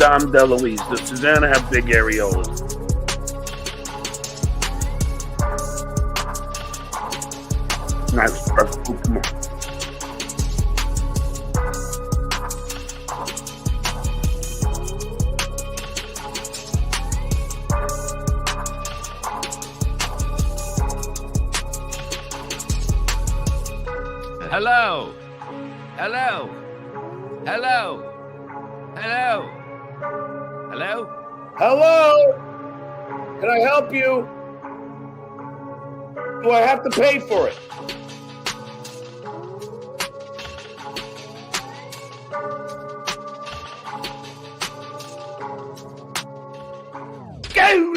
Dom DeLuise. Does Susanna have big areolas? Nice. Come on. Hello. Hello. Hello. Hello. Hello. Hello? Can I help you? Do I have to pay for it? Go!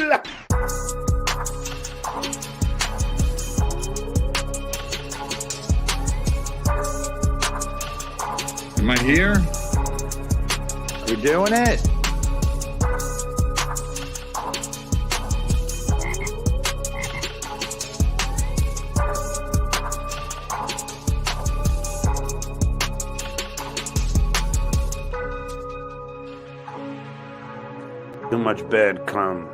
Am I here? Are we doing it? Too much bad cum.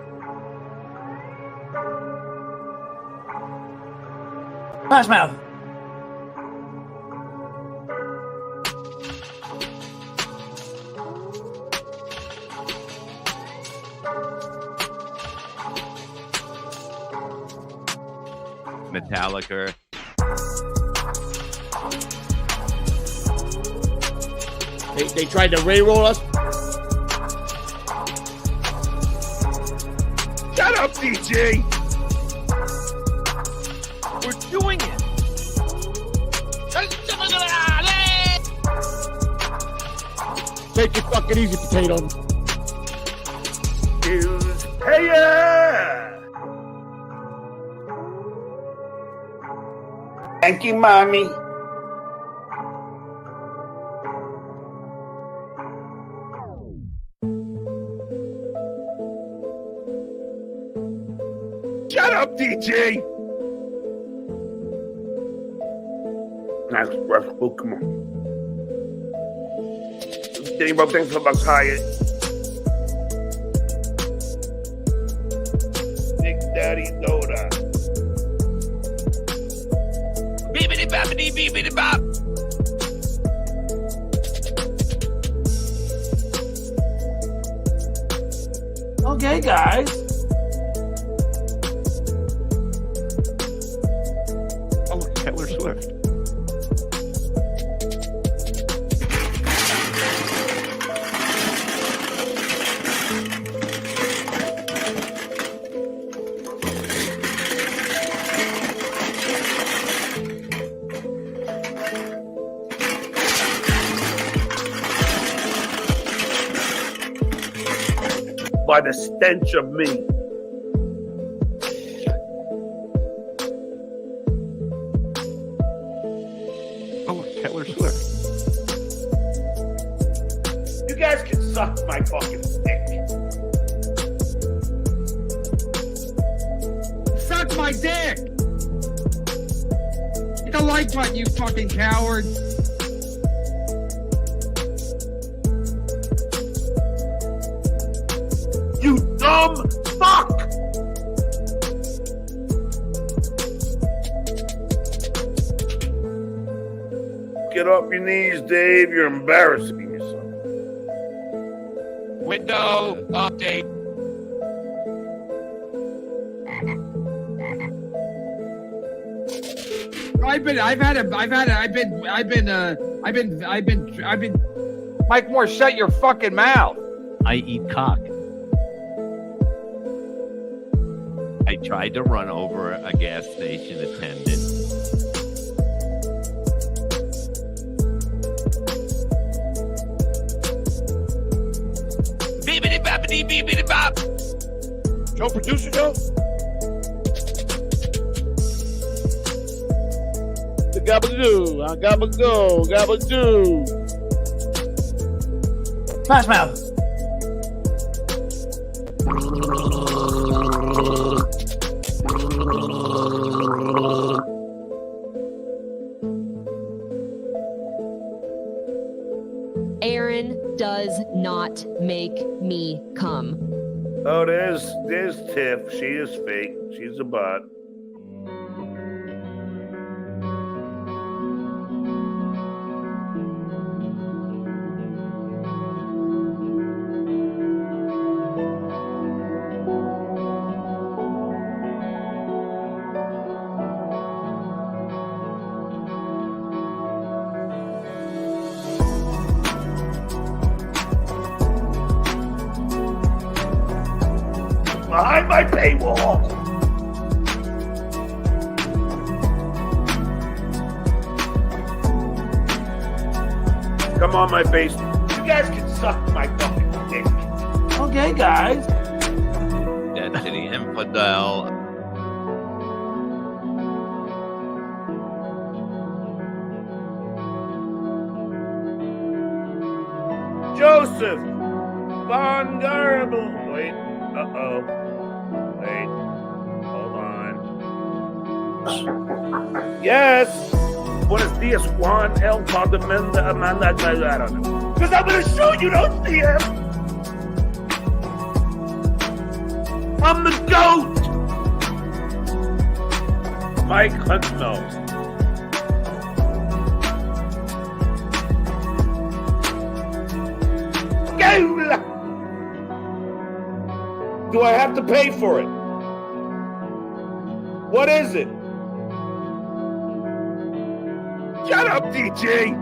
Smash mouth. Metallica. They tried to re-roll us. Shut up, DJ! We're doing it. Take it fucking easy, potato. Dues payer! Thank you, Mommy. Shut up, DJ! Nice breath. Oh, come on. Getting about things about Hyatt. Big Daddy Doda. Beepity boppity beepity bop. Okay, guys. Oh, Taylor Swift. By the stench of me. Oh, Taylor Swift. You guys can suck my fucking dick. Suck my dick! Hit the like button, you fucking coward! You dumb fuck! Get off your knees, Dave. You're embarrassing yourself. Window update. Mike Moore, shut your fucking mouth. I eat cock. I tried to run over a gas station attendant. Beepity boppity beepity bop. Joe, producer Joe? The gabagoo, I gabagoo, gabagoo. Smash mouth. Aaron does does not make me come. Oh, there's Tiff. She is fake. She's a bot. Behind my paywall. Come on, my face. You guys can suck my fucking dick. Okay, guys. Density infidel. Joseph Von Garble. Wait. Uh-oh. Wait. Hold on. Yes. Buenos dias, Juan El Condimenta Amanda. I don't know. Because I'm going to show you don't see him. I'm the goat. Mike Huntnose. Do I have to pay for it? What is it? Shut up, DJ!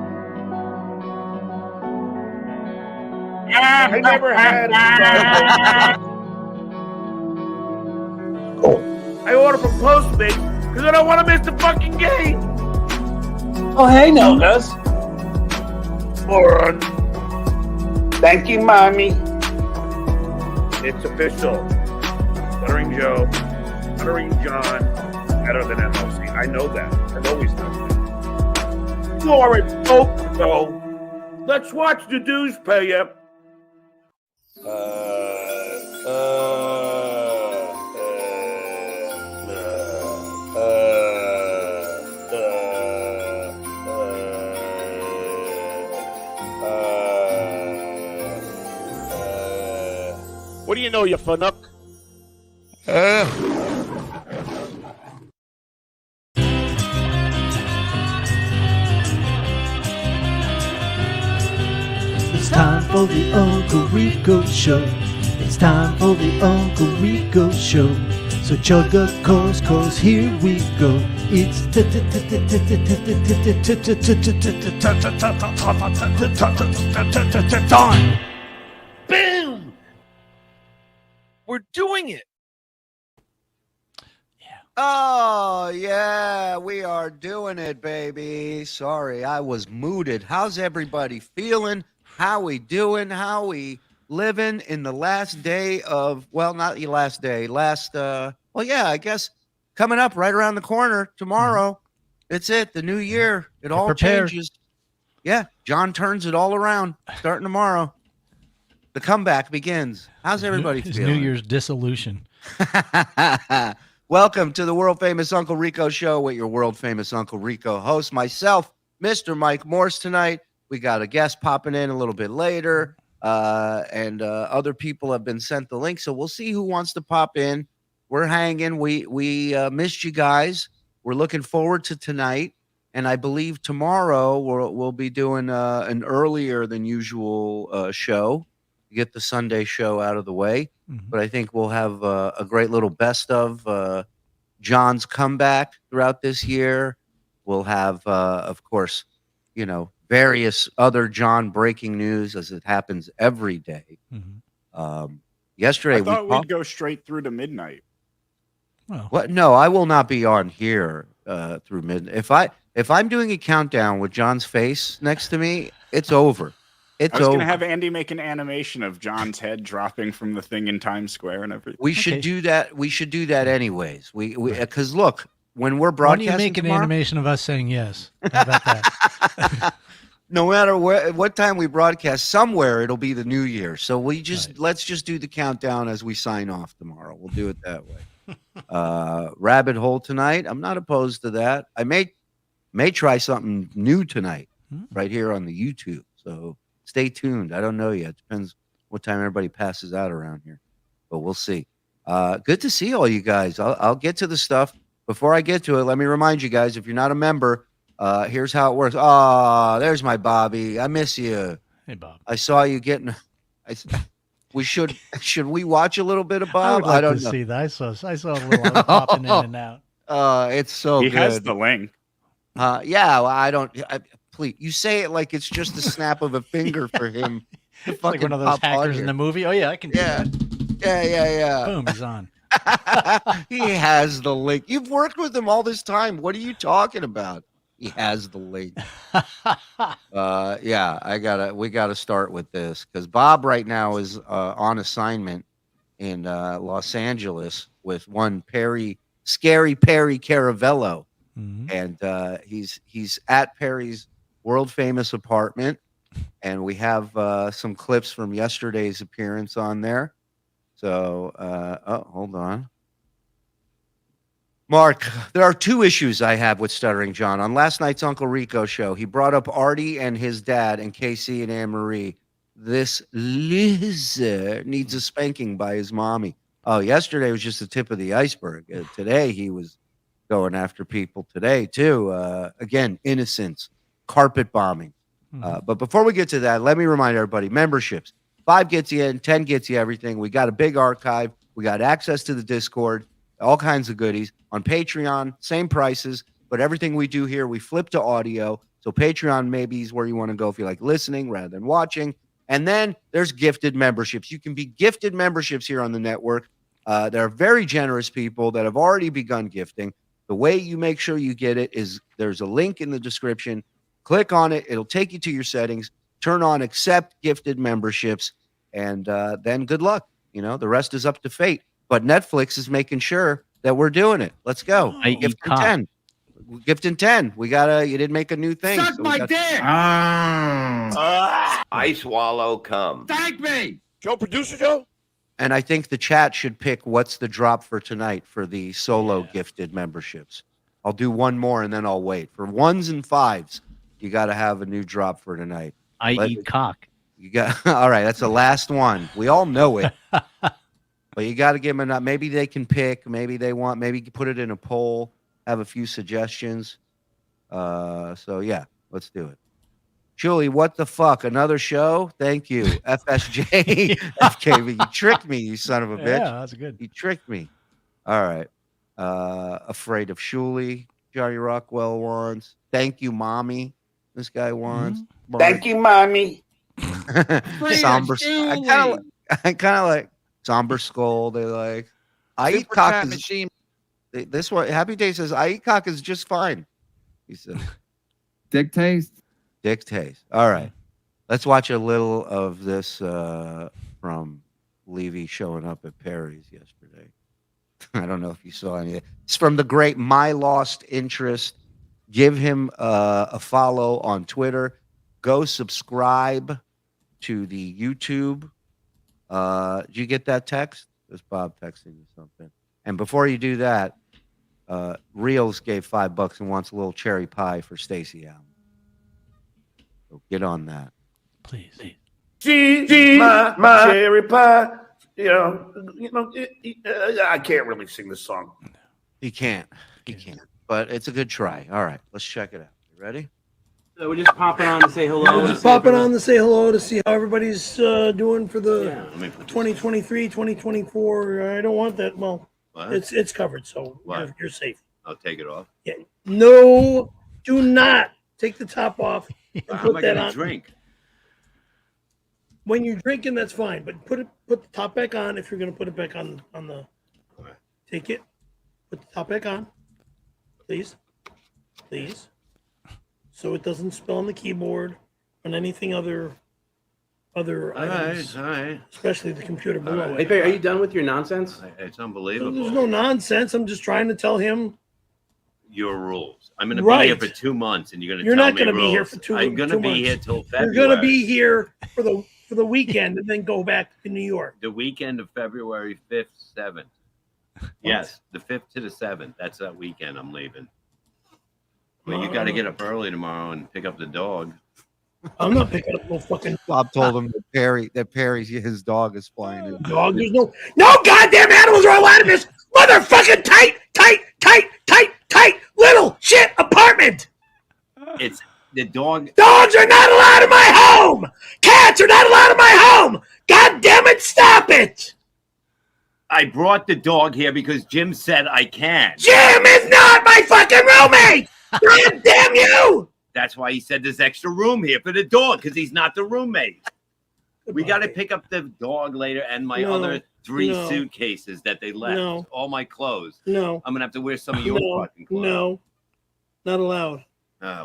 I never had I order from Postmates because I don't want to miss the fucking game! Oh, hey, Nogas. Moron. Thank you, Mommy. It's official. Stuttering Joe, Stuttering John, better than MLC. I know that. I've always known that. Glory, so let's watch the dues pay you. What do you know, you fanuk? It's time for the Uncle Rico Show. It's time for the Uncle Rico Show. So chug a course, here we go. It's time. Boom! We're doing it. Oh, yeah, we are doing it, baby. Sorry, I was mooted. How's everybody feeling? How we doing? How we living in the last day of, well, not the last day, I guess coming up right around the corner tomorrow. It's the new year. It all changes. Yeah, John turns it all around starting tomorrow. The comeback begins. How's everybody feeling? New Year's dissolution. Welcome to the world-famous Uncle Rico Show with your world-famous Uncle Rico host, myself, Mr. Mike Morse tonight. We got a guest popping in a little bit later, and other people have been sent the link, so we'll see who wants to pop in. We're hanging. We missed you guys. We're looking forward to tonight, and I believe tomorrow we'll be doing an earlier than usual show to get the Sunday show out of the way. But I think we'll have a great little best of John's comeback throughout this year. We'll have, of course, various other John breaking news as it happens every day. Yesterday, I thought we'd go straight through to midnight. Well, what? No, I will not be on here through midnight. If I'm doing a countdown with John's face next to me, it's over. I was going to have Andy make an animation of John's head dropping from the thing in Times Square and everything. We should do that. We should do that anyways. Because look, when we're broadcasting, why don't you make an animation of us saying yes? How about that? No matter what time we broadcast, somewhere it'll be the new year. So let's just do the countdown as we sign off tomorrow. We'll do it that way. Rabbit hole tonight. I'm not opposed to that. I may try something new tonight right here on the YouTube. So stay tuned. I don't know yet. Depends what time everybody passes out around here, but we'll see. Good to see all you guys. I'll get to the stuff. Before I get to it, let me remind you guys, if you're not a member, here's how it works. Oh, there's my Bobby. I miss you. Hey, Bob. I saw you getting. Should we watch a little bit of Bob? I would like don't to know. see that. I saw a little popping in and out. It's so He good. has the link. Yeah, well, please, you say it like it's just the snap of a finger for him. It's like one of those hackers in the movie. Oh, yeah, I can do that. Yeah. Boom, he's on. He has the link. You've worked with him all this time. What are you talking about? He has the link. Yeah, we gotta start with this because Bob right now is on assignment in Los Angeles with one Scary Perry Caravello. And he's at Perry's world famous apartment, and we have some clips from yesterday's appearance on there. So, hold on. Mark, there are two issues I have with Stuttering John. On last night's Uncle Rico show, he brought up Artie and his dad and KC and Anne-Marie. This loser needs a spanking by his mommy. Oh, yesterday was just the tip of the iceberg. Today he was going after people today, too. Again, innocence, carpet bombing. But before we get to that, let me remind everybody, memberships. 5 gets you in, 10 gets you everything. We got a big archive. We got access to the Discord, all kinds of goodies. On Patreon, same prices, but everything we do here, we flip to audio. So Patreon maybe is where you want to go if you like listening rather than watching. And then there's gifted memberships. You can be gifted memberships here on the network. There are very generous people that have already begun gifting. The way you make sure you get it is there's a link in the description. Click on it. It'll take you to your settings. Turn on accept gifted memberships, and then good luck. You know, the rest is up to fate. But Netflix is making sure that we're doing it. Let's go. Gift in 10. Gift in 10. You didn't make a new thing. Suck my dick. I swallow cum. Thank me. Joe, producer Joe? And I think the chat should pick what's the drop for tonight for the solo gifted memberships. I'll do one more and then I'll wait. For 1s and 5s, you got to have a new drop for tonight. I eat cock. You got all right. That's the last one. We all know it, but you got to give them enough. Maybe they can pick. Maybe they want. Maybe put it in a poll. Have a few suggestions. So yeah, let's do it. Shuli, what the fuck? Another show? Thank you, FSJ, FKV. You tricked me, you son of a bitch. Yeah, that's good. You tricked me. All right. Afraid of Shuli. Johnny Rockwell wants. Thank you, mommy. This guy wants. Thank you, mommy. Somber. I kind of like somber skull. They like. I eat cock. This one. Happy Day says I eat cock is just fine. He said. Dick taste. Dick taste. All right. Let's watch a little of this from Levy showing up at Perry's yesterday. I don't know if you saw any. It's from the great My Lost Interest. Give him a follow on Twitter. Go subscribe to the YouTube. Did you get that text? There's Bob texting you something. And before you do that, Reels gave $5 and wants a little cherry pie for Stacy Allen. So get on that. Please. My cherry pie. I can't really sing this song. He can't. But it's a good try. All right, let's check it out. You ready? So we're just popping on to say hello. Just popping on to say hello to see how everybody's doing for the 2023, 2024. I don't want that. Well, it's covered, so you're safe. I'll take it off. Yeah. No, do not take the top off and How put am I that going on. to drink? When you're drinking, that's fine, but put the top back on if you're going to put it back on the. Take it, put the top back on, please, so it doesn't spill on the keyboard and anything other items. All right. Especially the computer below. Hey, Perry, are you done with your nonsense? It's unbelievable. There's no nonsense. I'm just trying to tell him. Your rules. I'm going to be here for 2 months, and you're going to tell me You're not going to be here rules. for 2 I'm going to be months. here till February. You're going to be here for the weekend and then go back to New York. The weekend of February 5th, 7th. Yes, the 5th to the 7th. That's that weekend I'm leaving. Well, you got to get up early tomorrow and pick up the dog. I'm not picking up no fucking Bob told him that Perry's his dog is flying in. dog. There's no goddamn animals are allowed in this motherfucking tight little shit apartment. It's the dog. Dogs are not allowed in my home. Cats are not allowed in my home. God damn it! Stop it. I brought the dog here because Jim said I can. Jim is not my fucking roommate. God damn you! That's why he said there's extra room here for the dog, because he's not the roommate. We got to pick up the dog later and my other 3 suitcases that they left. All my clothes. No. I'm going to have to wear some of your fucking clothes. No. Not allowed.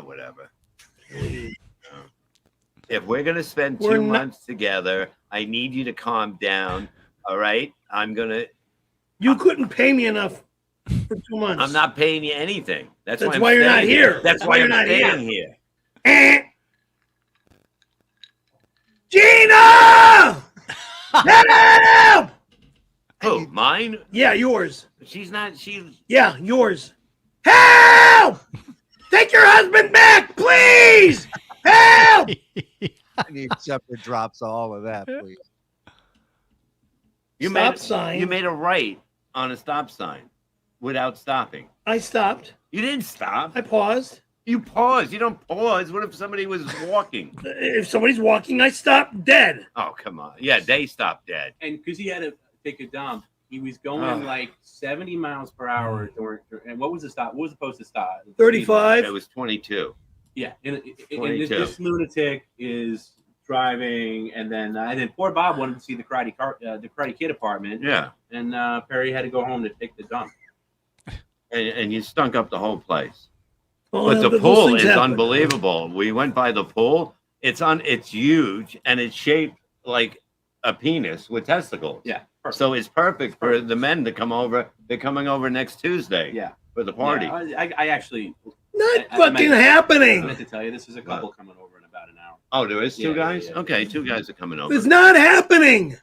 Whatever. If we're going to spend 2 months together, I need you to calm down. All right? I'm going to... You couldn't pay me enough for 2 months. I'm not paying you anything. That's why you're not here. That's why I'm staying here. Gina! Help! Who, mine? Yeah, yours. She's not, Yeah, yours. Help! Take your husband back, please! Help! I need separate drops of all of that, please. You made a right on a stop sign without stopping. I stopped. You didn't stop. I paused. You paused. You don't pause. What if somebody was walking? If somebody's walking, I stop dead. Oh, come on. Yeah, they stopped dead. And because he had to take a dump, he was going like 70 miles per hour. And what was the stop? What was supposed to stop? 35. It was 22. Yeah. And this lunatic is driving, and then poor Bob wanted to see the Karate Kid apartment. Yeah. And Perry had to go home to take the dump. And you stunk up the whole place. Well, but the pool is unbelievable. We went by the pool. It's huge, and it's shaped like a penis with testicles. Yeah. Perfect. So it's perfect for the men to come over. They're coming over next Tuesday. Yeah. For the party. Yeah, I actually happening. I meant to tell you, this is a couple coming over in about an hour. Oh, there is 2 guys? Yeah. Okay, 2 guys are coming over. It's not happening.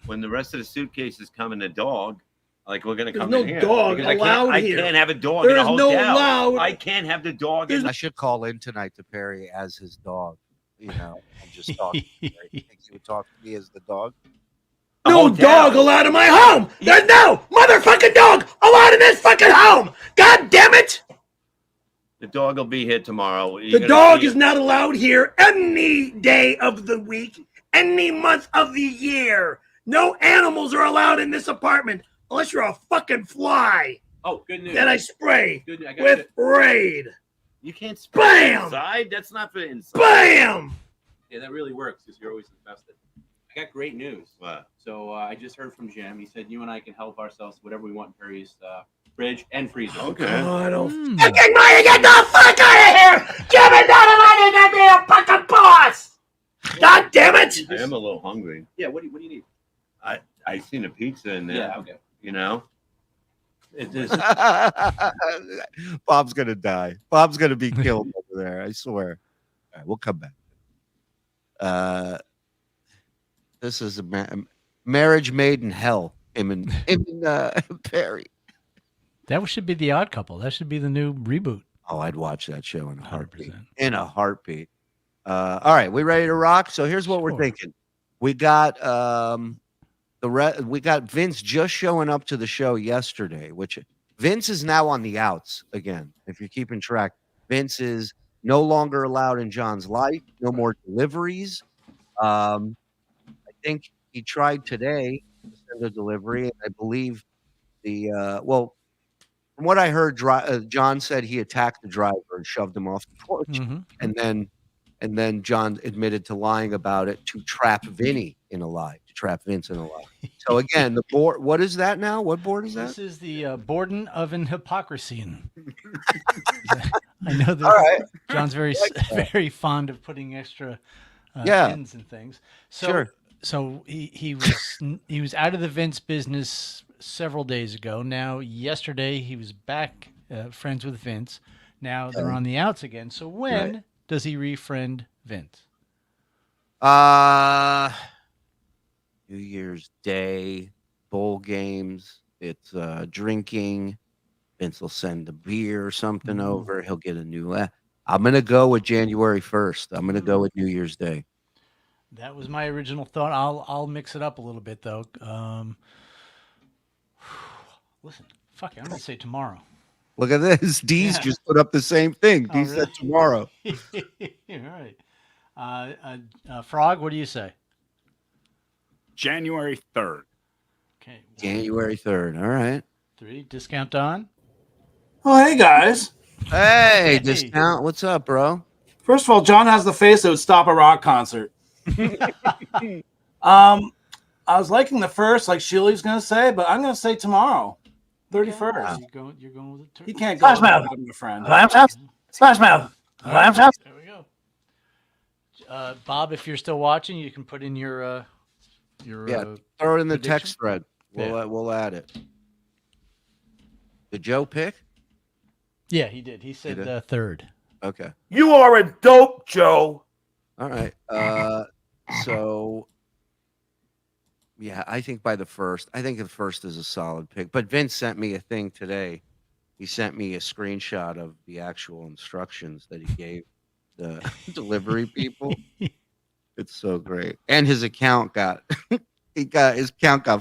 When the rest of the suitcases come in a dog, like we're going to come There's in no here. dog Because allowed I here. can't have a dog There in a is hotel. no allowed. I can't have the dog. I should call in tonight to Perry as his dog, and just talk to him. He thinks he would talk to me as the dog. No dog allowed in my home. There's no motherfucking dog allowed in this fucking home. God damn it. The dog will be here tomorrow. The dog is not allowed here any day of the week, any month of the year. No animals are allowed in this apartment unless you're a fucking fly. Oh, good news. That I spray Good news. I got with Raid. You can't spray Bam! inside. That's not for inside. Bam! Yeah, that really works because you're always invested. I got great news. What? So I just heard from Jim. He said you and I can help ourselves whatever we want in Perry's fridge and freezer. Okay. I don't fucking money. Get the fuck out of here! Jim is not allowed in that damn fucking boss! God damn it! I am a little hungry. Yeah, what do you need? I seen a pizza in there. Yeah, okay. You know? It just Bob's going to die. Bob's going to be killed over there. I swear. All right, we'll come back. This is a marriage made in hell. Him and Perry. That should be The Odd Couple. That should be the new reboot. Oh, I'd watch that show in a 100%. heartbeat. In a heartbeat. All right, we ready to rock? So here's what we're thinking. We got we got Vince just showing up to the show yesterday, which Vince is now on the outs again. If you're keeping track, Vince is no longer allowed in John's life. No more deliveries. I think he tried today to send a delivery, and I believe from what I heard, John said he attacked the driver and shoved him off the porch, and then John admitted to lying about it to trap Vince in a lie. So again, the board. What is that now? What board is that? This is the Borden Oven Hypocrisy. I know that All right. John's very fond of putting extra ends and things. So, Sure. So he was out of the Vince business several days ago. Now, yesterday he was back friends with Vince. Now they're on the outs again. So when does he refriend Vince? New Year's Day, bowl games. It's drinking. Vince will send a beer or something over. He'll get a new. I'm gonna go with January 1st. I'm gonna go with New Year's Day. That was my original thought. I'll mix it up a little bit though. Listen, fuck it. I'm gonna say tomorrow. Look at this. D's just put up the same thing. D said tomorrow. All right. Frog, what do you say? January 3rd. Okay. January 3rd. All right. 3. Discount on. Oh, hey guys. Hey, discount. What's up, bro? First of all, John has the face that would stop a rock concert. I was liking the first, like Shuli's gonna say, but I'm gonna say tomorrow, 31st. You're going with the turkey. You can't go Smash Mouth. without having a friend. Smash Mouth. Smash Mouth. There we go. Bob, if you're still watching, you can put in your throw it in the prediction? text thread. We'll add it. Did Joe pick? Yeah, he did. He said 3rd. Okay. You are a dope, Joe. All right. So yeah, I think by the 1st. I think the 1st is a solid pick. But Vince sent me a thing today. He sent me a screenshot of the actual instructions that he gave the delivery people. It's so great. And his account got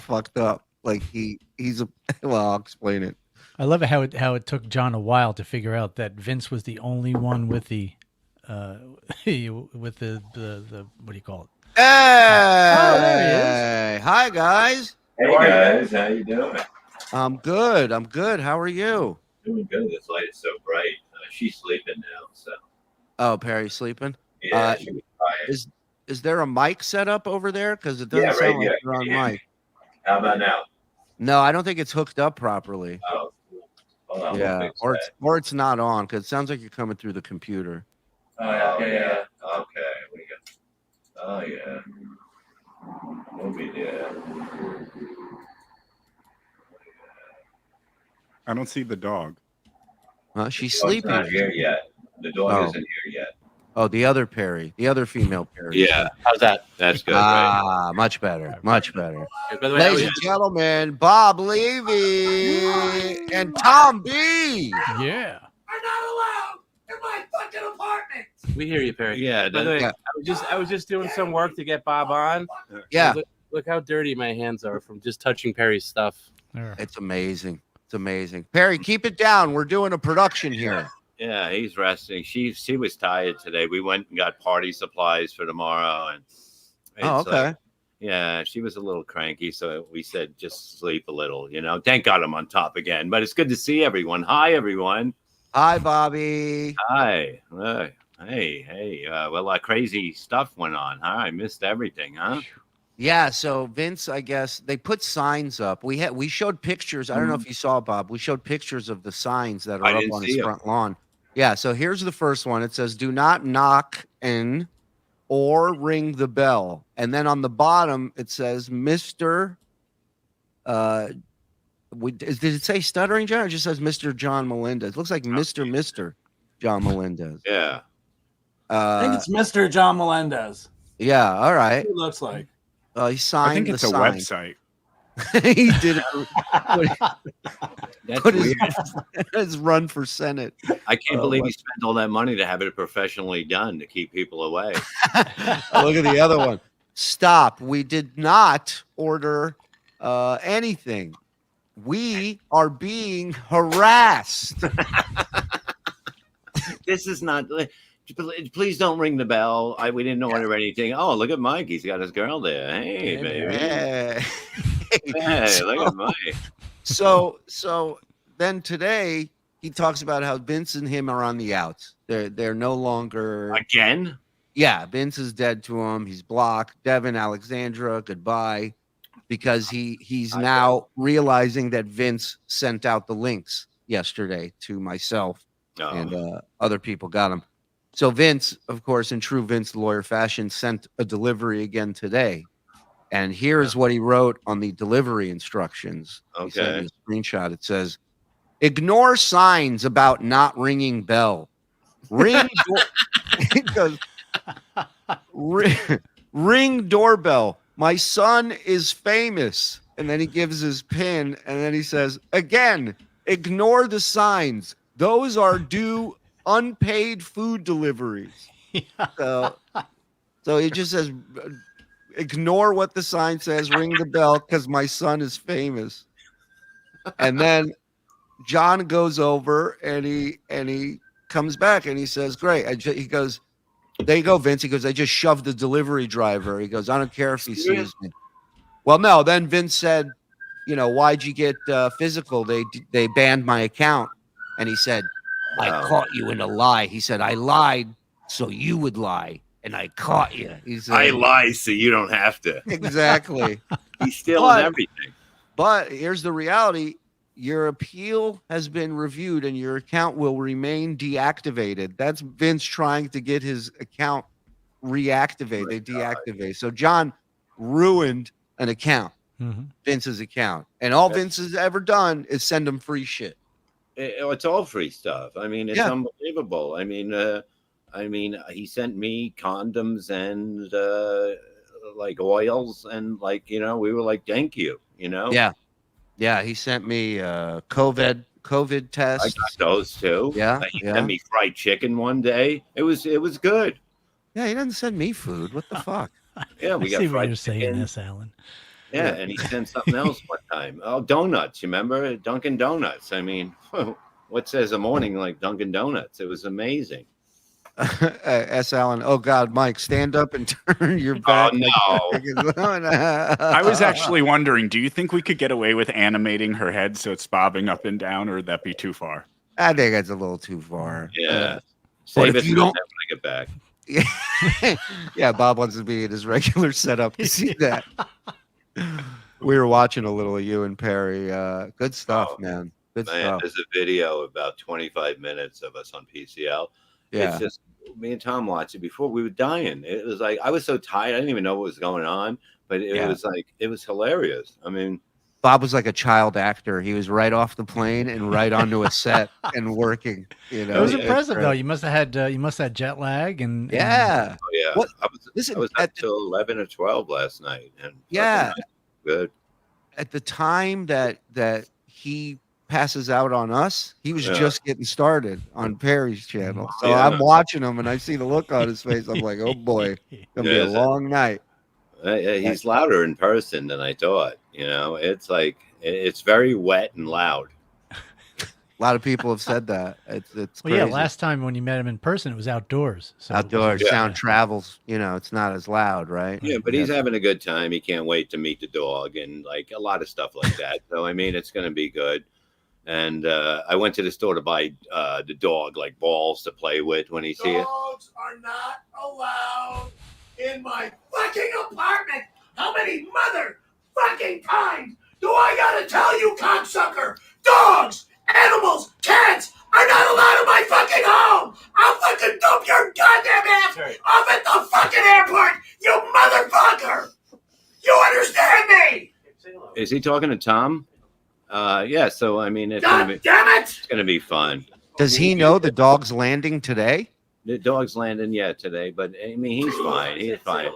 fucked up. Like I'll explain it. I love it how it took John a while to figure out that Vince was the only one with the with the what do you call it? Hey, there he is. Hi guys. Hey guys, how you doing? I'm good. How are you? Doing good. This light is so bright. She's sleeping now, so. Oh, Perry's sleeping. Yeah, she was tired. Is there a mic set up over there? Because it doesn't sound like you're on mic. How about now? No, I don't think it's hooked up properly. Oh, cool. Hold on, we'll Yeah, fix or that. it's not on because it sounds like you're coming through the computer. Oh yeah. Okay. We got. Oh yeah. We'll be there. I don't see the dog. Huh? She's The dog's sleeping. not here yet. The dog Oh. isn't here yet. Oh, the other Perry, the other female Perry. Yeah. How's that? That's good. Right? Much better. Much better. By the way, Ladies and gentlemen, Bob Levy and Tom B. Yeah. Are not allowed in my fucking apartment. We hear you, Perry. Yeah. By the way, Yeah. I was just doing some work to get Bob on. Yeah. Look how dirty my hands are from just touching Perry's stuff. It's amazing. It's amazing. Perry, keep it down. We're doing a production here. Yeah, he's resting. She was tired today. We went and got party supplies for tomorrow, and Oh, it's okay. like, yeah, she was a little cranky, so we said just sleep a little. Thank God I'm on top again. But it's good to see everyone. Hi, everyone. Hi, Bobby. Hi. Hey. Well, crazy stuff went on. Huh? I missed everything. Huh? Yeah, so Vince, I guess they put signs up. We showed pictures. I don't know if you saw, Bob. We showed pictures of the signs that are I up didn't on see his 'em. front lawn. Yeah, so here's the first one. It says, "Do not knock in or ring the bell." And then on the bottom it says, "Mr." Did it say Stuttering John? Or it just says Mr. John Melendez. It looks like Mr. John Melendez. Yeah. I think it's Mr. John Melendez. Yeah. All right. He looks like. He signed. I think it's the a sign. website. He did That's put weird. his run for Senate. I can't Oh, believe what- he spent all that money to have it professionally done to keep people away. Look at the other one. Stop. We did not order anything. We are being harassed. This is not. Please don't ring the bell. We didn't order anything. Oh, look at Mike. He's got his girl there. Hey, baby. Hey, look at Mike. So then today he talks about how Vince and him are on the outs. They're no longer Again? Yeah, Vince is dead to him. He's blocked. Devin, Alexandra, goodbye. Because he's now realizing that Vince sent out the links yesterday to myself and other people got them. So Vince, of course, in true Vince lawyer fashion, sent a delivery again today. And here's what he wrote on the delivery instructions. He sent me a screenshot. It says, "Ignore signs about not ringing bell. Ring it goes, ring doorbell. My son is famous." And then he gives his pin, and then he says, "Again, ignore the signs. Those are due unpaid food deliveries. So he just says, ignore what the sign says, ring the bell because my son is famous. And then John goes over and he comes back and he says, great. He goes, there you go, Vince. He goes, I just shoved the delivery driver. He goes, I don't care if he sees me. Well, no. Then Vince said, why'd you get physical? They banned my account. And he said, I caught you in a lie. He said, I lied so you would lie. And I caught you. He said, I lie so you don't have to. Exactly. He's stealing everything. But here's the reality. Your appeal has been reviewed and your account will remain deactivated. That's Vince trying to get his account reactivated. They deactivate. So John ruined an account, Vince's account. And all Vince has ever done is send him free shit. It's all free stuff. I mean, it's unbelievable. I mean, he sent me condoms and like oils and like, we were like, thank you, Yeah, he sent me COVID tests. I got those too. Yeah, he sent me fried chicken one day. It was good. Yeah, he doesn't send me food. What the fuck? Yeah, we got see fried what you're chicken. saying, this, Alan. Yeah, and he sent something else one time. Oh, donuts. You remember Dunkin' Donuts? I mean, what says a morning like Dunkin' Donuts? It was amazing. S. Allen. Oh God, Mike, stand up and turn your back. Oh no! I was actually wondering, do you think we could get away with animating her head so it's bobbing up and down, or would that be too far? I think that's a little too far. Yeah. Save it you when don't I get back. Yeah, Bob wants to be in his regular setup to see that. We were watching a little of you and Perry. Good stuff, man. Good stuff. There's a video about 25 minutes of us on PCL. Yeah. It's just me and Tom watched it before. We were dying. It was like I was so tired. I didn't even know what was going on, but it was hilarious. I mean, Bob was like a child actor. He was right off the plane and right onto a set and working. It was impressive though. You must have had jet lag and yeah. Oh, yeah. What? I was up till 11 or 12 last night, and good. At the time that he passes out on us, he was just getting started on Perry's channel. So I'm watching him and I see the look on his face. I'm like, oh boy, it's gonna be a long night. He's louder in person than I thought. It's like it's very wet and loud. A lot of people have said that. It's crazy. Yeah. Last time when you met him in person, it was outdoors. So outdoors, sound travels. It's not as loud, right? Yeah, but he's having a good time. He can't wait to meet the dog and like a lot of stuff like that. So I mean, it's going to be good. And I went to the store to buy the dog like balls to play with when he's here. Dogs are not allowed in my fucking apartment. How many mother fucking times do I gotta tell you, cocksucker? Dogs, animals, cats are not allowed in my fucking home. I'll fucking dump your goddamn ass off at the fucking airport, you motherfucker. You understand me? Is he talking to Tom? Yeah, so I mean, it's damn it! It's gonna be fun. Does he know the dog's landing today? The dog's landing, today. But I mean, he's fine. He's fine.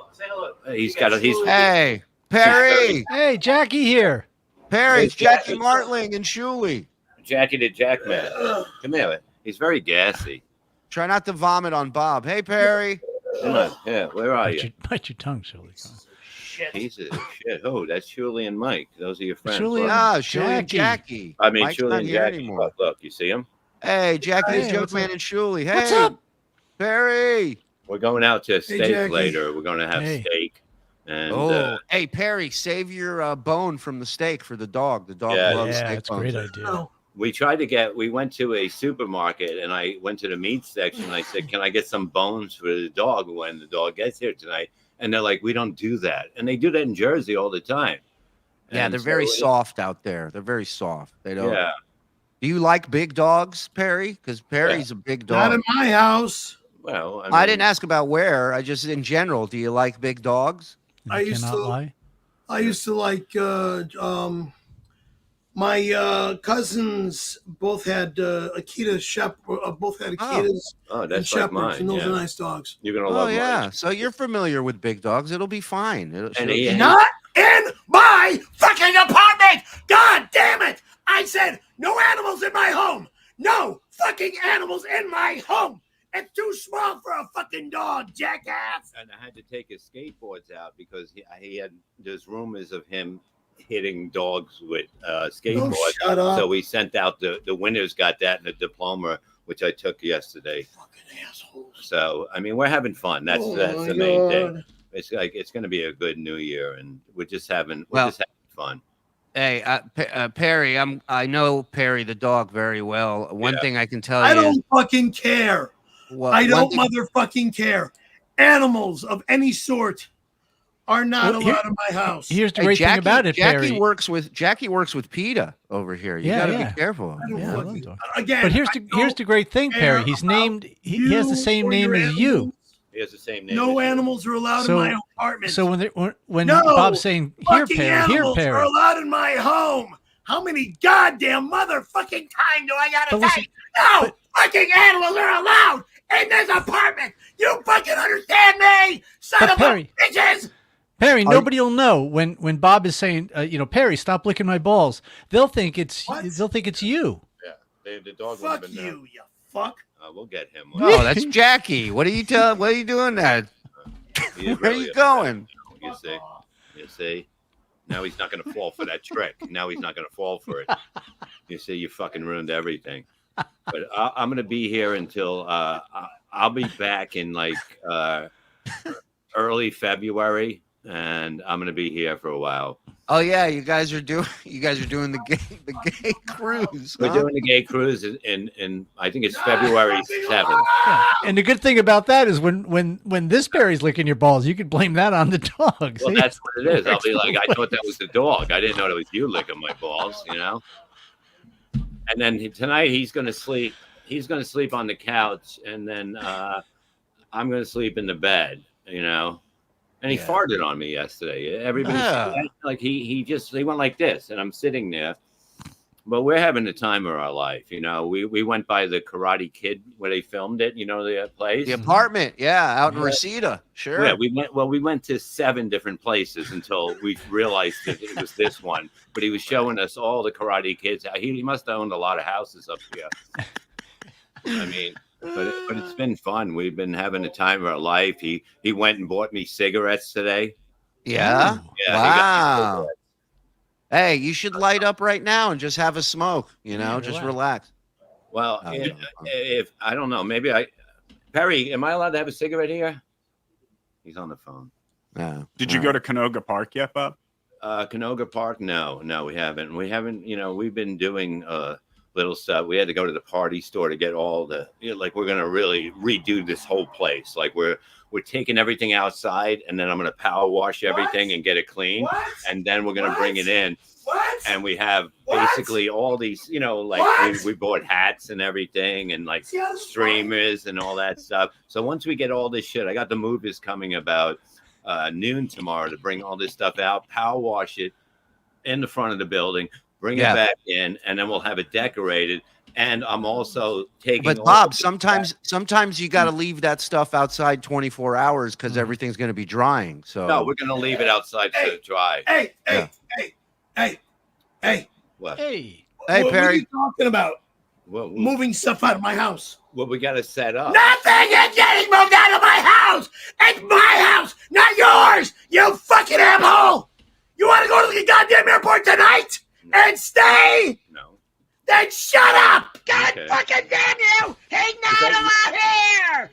He's Hey, Perry. Hey, Jackie here. Perry, it's Jackie Martling and Shuli. Jackie the Jackman. Come here. He's very gassy. Try not to vomit on Bob. Hey, Perry. Come on. Yeah, where are you? Bite your tongue, Shuli. Piece of shit. Oh, that's Shuli and Mike. Those are your friends. Shuli and Jackie. I mean, Mike's Shuli and Jackie. Look, you see him? Hey, Jackie, the Joke Man and Shuli. Hey, what's up, Perry? We're going out to steak later. We're going to have steak. And hey, Perry, save your bone from the steak for the dog. The dog loves steak that's bones. a great idea. We went to a supermarket and I went to the meat section. And I said, can I get some bones for the dog when the dog gets here tonight? And they're like, we don't do that. And they do that in Jersey all the time. Yeah, they're very soft out there. They're very soft. They don't. Yeah. Do you like big dogs, Perry? Because Perry's a big dog. Not in my house. Well, I didn't ask about where. I just in general. Do you like big dogs? I used to like my cousins both had Akita Shepherd, both had Akitas that's and Shepherds, like mine, and those are nice dogs. You're gonna love mine. So you're familiar with big dogs. It'll be fine. Not in my fucking apartment. God damn it! I said no animals in my home. No fucking animals in my home. It's too small for a fucking dog, jackass. And I had to take his skateboards out because there's rumors of him hitting dogs with skateboards. Shut up. So we sent out the winners got that in a diploma, which I took yesterday. Fucking assholes. So I mean, we're having fun. That's the main thing. It's like it's going to be a good New Year, and we're just having fun. Hey, Perry, I know Perry the dog very well. One thing I can tell you, I don't fucking care. Well, I don't motherfucking care. Animals of any sort are not allowed in my house. Here's the great thing about it, Perry. Jackie works with PETA over here. You gotta be careful. Again, but here's the great thing, Perry. He's named. He has the same name as you. He has the same name. No animals are allowed in my apartment. So when Bob's saying here, Perry, animals are allowed in my home. How many goddamn motherfucking time do I gotta say? No, fucking animals are allowed in this apartment. You fucking understand me, son of a bitches? Perry, nobody will know when Bob is saying, Perry, stop licking my balls. They'll think it's you. Yeah, the dog. Fuck you, you fuck. We'll get him. Oh, that's Jackie. What are you doing that? Where are you going? You see. Now he's not going to fall for that trick. Now he's not going to fall for it. You see, you fucking ruined everything. But I'm going to be here until I'll be back in like early February, and I'm going to be here for a while. Oh yeah, you guys are doing the gay cruise. We're doing the gay cruise in I think it's February 7th. Yeah. And the good thing about that is when this Perry's licking your balls, you could blame that on the dog. Well, that's what it is. I'll be like, I thought that was the dog. I didn't know it was you licking my balls, And then tonight he's going to sleep. He's going to sleep on the couch, and then I'm going to sleep in the bed, And he farted on me yesterday. Everybody like he went like this, and I'm sitting there. But we're having the time of our life, We went by the Karate Kid where they filmed it, the place, the apartment, out in Reseda. Sure. Yeah, we went to 7 different places until we realized that it was this one. But he was showing us all the Karate Kids. He must have owned a lot of houses up here. I mean. But it's been fun. We've been having the time of our life. He went and bought me cigarettes today. Yeah. Yeah. Wow. Hey, you should light up right now and just have a smoke. Just relax. Well, if I don't know, maybe Perry, am I allowed to have a cigarette here? He's on the phone. Yeah. Did you go to Canoga Park yet, Bob? Canoga Park? No, we haven't. We haven't. We've been doing little stuff. We had to go to the party store to get all the we're gonna really redo this whole place. Like we're taking everything outside, and then I'm gonna power wash everything and get it clean, and then we're gonna bring it in. And we have basically all these, we bought hats and everything, and like streamers and all that stuff. So once we get all this shit, I got the movers coming about noon tomorrow to bring all this stuff out, power wash it in the front of the building. Bring it back in, and then we'll have it decorated. And I'm also taking. But Bob, sometimes you got to leave that stuff outside 24 hours because everything's going to be drying. So no, we're going to leave it outside to dry. Hey! What? Hey, Perry. What are you talking about? What, moving stuff out of my house. Well, we got to set up. Nothing is getting moved out of my house. It's my house, not yours. You fucking asshole. You want to go to the goddamn airport tonight? And stay? No. Then shut up! God Okay. fucking damn you! He's not allowed here!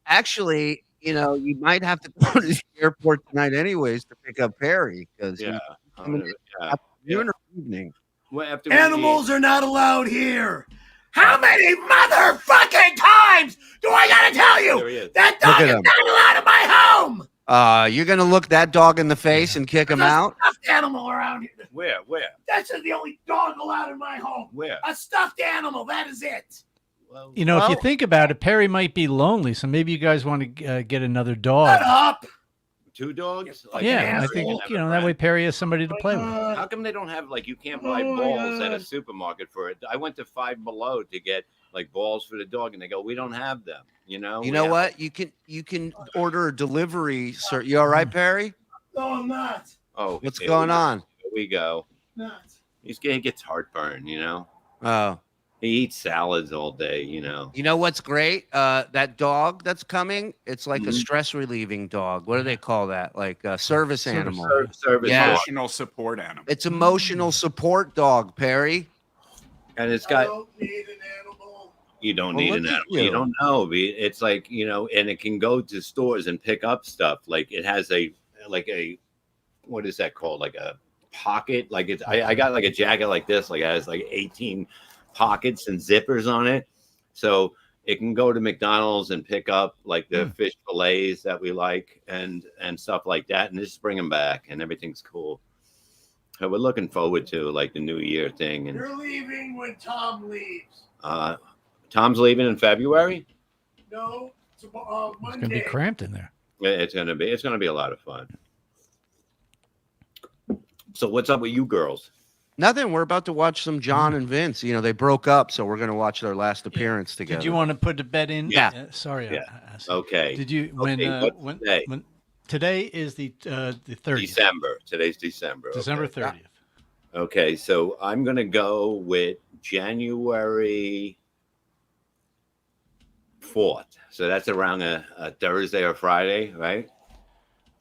Actually, you might have to go to the airport tonight anyways to pick up Perry because afternoon or evening. Well, Animals are not allowed here. How many motherfucking times do I gotta tell you that dog is not allowed in my home? You're gonna look that dog in the face and kick him out? A stuffed animal around here. Where? That's the only dog allowed in my home. Where? A stuffed animal. That is it. Well, if you think about it, Perry might be lonely, so maybe you guys want to get another dog. Shut up. 2 dogs? I think that way Perry has somebody to play with. How come they don't have you can't buy balls at a supermarket for it? I went to Five Below to get balls for the dog, and they go, we don't have them. You know what? You can order a delivery. Sir, you all right, Perry? No, I'm not. Oh, what's going on? Here we go. Not. He gets heartburn. Oh, He eats salads all day, you know. You know what's great? That dog that's coming, it's like a stress relieving dog. What do they call that? Like a service animal. Service Emotional support animal. It's emotional support dog, Perry. And it's got. You don't need an animal. You don't know. It's like, you know, and it can go to stores and pick up stuff. Like it has a what is that called? Like a pocket. Like it's. I got like a jacket like this. Like it has like 18 pockets and zippers on it, so it can go to McDonald's and pick up like the fish fillets that we like and stuff like that, and just bring them back, and everything's cool. So we're looking forward to like the New Year thing. And you're leaving when Tom leaves. Tom's leaving in February. No, it's Monday. It's gonna be cramped in there. It's gonna be a lot of fun. So what's up with you girls? Nothing. We're about to watch some John and Vince. You know, they broke up, so we're going to watch their last appearance together. Did you want to put the bet in? Yeah. Sorry. Yeah. Okay. Did you when today is the 30th? December. Today's December. December 30th. Okay, so I'm going to go with January 4th. So that's around a Thursday or Friday, right?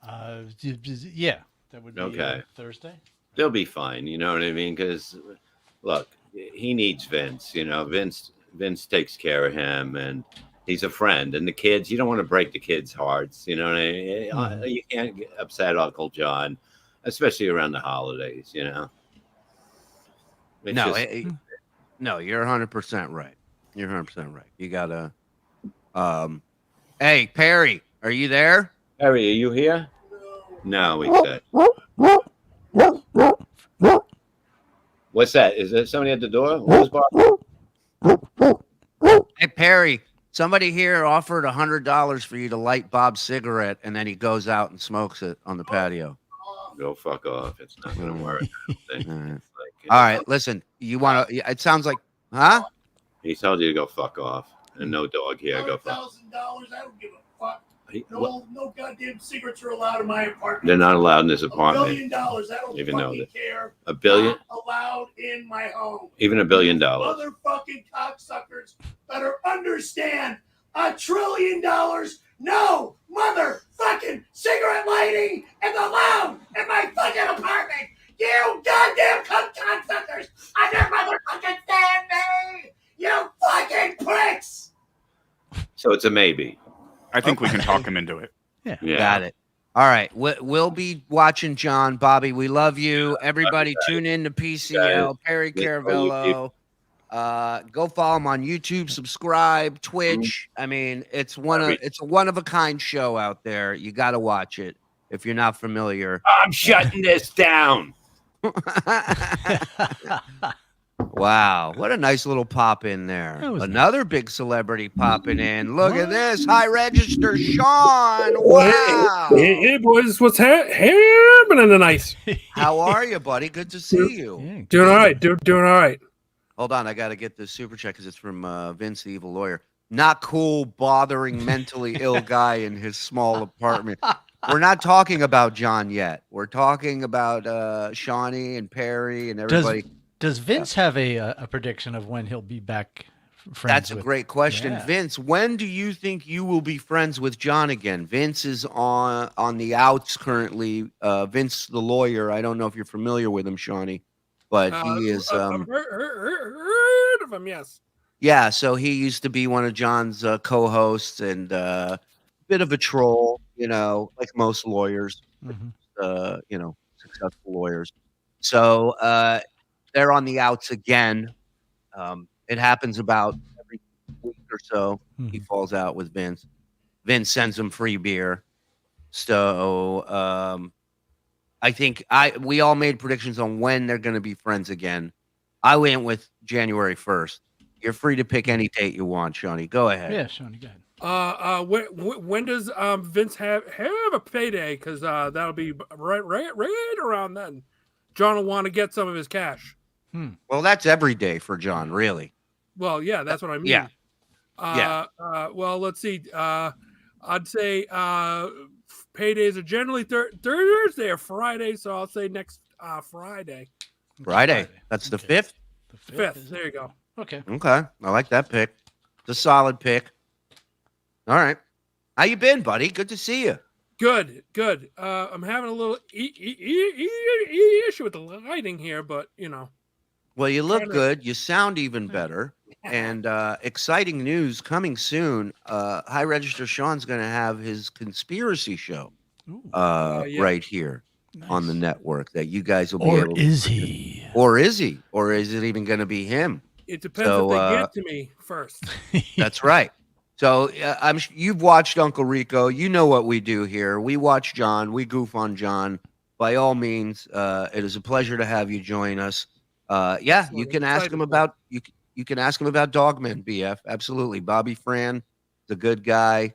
Yeah, that would be Thursday. They'll be fine, you know what I mean? Because look, he needs Vince. You know, Vince takes care of him, and he's a friend. And the kids, you don't want to break the kids' hearts. You know what I mean? You can't upset Uncle John, especially around the holidays. You know. No, you're 100% right. You're 100% right. You gotta. Hey, Perry, are you there? Perry, are you here? No, he said. What's that? Is there somebody at the door? Hey, Perry, somebody here offered $100 for you to light Bob's cigarette, and then he goes out and smokes it on the patio. Go fuck off. It's not going to work. All right, listen, you want to, it sounds like, huh? He told you to go fuck off. And no dog here. Go fuck. $1,000. I don't give a fuck. No goddamn cigarettes are allowed in my apartment. They're not allowed in this apartment. $1 billion. I don't even know that. care. $1 billion? Not allowed in my home. Even $1 billion. Motherfucking cocksuckers better understand $1 trillion. No motherfucking cigarette lighting and allowed in my fucking apartment. You goddamn cocksuckers! Understand me! You fucking pricks! So it's a maybe. I think we can talk him into it. Yeah. Got it. All right. We'll be watching John. Bobby, we love you. Everybody tune in to PCL. Perry Caravello. Go follow him on YouTube, subscribe, Twitch. I mean, it's a one of a kind show out there. You got to watch it if you're not familiar. I'm shutting this down. Wow, what a nice little pop in there. Another big celebrity popping in. Look at this. High register Sean. Wow. Hey boys, what's happening tonight? How are you, buddy? Good to see you. Doing all right. Doing all right. Hold on, I got to get this super check because it's from Vince, the evil lawyer. Not cool, bothering mentally ill guy in his small apartment. We're not talking about John yet. We're talking about Shawnee and Perry and everybody. Does Vince have a prediction of when he'll be back friends That's a great question. Yeah. Vince, when do you think you will be friends with John again? Vince is on the outs currently. Vince, the lawyer, I don't know if you're familiar with him, Shawnee, but he is... I've heard of him, yes. Yeah, so he used to be one of John's co-hosts and a bit of a troll, you know, like most lawyers, you know, successful lawyers. So... they're on the outs again. It happens about every week or so. He falls out with Vince. Vince sends him free beer. So I think we all made predictions on when they're going to be friends again. I went with January 1st. You're free to pick any date you want, Shawnee. Go ahead. Yeah, Shawnee, go ahead. When does Vince have a payday? Because that'll be right around then. John will want to get some of his cash. Well, that's every day for John, really. Well, yeah, that's what I mean. Yeah. Well, let's see. I'd say paydays are generally Thursday or Friday, so I'll say next Friday. Friday. That's the 5th? The 5th. There you go. Okay. Okay. I like that pick. It's a solid pick. All right. How you been, buddy? Good to see you. Good. I'm having a little issue with the lighting here, but you know. Well, you look good. You sound even better. And exciting news coming soon. High Register Sean's going to have his conspiracy show right here on the network that you guys will be able to. Or is he? Or is it even going to be him? It depends if they get to me first. That's right. So you've watched Uncle Rico. You know what we do here. We watch John. We goof on John. By all means, it is a pleasure to have you join us. You can ask him about you can ask him about Dogman, BF. Absolutely. Bobby Fran is a good guy.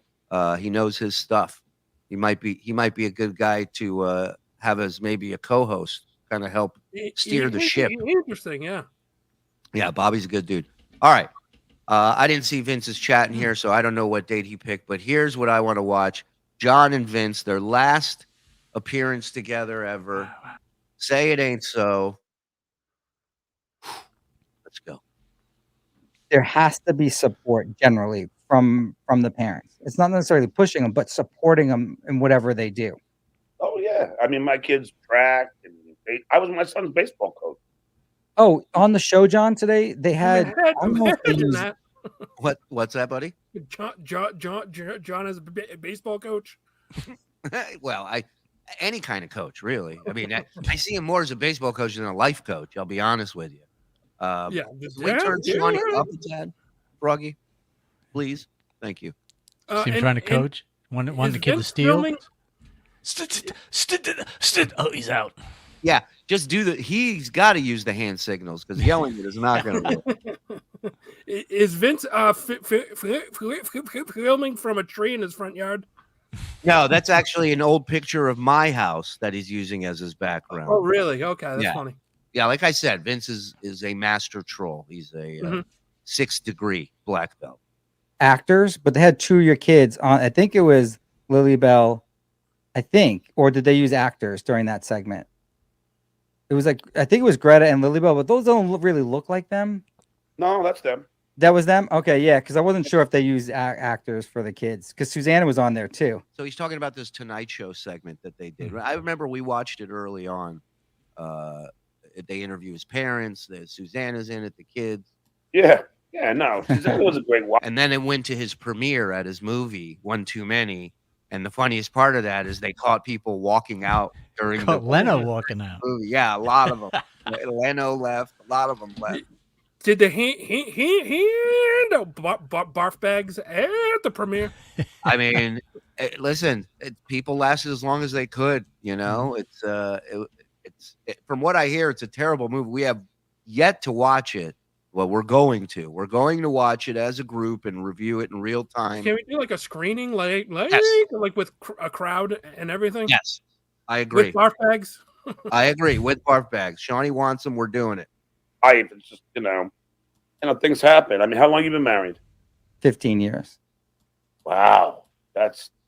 He knows his stuff. He might be a good guy to have as maybe a co-host, kind of help steer the ship. Interesting, yeah. Yeah, Bobby's a good dude. All right. I didn't see Vince's chat in here, so I don't know what date he picked, but here's what I want to watch. John and Vince, their last appearance together ever. Say it ain't so. Let's go. There has to be support generally from the parents. It's not necessarily pushing them, but supporting them in whatever they do. Oh, yeah. I mean, my kids tracked. I was my son's baseball coach. Oh, on the show, John, today they had. What's that, buddy? John is a baseball coach. Well, any kind of coach, really. I mean, I see him more as a baseball coach than a life coach. I'll be honest with you. Can we turn Shawnee up a tad, Froggy? Please, thank you. See him trying to coach. Wanted the kid to steal. Oh, he's out. Yeah, just do he's got to use the hand signals because yelling it is not going to work. Is Vince filming from a tree in his front yard? No, that's actually an old picture of my house that he's using as his background. Oh, really? Okay, that's funny. Yeah, like I said, Vince is a master troll. He's a 6th degree black belt. Actors, but they had 2 of your kids on. I think it was Lily Bell, or did they use actors during that segment? It was I think it was Greta and Lily Bell, but those don't really look like them. No, that's them. That was them? Okay, yeah, because I wasn't sure if they used actors for the kids, because Susanna was on there too. So he's talking about this Tonight Show segment that they did. I remember we watched it early on. They interview his parents. Susanna's in it, the kids. Yeah, no, Susanna was a great watch. And then it went to his premiere at his movie, One Too Many. And the funniest part of that is they caught people walking out during the Leno walking out. movie. Yeah, a lot of them. Leno left. A lot of them left. Did they hand out barf bags at the premiere? I mean, listen, people lasted as long as they could. You know, it's from what I hear, it's a terrible movie. We have yet to watch it. Well, we're going to watch it as a group and review it in real time. Can we do like a screening, like with a crowd and everything? Yes, I agree. With barf bags. I agree with barf bags. Shawnee wants them. We're doing it. It's just things happen. I mean, how long have you been married? 15 years. Wow,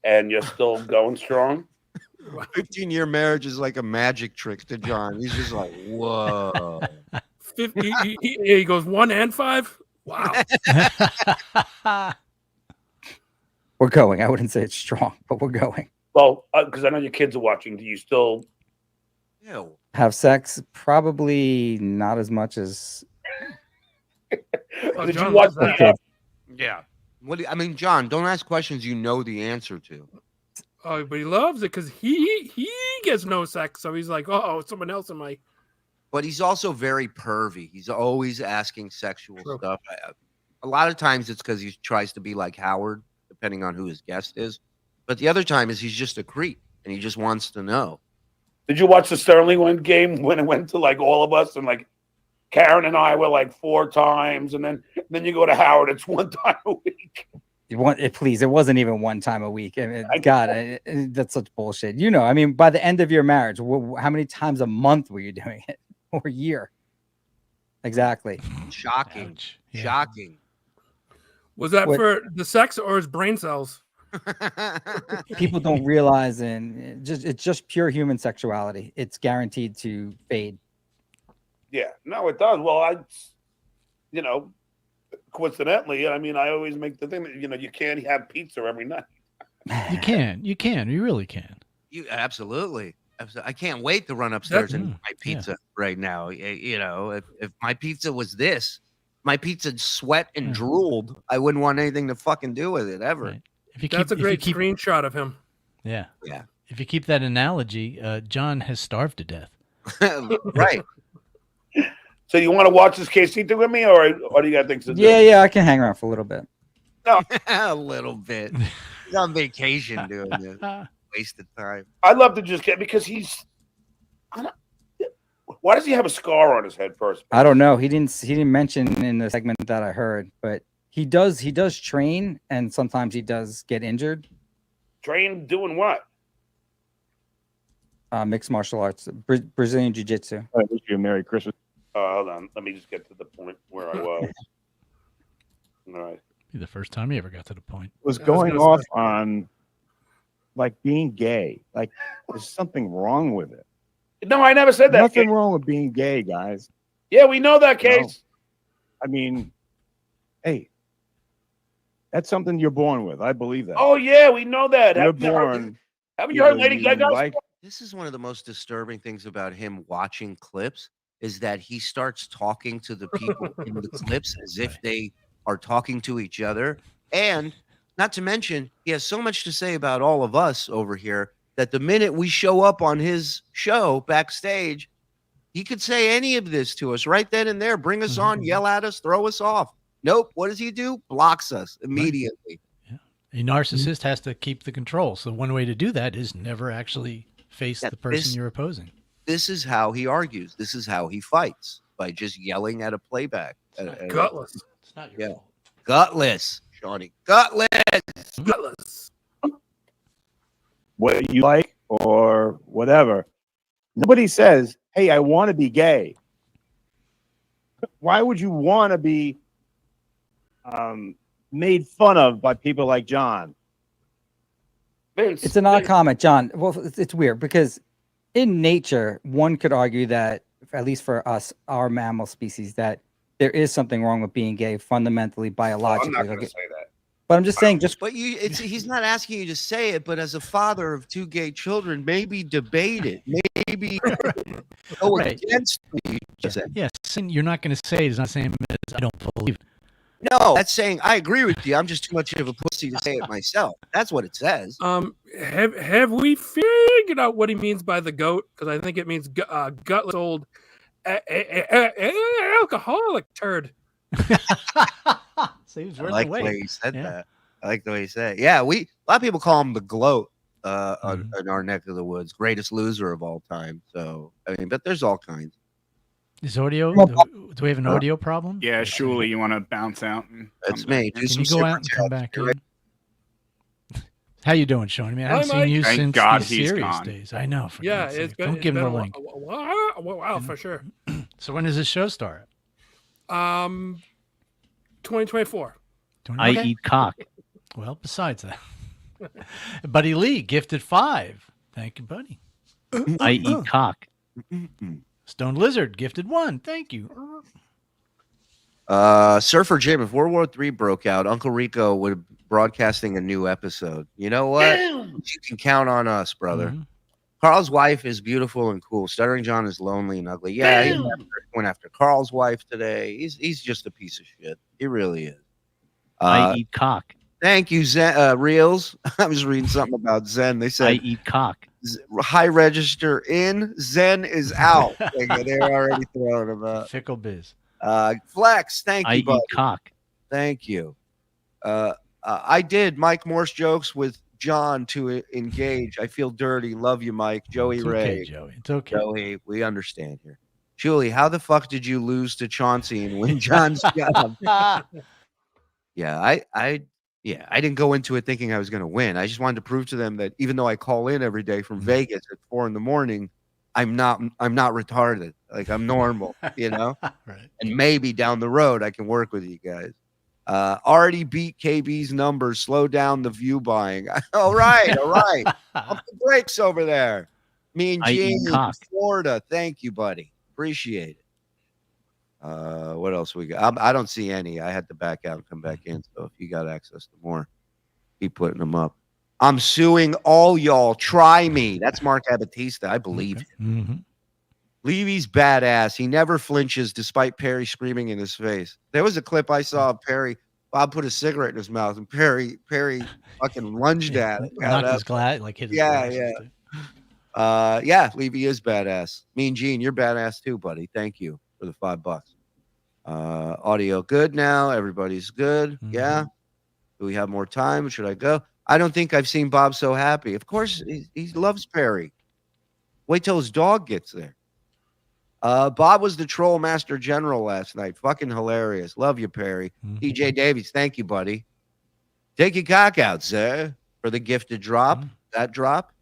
and you're still going strong. 15-year marriage is like a magic trick to John. He's just like, whoa. 50. He goes 1 and 5. Wow. We're going. I wouldn't say it's strong, but we're going. Well, because I know your kids are watching. Do you still have sex? Probably not as much as. Did you watch that? Yeah. John, don't ask questions you know the answer to. Oh, but he loves it because he gets no sex, so he's like, someone else in my. But he's also very pervy. He's always asking sexual stuff. A lot of times it's because he tries to be like Howard, depending on who his guest is. But the other time is he's just a creep and he just wants to know. Did you watch the Sterling game when it went to like all of us and like Karen and I were like 4 times, and then you go to Howard, it's 1 time a week. Please, it wasn't even 1 time a week. I mean, God, that's such bullshit. I mean, by the end of your marriage, how many times a month were you doing it? Or a year? Exactly. Shocking. Shocking. Was that for the sex or his brain cells? People don't realize, and it's just pure human sexuality. It's guaranteed to fade. Yeah, no, it does. Well, coincidentally, I mean, I always make the thing that you can't have pizza every night. You can. You really can. You absolutely. I can't wait to run upstairs and eat my pizza right now. If my pizza was this, my pizza sweat and drooled, I wouldn't want anything to fucking do with it ever. Right. That's a great screenshot of him. Yeah. Yeah. If you keep that analogy, John has starved to death. Right. So you want to watch this KC thing with me, or do you got things to do? Yeah, I can hang around for a little bit. No. A little bit. He's on vacation doing this. Wasted time. I'd love to just get because why does he have a scar on his head first? I don't know. He didn't mention in the segment that I heard, but he does train, and sometimes he does get injured. Train doing what? Mixed martial arts, Brazilian jiu-jitsu. I wish you a Merry Christmas. Hold on. Let me just get to the point where I was. All right. Be the first time he ever got to the point. Was going off on like being gay. Like there's something wrong with it. No, I never said that. Nothing wrong with being gay, guys. Yeah, we know that, Case. I mean, hey, that's something you're born with. I believe that. Oh yeah, we know that. You're born. Haven't you heard Lady Gaga? This is one of the most disturbing things about him watching clips is that he starts talking to the people in the clips as if they are talking to each other. And not to mention, he has so much to say about all of us over here that the minute we show up on his show backstage, he could say any of this to us right then and there. Bring us on, yell at us, throw us off. Nope. What does he do? Blocks us immediately. Yeah. A narcissist has to keep the control. So one way to do that is never actually face the person you're opposing. This is how he argues. This is how he fights, by just yelling at a playback. Gutless. It's not your fault. Gutless, Shawnee. Gutless. Gutless. What you like or whatever. Nobody says, hey, I want to be gay. Why would you want to be made fun of by people like John? It's an odd comment, John. Well, it's weird because in nature, one could argue that, at least for us, our mammal species, that there is something wrong with being gay fundamentally, biologically. I'm not going to say that. But I'm just saying, But he's not asking you to say it, but as a father of two gay children, maybe debate it. Maybe go against me. Yes, and you're not going to say it's not the same as I don't believe it. No, that's saying I agree with you. I'm just too much of a pussy to say it myself. That's what it says. Have we figured out what he means by the goat? Because I think it means gutless old alcoholic turd. Seems I worth like the the way wait. he said that. I like the way he said it. Yeah, a lot of people call him the gloat in our neck of the woods, greatest loser of all time. So I mean, but there's all kinds. Is audio? Do we have an audio problem? Yeah, Shuli, you want to bounce out? That's me. Can you go out and come back in? How you doing, Shawnee? Man, I haven't seen you Thank since God the he's serious gone. days. I know. Yeah, it's been. Don't give him been a link. Wow, for sure. So when does this show start? 2024. I eat cock. Well, besides that, Buddy Lee gifted 5. Thank you, Buddy. I eat cock. Stone Lizard gifted 1. Thank you. Surfer Jim, if World War III broke out, Uncle Rico would be broadcasting a new episode. You know what? You can count on us, brother. Carl's wife is beautiful and cool. Stuttering John is lonely and ugly. Yeah, he went after Carl's wife today. He's just a piece of shit. He really is. I eat cock. Thank you, Zen, Reels. I was reading something about Zen. They said I eat cock. High register in, Zen is out. They're already throwing him out. Fickle biz. Flex, thank I you, buddy. eat cock. Thank you. I did Mike Morse jokes with John to engage. I feel dirty. Love you, Mike. Joey It's Ray. okay, Joey. It's okay. Joey, we understand here. Julie, how the fuck did you lose to Chauncey and win John's job? Yeah, I didn't go into it thinking I was going to win. I just wanted to prove to them that even though I call in every day from Vegas at 4 a.m, I'm not retarded. Like I'm normal, you know. Right. And maybe down the road I can work with you guys. Already beat KB's numbers. Slow down the view buying. all right. Up the brakes over there. Me and I eat Gene in cock. Florida. Thank you, buddy. Appreciate it. What else we got? I don't see any. I had to back out and come back in. So if you got access to more, keep putting them up. I'm suing all y'all. Try me. That's Mark Abatista. I believe him. Mm-hmm. Levy's badass. He never flinches despite Perry screaming in his face. There was a clip I saw of Perry. Bob put a cigarette in his mouth, and Perry fucking lunged at it. Knocked his glass, like hit his yeah. Levy is badass. Mean Gene, you're badass too, buddy. Thank you for the $5. Audio good now. Everybody's good. Mm-hmm. Yeah. Do we have more time? Should I go? I don't think I've seen Bob so happy. Of course, he loves Perry. Wait till his dog gets there. Bob was the troll master general last night. Fucking hilarious. Love you, Perry. TJ Davies, thank you, buddy. Take your cock out, sir, for the gifted drop. That drop.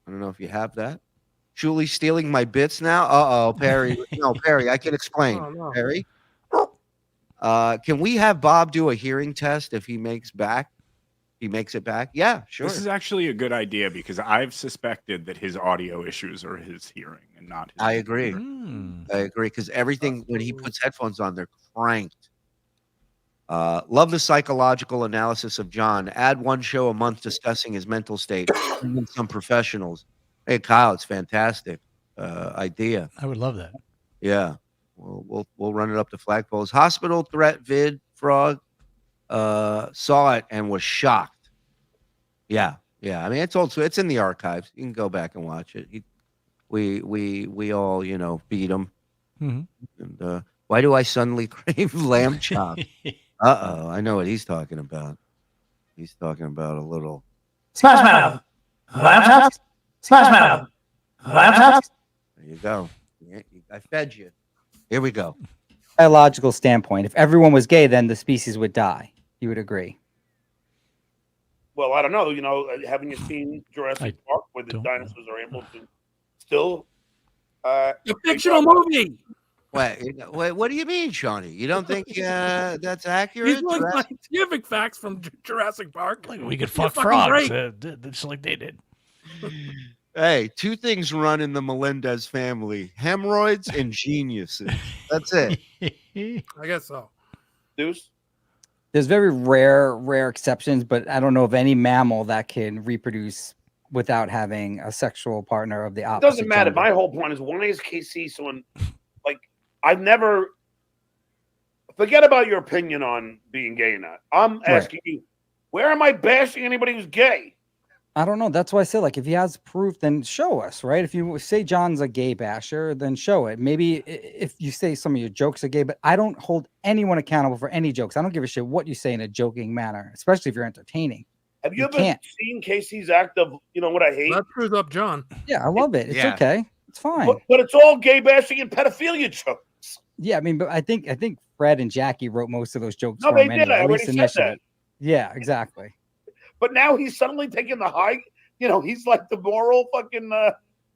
I don't know if you have that. Shuli stealing my bits now. Uh-oh, Perry. No, Perry, I can explain. Oh, no. Perry. Can we have Bob do a hearing test if he makes it back? Yeah, sure. This is actually a good idea because I've suspected that his audio issues are his hearing and not his. I agree. I agree because everything when he puts headphones on, they're cranked. Love the psychological analysis of John. Add one show a month discussing his mental state. Bring in some professionals. Hey, Kyle, it's fantastic idea. I would love that. Yeah, we'll run it up the flagpoles. Hospital threat vid frog saw it and was shocked. Yeah. I mean, it's old, so it's in the archives. You can go back and watch it. We all beat him. Mm-hmm. And why do I suddenly crave lamb chop? I know what he's talking about. He's talking about a little Smash Mouth. Lamb chops. Smash Mouth. Lamb chops. There you go. Yeah, I fed you. Here we go. Biological standpoint, if everyone was gay, then the species would die. You would agree? Well, I don't know. Haven't you seen Jurassic Park where the dinosaurs are able to still? A fictional movie. Wait, what do you mean, Shawnee? You don't think that's accurate? These are like scientific facts from Jurassic Park. Like we could fuck frogs, just like they did. Hey, two things run in the Melendez family: hemorrhoids and geniuses. That's it. I guess so. Deuce? There's very rare exceptions, but I don't know of any mammal that can reproduce without having a sexual partner of the opposite. It doesn't matter. gender. My whole point is, why is KC someone like I've never forget about your opinion on being gay or not. I'm asking you, where am I bashing anybody who's gay? I don't know. That's why I said, like, if he has proof, then show us, right? If you say John's a gay basher, then show it. Maybe if you say some of your jokes are gay, but I don't hold anyone accountable for any jokes. I don't give a shit what you say in a joking manner, especially if you're entertaining. Have you ever seen KC's act of, what I hate? That screws up John. Yeah, I love it. It's okay. It's fine. But it's all gay bashing and pedophilia jokes. Yeah, I mean, but I think Fred and Jackie wrote most of those jokes. No, for they him did. anyway, I at least already said initially. that. Yeah, exactly. But now he's suddenly taking the high. He's like the moral fucking.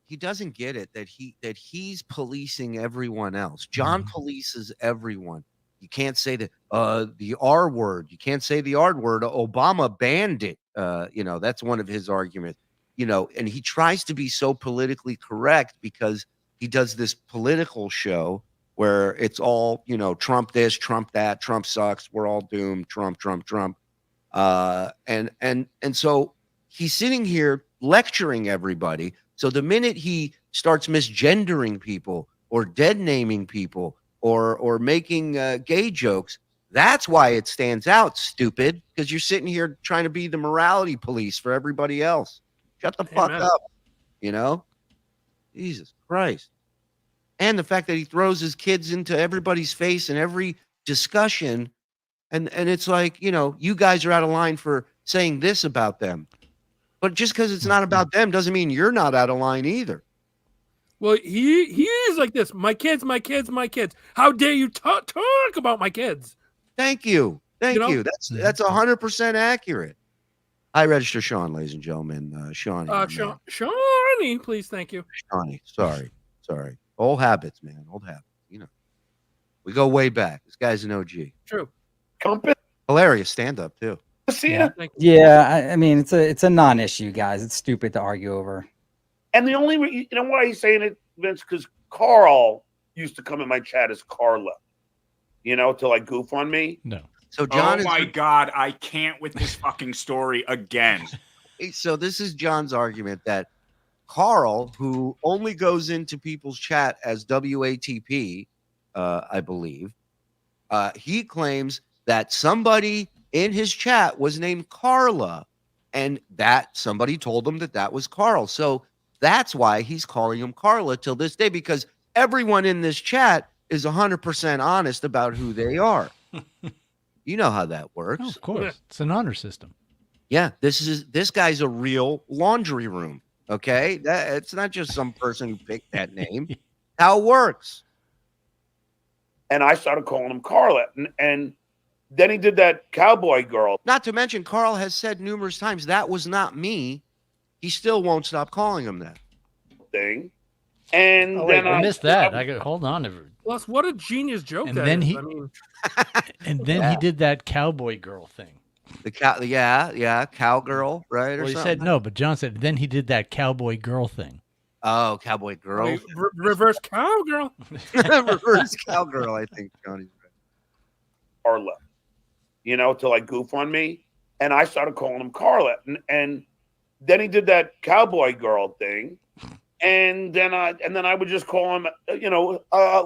He doesn't get it that he's policing everyone else. John polices everyone. You can't say the R word. You can't say the R word. Obama banned it. That's one of his arguments. And he tries to be so politically correct because he does this political show where it's all, Trump this, Trump that, Trump sucks, we're all doomed, Trump. And so he's sitting here lecturing everybody. So the minute he starts misgendering people or dead naming people or making gay jokes, that's why it stands out, stupid, because you're sitting here trying to be the morality police for everybody else. Shut the fuck up, Jesus Christ. And the fact that he throws his kids into everybody's face in every discussion. And it's like, you guys are out of line for saying this about them. But just because it's not about them doesn't mean you're not out of line either. Well, he is like this. My kids. How dare you talk about my kids? Thank you. Thank you. That's 100% accurate. I register Sean, ladies and gentlemen. Shawnee. Shawnee, please. Thank you. Shawnee. Sorry. Old habits, man. Old habits. We go way back. This guy's an OG. True. Hilarious stand-up too. Yeah, I mean, it's a non-issue, guys. It's stupid to argue over. And the only why he's saying it, Vince, because Carl used to come in my chat as Carla. to like goof on me. No. So John oh my God, I can't with this fucking story again. So this is John's argument that Carl, who only goes into people's chat as WATP, I believe, he claims that somebody in his chat was named Carla, and that somebody told him that was Carl. So that's why he's calling him Carla till this day, because everyone in this chat is 100% honest about who they are. You know how that works. Oh, of course. It's an honor system. Yeah, this guy's a real laundry room. Okay, it's not just some person who picked that name. How it works. And I started calling him Carla, and then he did that cowboy girl. Not to mention, Carl has said numerous times that was not me. He still won't stop calling him that thing. And wait, then I missed that. I got hold on. Plus, what a genius joke And that then is. he- I mean, And then he did that cowboy girl thing. yeah, cowgirl, right? Or Well, he something. said no, but John said then he did that cowboy girl thing. Oh, cowboy girl, wait, reverse cowgirl. reverse cowgirl. I think Johnny's right. Carla, to like goof on me, and I started calling him Carla, and then he did that cowboy girl thing, and then I would just call him,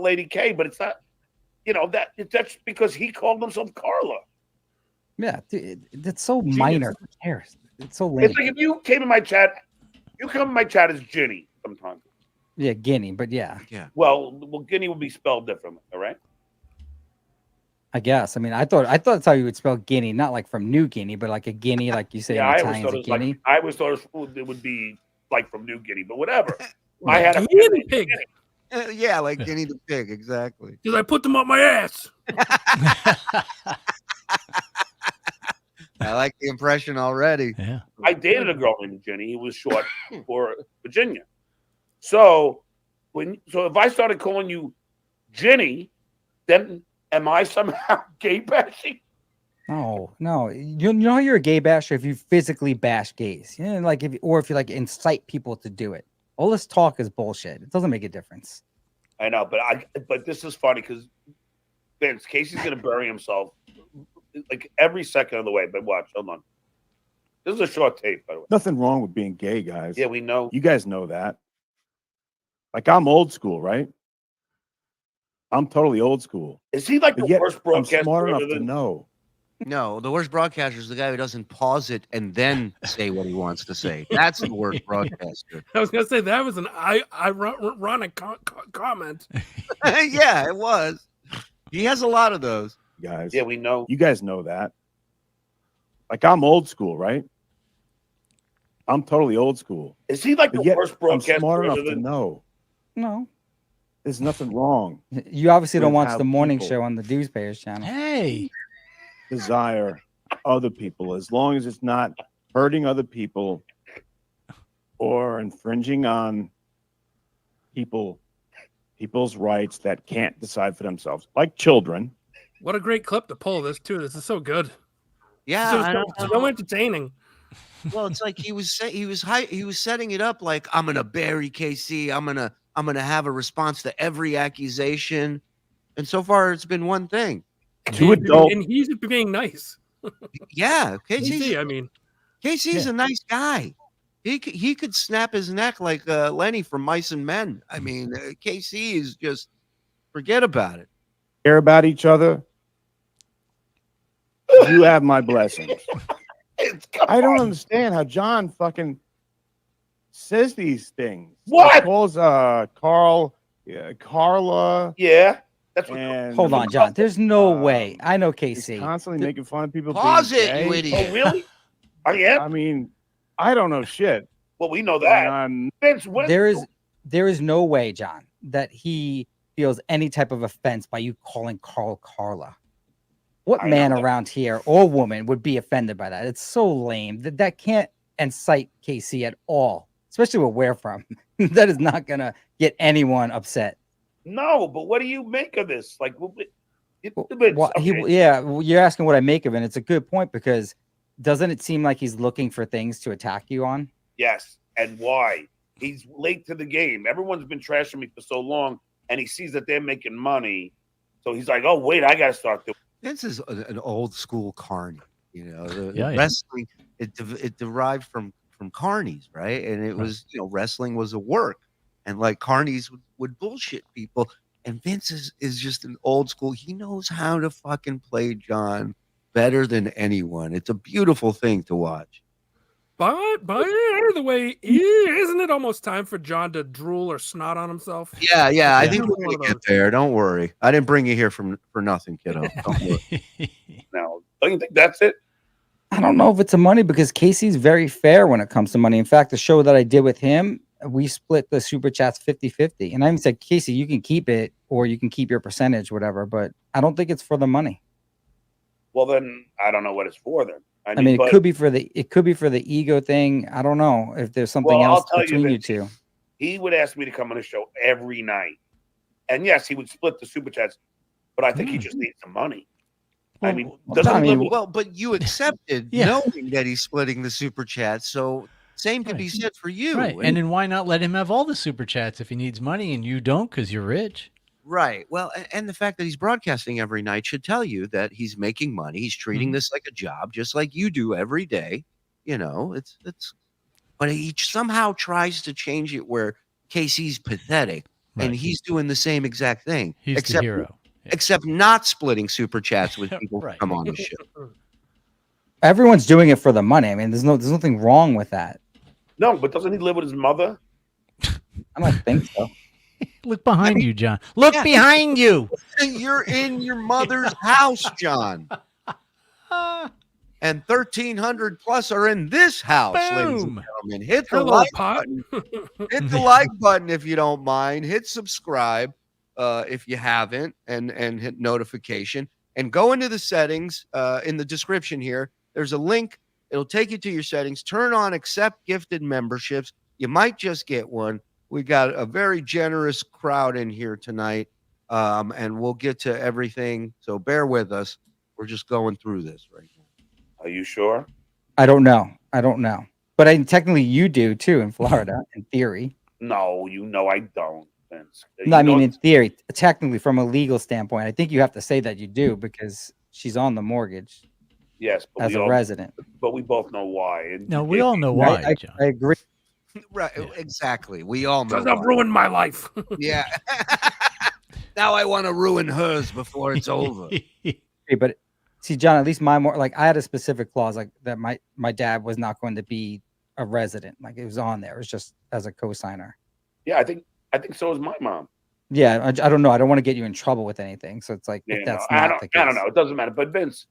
Lady K, but it's not, that's because he called himself Carla. Yeah, dude, that's so minor. Who cares? It's so lame. It's like if you came in my chat, you come in my chat as Ginny sometimes. Yeah, Guinea, but yeah. Well, Guinea would be spelled differently, all right? I guess. I mean, I thought that's how you would spell Guinea, not like from New Guinea, but like a Guinea, like you say in I always Italian, thought a it was Guinea. I always thought it would be like from New Guinea, but whatever. I had a Guinea pig. Yeah, like Guinea the pig, exactly. Because I put them up my ass. I like the impression already. Yeah. I dated a girl named Jenny. He was short for Virginia. So if I started calling you Jenny, then am I somehow gay bashing? No. You know how you're a gay basher if you physically bash gays. Like if you like incite people to do it. All this talk is bullshit. It doesn't make a difference. I know, but this is funny because Vince Casey's gonna bury himself like every second of the way. But watch, hold on. This is a short tape, by the way. Nothing wrong with being gay, guys. Yeah, we know. You guys know that. Like, I'm old school, right? I'm totally old school. Is he like But the yet, worst I'm broadcaster smart enough ever to know. No, the worst broadcaster is the guy who doesn't pause it and then say what he wants to say. That's the worst broadcaster. I was gonna say that was an ironic comment. Yeah, it was. He has a lot of those. Guys. Yeah, we know. You guys know that. Like, I'm old school, right? I'm totally old school. Is he like But the yet, worst I'm broadcaster smart enough ever? to know. No. There's nothing wrong. You obviously don't with watch how the morning people show on the Dues Payers channel. Hey. Desire other people, as long as it's not hurting other people or infringing on people's rights that can't decide for themselves, like children. What a great clip to pull this too. This is so good. Yeah, so entertaining. Well, it's like he was setting it up like I'm gonna bury KC. I'm gonna have a response to every accusation, and so far it's been one thing. And he's being nice. Yeah, KC. I mean, KC's a nice guy. He could snap his neck like Lenny from Mice and Men. I mean, KC is just forget about it. Care about each other. You have my blessings. I don't understand how John fucking says these things. What? He calls Carla. Yeah. That's what. Hold on, John. There's no way. I know KC. Constantly making fun of people. Pause being it, you gay. idiot. Oh, really? I am. I mean, I don't know shit. Well, we know that. Vince, There is no way, John, that he feels any type of offense by you calling Carl Carla. What man around here or woman would be offended by that? It's so lame. That can't incite KC at all, especially where we're from. That is not gonna get anyone upset. No, but what do you make of this? Like, You're asking what I make of it. It's a good point because doesn't it seem like he's looking for things to attack you on? Yes, and why? He's late to the game. Everyone's been trashing me for so long, and he sees that they're making money. So he's like, oh, wait, I got to start doing Vince is an old school carny. You know, the Yeah, yeah. wrestling it derived from carnies, right? And it was, you know, wrestling was a work, and like carnies would bullshit people. And Vince is just an old school. He knows how to fucking play John better than anyone. It's a beautiful thing to watch. But either way, isn't it almost time for John to drool or snot on himself? Yeah. I think One we're of gonna get those. there. Don't worry. I didn't bring you here for nothing, kiddo. Don't worry. now. Don't you think that's it? I don't know if it's a money because Casey's very fair when it comes to money. In fact, the show that I did with him, we split the super chats 50-50. And I even said, Casey, you can keep it or you can keep your percentage, whatever. But I don't think it's for the money. Well, then I don't know what it's for then. I mean, it could be for the ego thing. I don't know if there's something Well, I'll else tell you between you this. two. He would ask me to come on the show every night. And yes, he would split the super chats, but I think he just needs some money. I mean, but you accepted knowing that he's splitting the super chats. So same can be said for you. Right. And then why not let him have all the super chats if he needs money and you don't because you're rich? Right. Well, and the fact that he's broadcasting every night should tell you that he's making money. He's treating this like a job, just like you do every day. You know, it's. But he somehow tries to change it where Casey's pathetic, and he's doing the same exact thing. He's the hero. Except not splitting super chats with people who come on the show. Everyone's doing it for the money. I mean, there's nothing wrong with that. No, but doesn't he live with his mother? I don't think so. Look behind you, John. Look behind you. You're in your mother's house, John. And 1,300 plus are in this house, ladies and gentlemen. Hit the like button. Hit the like button if you don't mind. Hit subscribe if you haven't, and hit notification. And go into the settings in the description here. There's a link. It'll take you to your settings. Turn on accept gifted memberships. You might just get one. We got a very generous crowd in here tonight, and we'll get to everything. So bear with us. We're just going through this right now. Are you sure? I don't know. But technically you do too in Florida, in theory. No, I don't, Vince. No, I mean in theory, technically from a legal standpoint, I think you have to say that you do because she's on the mortgage. Yes, but as a resident. But we both know why. No, we all know why, John. I agree. Right, exactly. We all know. Because I've ruined my life. Yeah. Now I want to ruin hers before it's over. But see, John, at least I had a specific clause like that. My dad was not going to be a resident. Like it was on there. It was just as a co-signer. Yeah, I think so is my mom. Yeah, I don't know. I don't want to get you in trouble with anything. So it's like if that's not the case. I don't know. It doesn't matter. But Vince,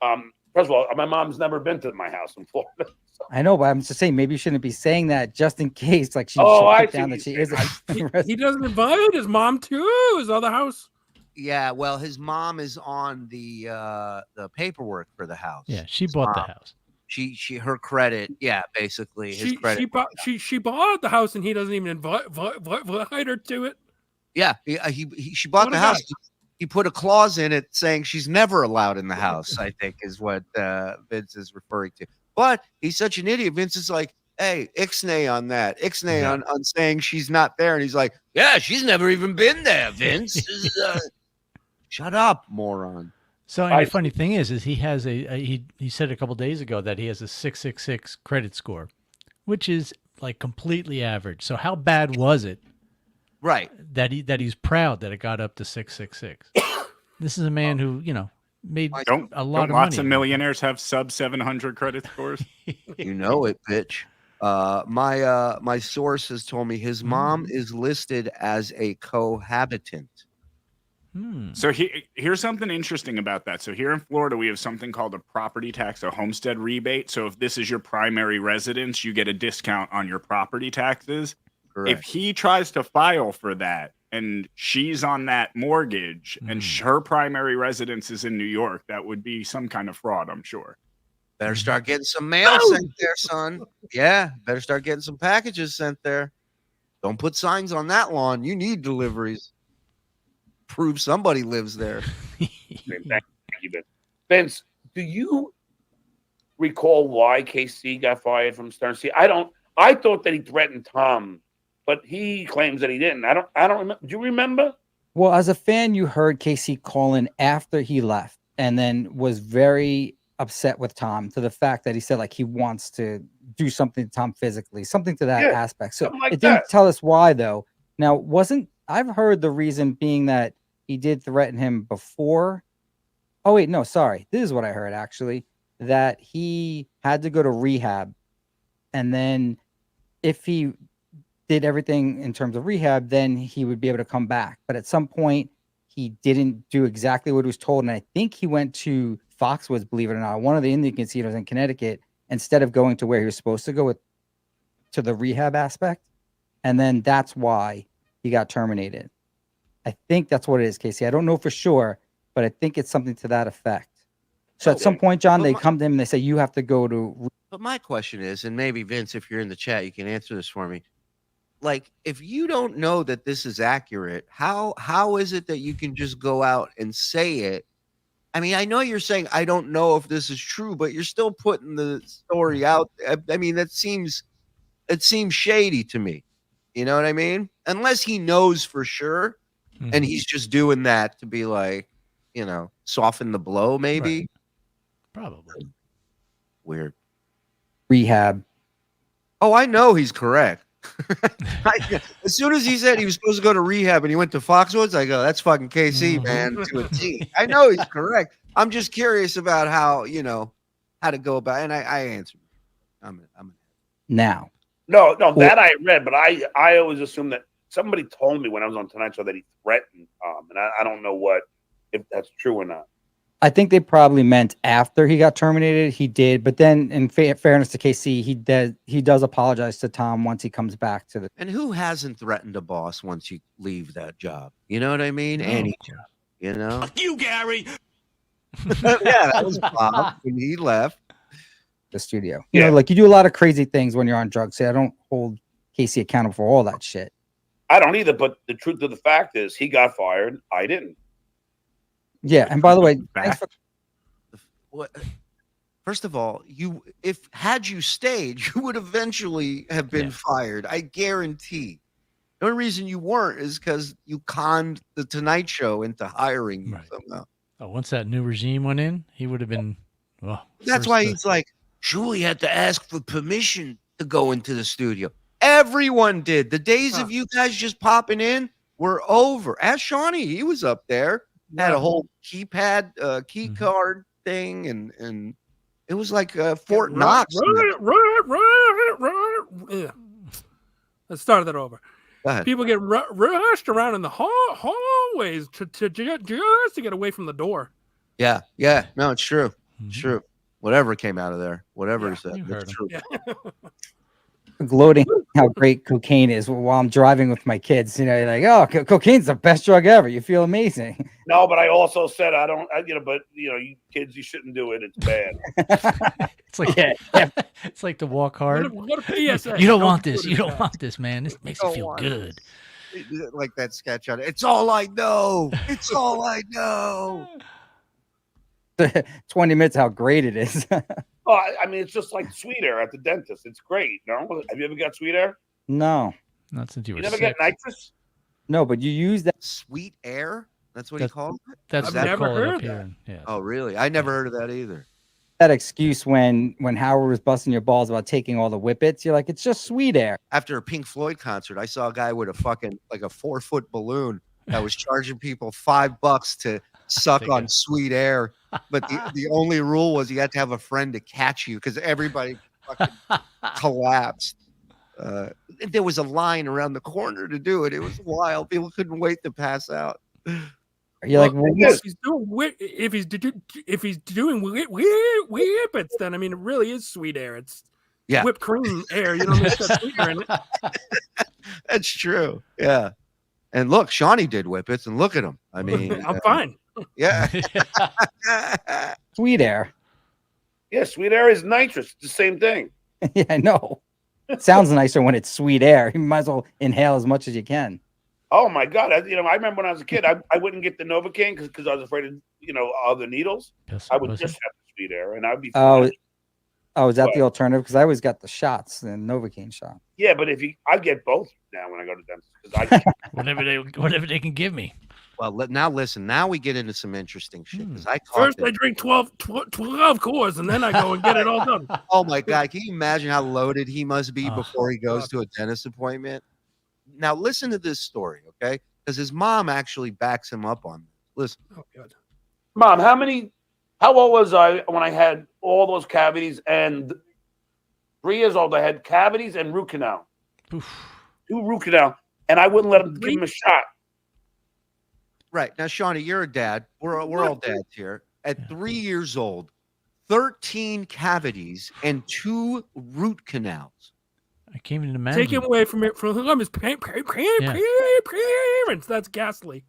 first of all, my mom's never been to my house in Florida. So. I know, but I'm just saying maybe you shouldn't be saying that just in case. Like she I down that she is. He doesn't invite his mom to his other house. Yeah, well, his mom is on the paperwork for the house. Yeah, she bought the house. She her credit. Yeah, basically his credit. She bought the house and he doesn't even invite her to it. Yeah, she bought the house. He put a clause in it saying she's never allowed in the house, I think is what Vince is referring to. But he's such an idiot. Vince is like, hey, ixnay on that. Ixnay on saying she's not there. And he's like, yeah, she's never even been there, Vince. Shut up, moron. So and the funny thing is he has he said a couple days ago that he has a 666 credit score, which is like completely average. So how bad was it? Right. That he's proud that it got up to 666. This is a man who, made a lot of money. Lots of millionaires have sub 700 credit scores. You know it, bitch. My source has told me his mom is listed as a cohabitant. So here's something interesting about that. So here in Florida, we have something called a property tax, a homestead rebate. So if this is your primary residence, you get a discount on your property taxes. Correct. If he tries to file for that and she's on that mortgage and her primary residence is in New York, that would be some kind of fraud, I'm sure. Better start getting some mail sent there, son. Yeah, better start getting some packages sent there. Don't put signs on that lawn. You need deliveries. Prove somebody lives there. Thank you, Vince. Vince, do you recall why KC got fired from Stern? See, I thought that he threatened Tom, but he claims that he didn't. I don't remember. Do you remember? Well, as a fan, you heard KC call in after he left and then was very upset with Tom to the fact that he said like he wants to do something to Tom physically, something to that aspect. So something like it didn't that. tell us why though. Now, I've heard the reason being that he did threaten him before. Oh, wait, no, sorry. This is what I heard actually, that he had to go to rehab. And then if he did everything in terms of rehab, then he would be able to come back. But at some point, he didn't do exactly what he was told. And I think he went to Foxwoods, believe it or not, one of the Indian casinos in Connecticut, instead of going to where he was supposed to go to the rehab aspect. And then that's why he got terminated. I think that's what it is, Casey. I don't know for sure, but I think it's something to that effect. So at some point, John, they come to him and they say, you have to go to. But my question is, and maybe Vince, if you're in the chat, you can answer this for me. Like, if you don't know that this is accurate, how is it that you can just go out and say it? I mean, I know you're saying, I don't know if this is true, but you're still putting the story out. I mean, it seems shady to me. You know what I mean? Unless he knows for sure, and he's just doing that to be like, you know, soften the blow, maybe. Right. Probably. Weird. Rehab. Oh, I know he's correct. As soon as he said he was supposed to go to rehab and he went to Foxwoods, I go, that's fucking KC, man, to a T. I know he's correct. I'm just curious about how, you know, how to go about it. And I answered. I'm Now. No, that I read, but I always assumed that somebody told me when I was on Tonight Show that he threatened and I don't know if that's true or not. I think they probably meant after he got terminated, he did. But then, in fairness to KC, he does apologize to Tom once he comes back to the. And who hasn't threatened a boss once you leave that job? You know what I mean? No. Any job, you know? Fuck you, Gary! Yeah, that was Bob when he left the studio. You know, like you do a lot of crazy things when you're on drugs. Say, I don't hold KC accountable for all that shit. I don't either, but the truth of the fact is he got fired. I didn't. Yeah, and by the way, first of all, had you stayed, you would eventually have been fired. I guarantee. The only reason you weren't is because you conned the Tonight Show into hiring you somehow. Oh, once that new regime went in, he would have been. Well, that's why he's like, Shuli had to ask for permission to go into the studio. Everyone did. The days of you guys just popping in were over. Ask Shawnee, he was up there. Had a whole keypad, key card thing, and it was like Fort Knox. Yeah. Let's start that over. People get rushed around in the hallways just to get away from the door. Yeah. No, it's true. It's true. Whatever came out of there, whatever is that, that's true. Yeah. Gloating how great cocaine is while I'm driving with my kids. You know, you're like, oh, cocaine's the best drug ever. You feel amazing. No, but I also said you kids, you shouldn't do it. It's bad. It's like it's like to walk hard. What a PSA. You don't want this. You don't want this, man. This makes you feel good. Like that sketch on it. It's all I know. It's all I know. 20 minutes, how great it is. Oh, I mean, it's just like sweet air at the dentist. It's great. No, have you ever got sweet air? No, not since you were. You never sick. get nitrous? No, but you use that sweet air. That's what he called it. That's I've never heard that. that. Yeah. Oh, really? I never heard of that either. That excuse when Howard was busting your balls about taking all the whippets. You're like, it's just sweet air. After a Pink Floyd concert, I saw a guy with a fucking like a 4-foot balloon that was charging people $5 to suck on sweet air, but the only rule was you had to have a friend to catch you because everybody fucking collapsed. There was a line around the corner to do it. It was wild. People couldn't wait to pass out. You're like, if he's doing whippets, then I mean, it really is sweet air. It's whipped cream air. You don't mix that sweetener in it. That's true. Yeah. And look, Shawnee did whippets, and look at him. I mean, I'm fine. Yeah. Sweet air. Yeah, sweet air is nitrous. It's the same thing. Yeah, I know. It sounds nicer when it's sweet air. You might as well inhale as much as you can. Oh my God! I remember when I was a kid, I wouldn't get the Novocaine because I was afraid of all the needles. I would just have the sweet air, and I'd be. Oh, is that the alternative? Because I always got the shots, the Novocaine shot. Yeah, but I get both now when I go to dentist because I whatever they can give me. Well, now listen. Now we get into some interesting shit. Because I First, I drink 12 cores, and then I go and get it all done. Oh my God! Can you imagine how loaded he must be before he goes God. to a dentist appointment? Now listen to this story, okay? Because his mom actually backs him up on this. Listen. Oh God. Mom, how old was I when I had all those cavities? And 3 years old, I had cavities and root canal. 2 root canal, and I wouldn't let him give him a shot. Right. Now, Shawnee, you're a dad. We're all dads here. At 3 years old, 13 cavities and 2 root canals. I can't even imagine. Take him away from his parents. That's ghastly.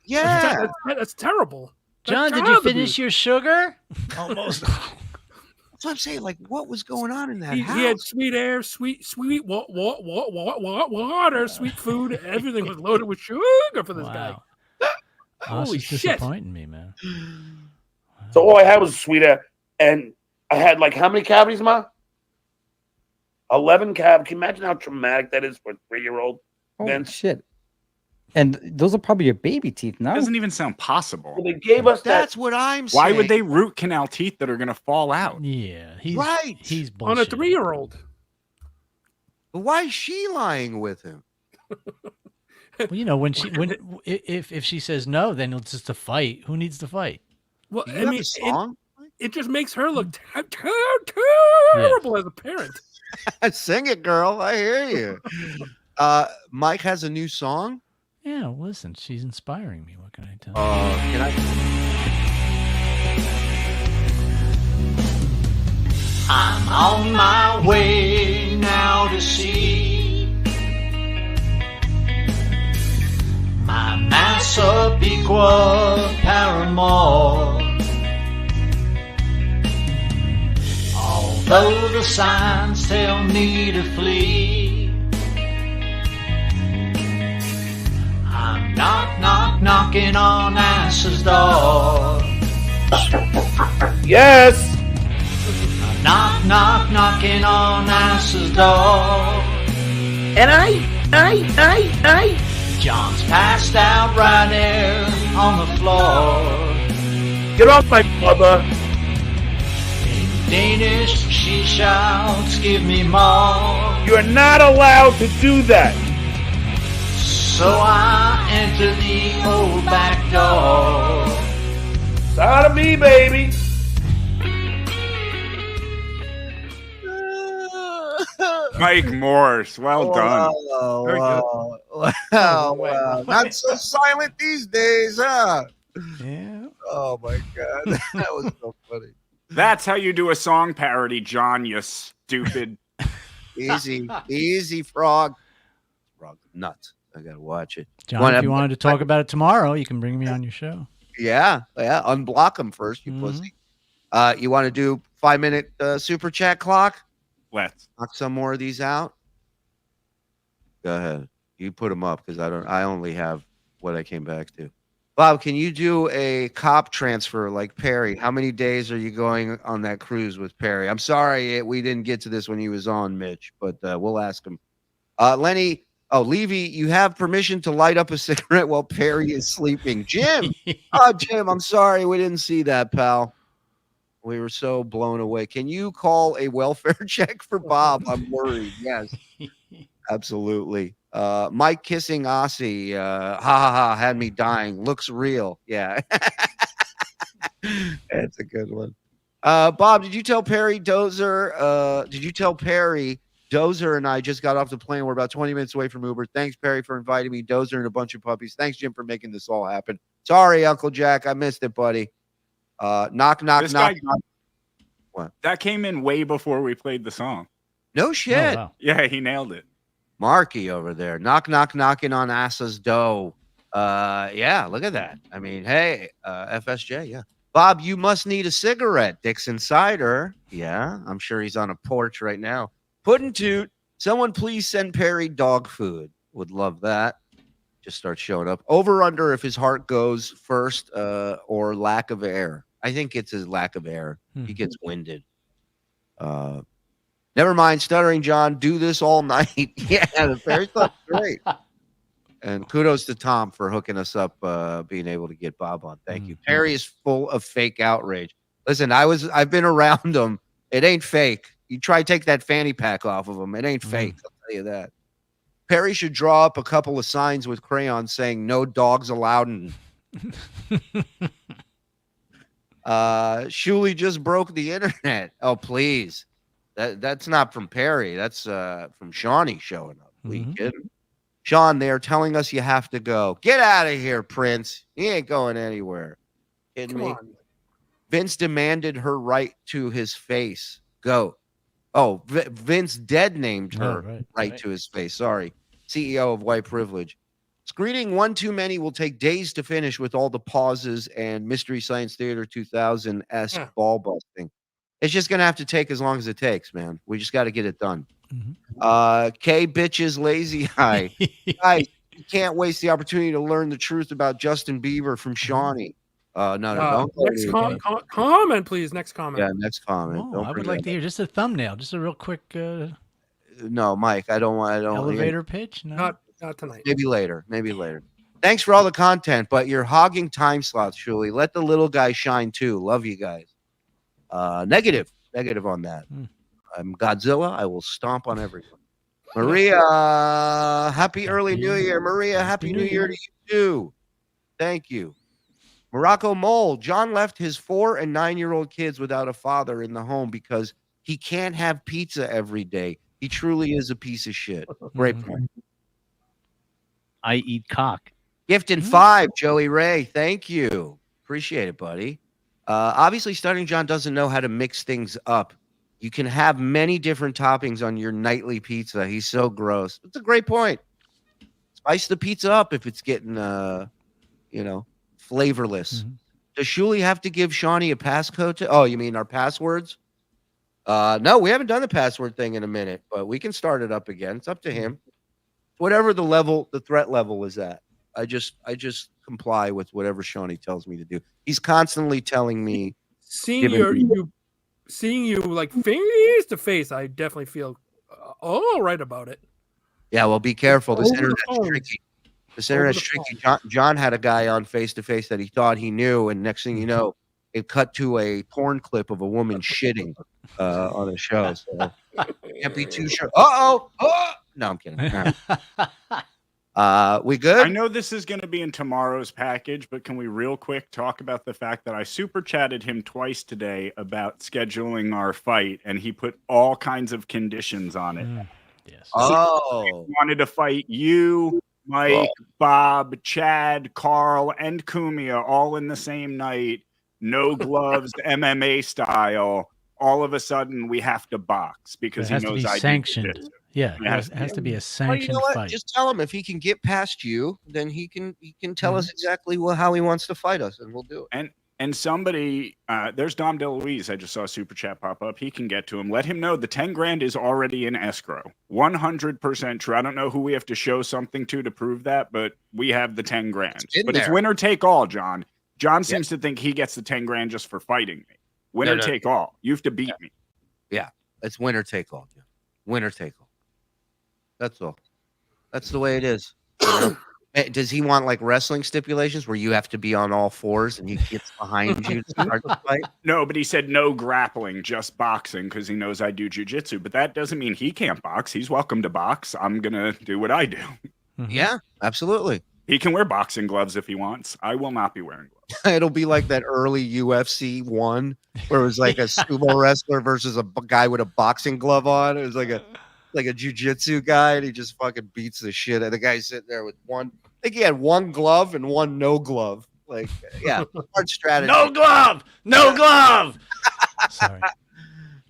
Yeah. That's terrible. John, did you finish your sugar? Almost. That's what I'm saying. Like, what was going on in that house? He had sweet air, sweet water, sweet food. Everything was loaded with sugar for this guy. Holy shit! Disappointing me, man. So all I had was sweet air, and I had like how many cavities, Ma? 11 cavities. Can you imagine how traumatic that is for a 3-year-old? Holy shit! And those are probably your baby teeth, no? Doesn't even sound possible. Well, they gave us That's what I'm saying. Why would they root canal teeth that are going to fall out? Yeah, He's on a 3-year-old. Why is she lying with him? Well, if she says no, then it's just a fight. Who needs to fight? Well, I mean, it just makes her look terrible as a parent. Sing it, girl. I hear you. Mike has a new song. Yeah, listen, she's inspiring me. What can I tell you? Can I'm on my way now to see my Massapequa paramour. Although the signs tell me to flee, I'm knocking on Assa's door. Yes. Knocking on Assa's door. And I. John's passed out right there on the floor. Get off my mother. In Danish, she shouts, give me more. You are not allowed to do that. So I enter the old back door. It's out of me, baby. Mike Morse, well done. Very good. Wow. Not so silent these days, huh? Yeah. Oh my God, that was so funny. That's how you do a song parody, John. You stupid. Easy, frog. Frog nuts. I gotta watch it. John, if you wanted to talk about it tomorrow, you can bring me on your show. Yeah. Unblock them first, you pussy. You want to do 5-minute super chat clock? Let's knock some more of these out. Go ahead. You put them up because I only have what I came back to. Bob, can you do a cop transfer like Perry? How many days are you going on that cruise with Perry? I'm sorry we didn't get to this when he was on, Mitch, but we'll ask him. Lenny, Levy, you have permission to light up a cigarette while Perry is sleeping. Jim, Jim, I'm sorry we didn't see that, pal. We were so blown away. Can you call a welfare check for Bob? I'm worried. Yes, absolutely. Mike kissing Aussie. Had me dying. Looks real. Yeah. That's a good one. Bob, did you tell Perry Dozer? Did you tell Perry Dozer and I just got off the plane? We're about 20 minutes away from Uber. Thanks, Perry, for inviting me. Dozer and a bunch of puppies. Thanks, Jim, for making this all happen. Sorry, Uncle Jack. I missed it, buddy. Knock. What? That came in way before we played the song. No shit. Oh, wow. Yeah, he nailed it. Marky over there. Knocking on Assa's dough. Yeah, look at that. I mean, hey, FSJ, yeah. Bob, you must need a cigarette. Dixon Cider. Yeah, I'm sure he's on a porch right now. Puddin' Toot. Someone please send Perry dog food. Would love that. Just start showing up. Over under if his heart goes first or lack of air. I think it's his lack of air. He gets winded. Never mind, Stuttering John. Do this all night. Yeah, the Perry stuff's great. And kudos to Tom for hooking us up, being able to get Bob on. Thank you. Perry is full of fake outrage. Listen, I've been around him. It ain't fake. You try to take that fanny pack off of him. It ain't fake. I'll tell you that. Perry should draw up a couple of signs with crayons saying no dogs allowed. And Shuli just broke the internet. Oh, please. That's not from Perry. That's from Shawnee showing up. Are you kidding? Sean, they're telling us you have to go. Get out of here, Prince. He ain't going anywhere. Kidding me? Vince demanded her right to his face. Go. Oh, Vince dead named her right to his face. Sorry. CEO of White Privilege. Screening One Too Many will take days to finish with all the pauses and Mystery Science Theater 2000-esque ball busting. It's just going to have to take as long as it takes, man. We just got to get it done. K bitches lazy eye. Guys, you can't waste the opportunity to learn the truth about Justin Bieber from Shawnee. No, don't. Next comment, please. Next comment. Yeah, next comment. I would like to hear just a thumbnail, just a real quick. No, Mike, I don't. Elevator pitch. No, not tonight. Maybe later. Thanks for all the content, but you're hogging time slots, Shuli. Let the little guy shine too. Love you guys. Negative on that. I'm Godzilla. I will stomp on everyone. Maria, happy early New Year. Maria, happy New Year to you too. Thank you. Morocco Mole. John left his 4 and 9-year-old kids without a father in the home because he can't have pizza every day. He truly is a piece of shit. Great point. I eat cock. Gift in 5, Joey Ray. Thank you. Appreciate it, buddy. Obviously, Stuttering John doesn't know how to mix things up. You can have many different toppings on your nightly pizza. He's so gross. It's a great point. Spice the pizza up if it's getting, flavorless. Does Shuli have to give Shawnee a passcode? Oh, you mean our passwords? No, we haven't done the password thing in a minute, but we can start it up again. It's up to him. Whatever the threat level is at. I just comply with whatever Shawnee tells me to do. He's constantly telling me. Seeing you like face to face, I definitely feel all right about it. Yeah, well, be careful. This internet's tricky. John had a guy on face to face that he thought he knew, and next thing you know, it cut to a porn clip of a woman shitting on a show. So can't be too sure. Oh, no, I'm kidding. We good? I know this is going to be in tomorrow's package, but can we real quick talk about the fact that I super chatted him twice today about scheduling our fight, and he put all kinds of conditions on it. Yes. So he wanted to fight you, Mike, Bob, Chad, Carl, and Kumia all in the same night. No gloves, MMA style. All of a sudden, we have to box because he knows I sanctioned. do. Yeah, it has to be a sanctioned fight. Just tell him if he can get past you, then he can tell us exactly how he wants to fight us, and we'll do it. And somebody, there's Dom DeLuise. I just saw a super chat pop up. He can get to him. Let him know the 10 grand is already in escrow. 100% true. I don't know who we have to show something to prove that, but we have the 10 grand. It's winner take all, John. John seems to think he gets the 10 grand just for fighting me. Winner take all. You have to beat me. Yeah, it's winner take all. Yeah. Winner take all. That's all. That's the way it is. Does he want like wrestling stipulations where you have to be on all fours and he gets behind you to start the fight? No, but he said no grappling, just boxing because he knows I do jujitsu. But that doesn't mean he can't box. He's welcome to box. I'm going to do what I do. Yeah, absolutely. He can wear boxing gloves if he wants. I will not be wearing gloves. It'll be like that early UFC 1 where it was like a sumo wrestler versus a guy with a boxing glove on. It was like a jiu-jitsu guy, and he just fucking beats the shit out of the guy sitting there with one. I think he had one glove and one no glove. Like, yeah, hard strategy. No glove! Sorry.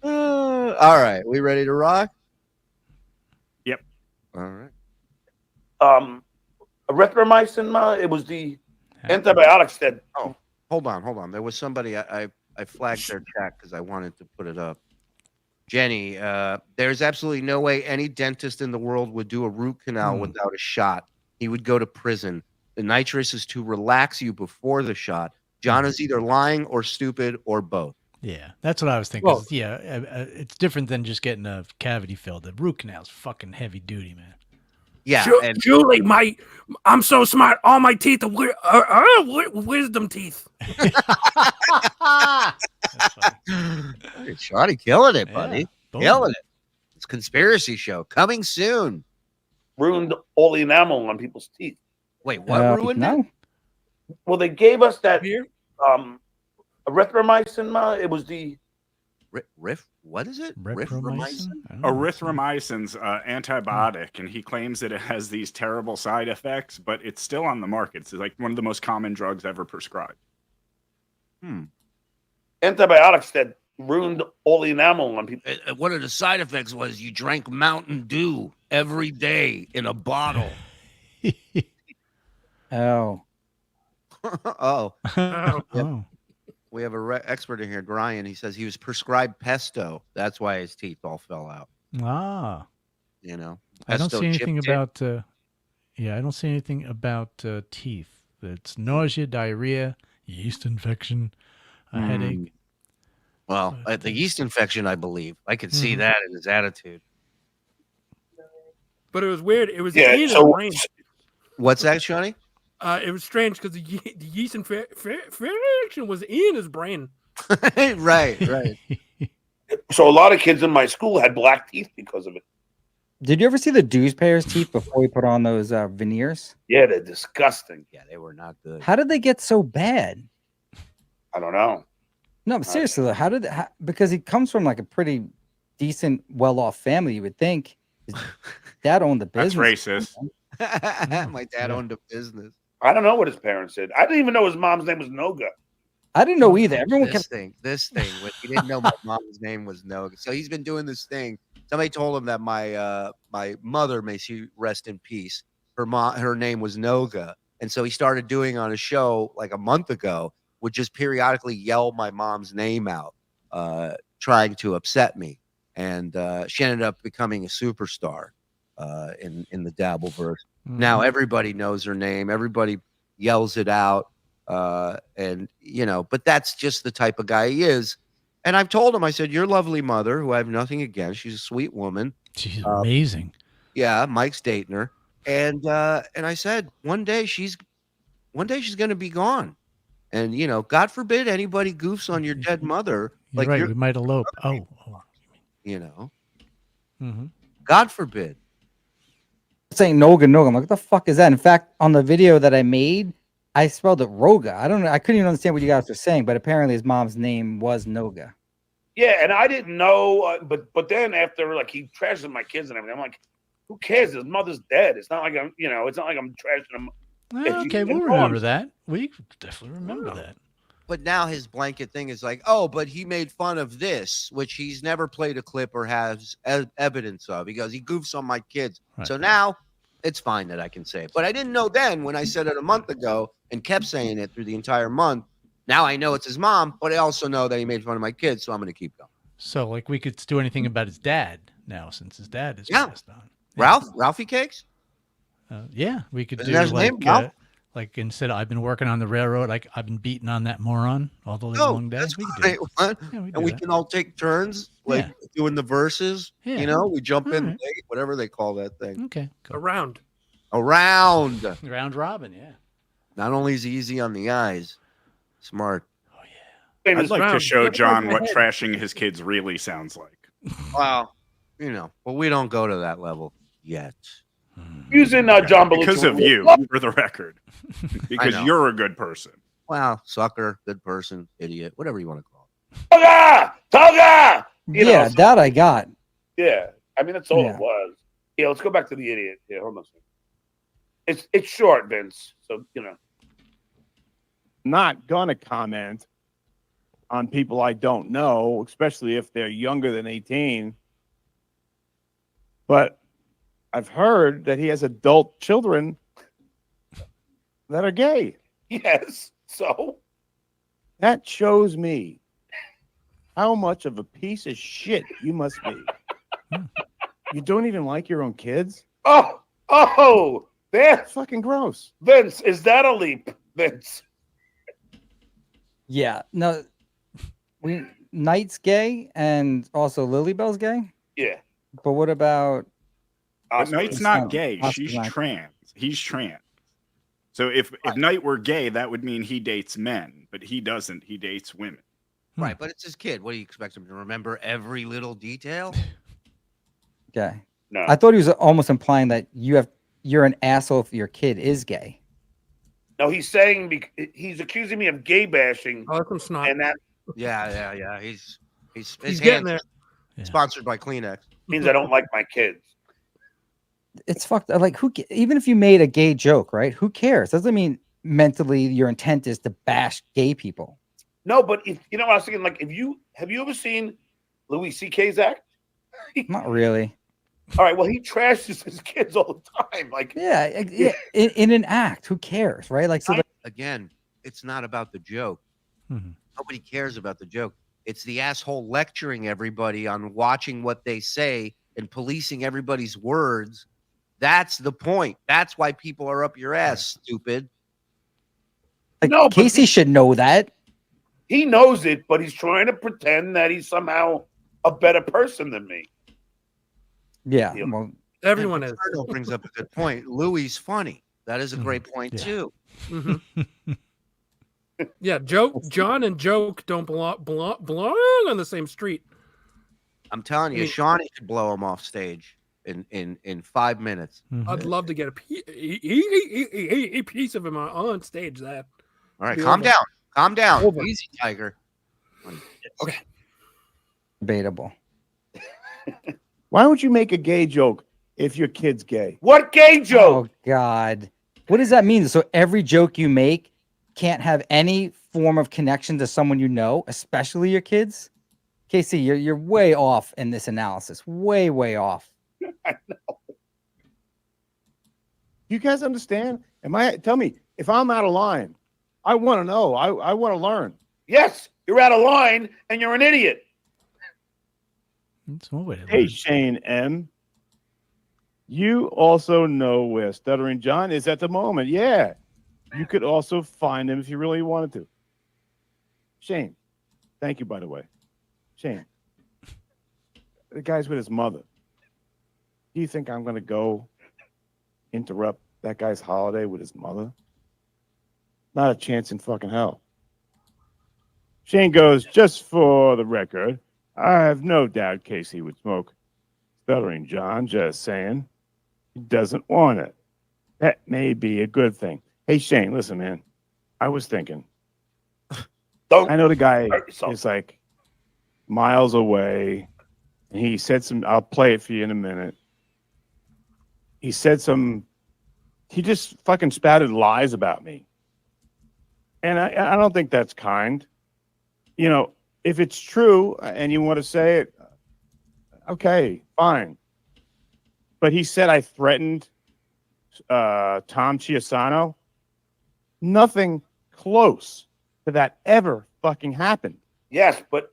All right, we ready to rock? Yep. All right. Erythromycin, it was the antibiotics that. Oh, hold on. There was somebody I flagged their chat because I wanted to put it up. Jenny, there's absolutely no way any dentist in the world would do a root canal without a shot. He would go to prison. The nitrous is to relax you before the shot. John is either lying or stupid or both. Yeah, that's what I was thinking. Well, it's different than just getting a cavity filled. The root canal's fucking heavy duty, man. Yeah, and Julie, I'm so smart. All my teeth are wisdom teeth. Shawty killing it, buddy. Boom. Killing it. It's Conspiracy Show coming soon. Ruined all the enamel on people's teeth. Wait, what ruined it? Well, they gave us that erythromycin. It was the what is it? Erythromycin's antibiotic, and he claims that it has these terrible side effects, but it's still on the market. It's like one of the most common drugs ever prescribed. Antibiotics that ruined all the enamel on people. One of the side effects was you drank Mountain Dew every day in a bottle. Oh. Oh. Oh. We have an expert in here, Brian. He says he was prescribed pesto. That's why his teeth all fell out. Ah. You know, I don't pesto see anything chip about. I don't see anything about teeth. It's nausea, diarrhea, yeast infection, a headache. Well, the yeast infection, I believe. I could see Mhm. that in his attitude. But it was weird. It was Yeah, in his so- brain. What's that, Shawnee? It was strange because the yeast infection was in his brain. right. So a lot of kids in my school had black teeth because of it. Did you ever see the Dews payer's teeth before he put on those veneers? Yeah, they're disgusting. Yeah, they were not good. How did they get so bad? I don't know. No, but seriously, though, because he comes from like a pretty decent, well-off family, you would think. His dad owned the That's business. racist. My dad owned a business. I don't know what his parents did. I didn't even know his mom's name was Noga. I didn't know either. Everyone This kept thing. He didn't know my mom's name was Noga. So he's been doing this thing. Somebody told him that my mother, may she rest in peace, her name was Noga. And so he started doing on a show like a month ago, would just periodically yell my mom's name out, trying to upset me. And she ended up becoming a superstar in the Dabbleverse. Now everybody knows her name. Everybody yells it out. And, you know, but that's just the type of guy he is. And I've told him, I said, your lovely mother, who I have nothing against. She's a sweet woman. She's amazing. Yeah, Mike's dating her. And I said, one day she's going to be gone. And, you know, God forbid anybody goofs on your dead mother. You're right. We might elope. Oh. You know, Mm-hmm. God forbid. saying Noga. I'm like, what the fuck is that? In fact, on the video that I made, I spelled it Roga. I don't know. I couldn't even understand what you guys were saying, but apparently his mom's name was Noga. Yeah, and I didn't know, but then after like he trashes my kids and everything, I'm like, who cares? His mother's dead. It's not like I'm trashing him. Okay, we'll remember that. We definitely remember that. But now his blanket thing is like, oh, but he made fun of this, which he's never played a clip or has evidence of. He goes, he goofs on my kids. Right. So now it's fine that I can say it. But I didn't know then when I said it a month ago and kept saying it through the entire month. Now I know it's his mom, but I also know that he made fun of my kids, so I'm going to keep going. So, like, we could do anything about his dad now, since his dad is passed on. Ralphie Cakes? Yeah, we could Isn't do that his name, Ralph? like instead of I've been working on the railroad, like I've been beating on that moron all the long day. That's We could great. do What? Yeah, we and do we that. can all take turns, like doing the verses. Yeah. You know, we jump in, Alright. late, whatever they call that thing. Okay, Around. Around. Round robin, yeah. Not only is he easy on the eyes, smart. I'd like to round. show Look John at what my head. trashing his kids really sounds like. Wow. You know, but we don't go to that level yet. Using John Belushi Because of you, for the record. Because know. you're a good person. Wow, sucker, good person, idiot, whatever you want to call Toga! You Yeah, know, that I got. yeah. I mean, that's all Yeah. it was. Yeah, let's go back to the idiot. Yeah, hold on a second. It's short, Vince. So, you know. Not gonna comment on people I don't know, especially if they're younger than 18. But I've heard that he has adult children that are gay. Yes. So that shows me how much of a piece of shit you must be. You don't even like your own kids? Oh, that's fucking gross. Vince, is that a leap, Vince? Yeah, no, Knight's gay and also Lily Bell's gay. Yeah. But what about But Knight's not gay. She's Oscar. trans. He's trans. So if Knight were gay, that would mean he dates men, but he doesn't. He dates women. Right, but it's his kid. What do you expect him to remember every little detail? Okay. No. I thought he was almost implying that you're an asshole if your kid is gay. No, he's saying he's accusing me of gay bashing. Oh, that's some snot. And that Yeah. He's getting there. Sponsored by Kleenex. means I don't like my kids. It's fucked. Like even if you made a gay joke, right? Who cares? Doesn't mean mentally your intent is to bash gay people. No, but if I was thinking, like, have you ever seen Louis C.K.'s act? Not really. All right, well, he trashes his kids all the time. Like, Yeah. In an act, who cares, right? Like, so Again, it's not about the joke. Mm-hmm. Nobody cares about the joke. It's the asshole lecturing everybody on watching what they say and policing everybody's words. That's the point. That's why people are up your ass, stupid. Like, No, but Casey should know that. he knows it, but he's trying to pretend that he's somehow a better person than me. Yeah. Well, Everyone is. Arnold brings up a good point. Louis funny. That is a great point too. Mhm. Yeah, John and Joke don't belong on the same street. I'm telling you, Shawnee could blow him off stage in 5 minutes. I'd love to get a piece of him on stage. That. All right, Be calm over. down. Calm down. Over. Easy, Tiger. Okay. Debatable. Why would you make a gay joke if your kid's gay? What gay joke? Oh God. What does that mean? So every joke you make can't have any form of connection to someone you know, especially your kids? Casey, you're way off in this analysis. Way off. I know. You guys understand? Tell me, if I'm out of line, I want to know. I want to learn. Yes, you're out of line and you're an idiot. That's one way to Hey, learn. Shane M. You also know where Stuttering John is at the moment. Yeah. You could also find him if you really wanted to. Shane. Thank you, by the way. Shane. The guy's with his mother. Do you think I'm going to go interrupt that guy's holiday with his mother? Not a chance in fucking hell. Shane goes, just for the record, I have no doubt Casey would smoke Stuttering John, just saying. He doesn't want it. That may be a good thing. Hey, Shane, listen, man. I was thinking. I know the guy is like miles away. And he said I'll play it for you in a minute. He said he just fucking spouted lies about me. And I don't think that's kind. You know, if it's true and you want to say it, okay, fine. But he said I threatened Tom Chiasano. Nothing close to that ever fucking happened. Yes, but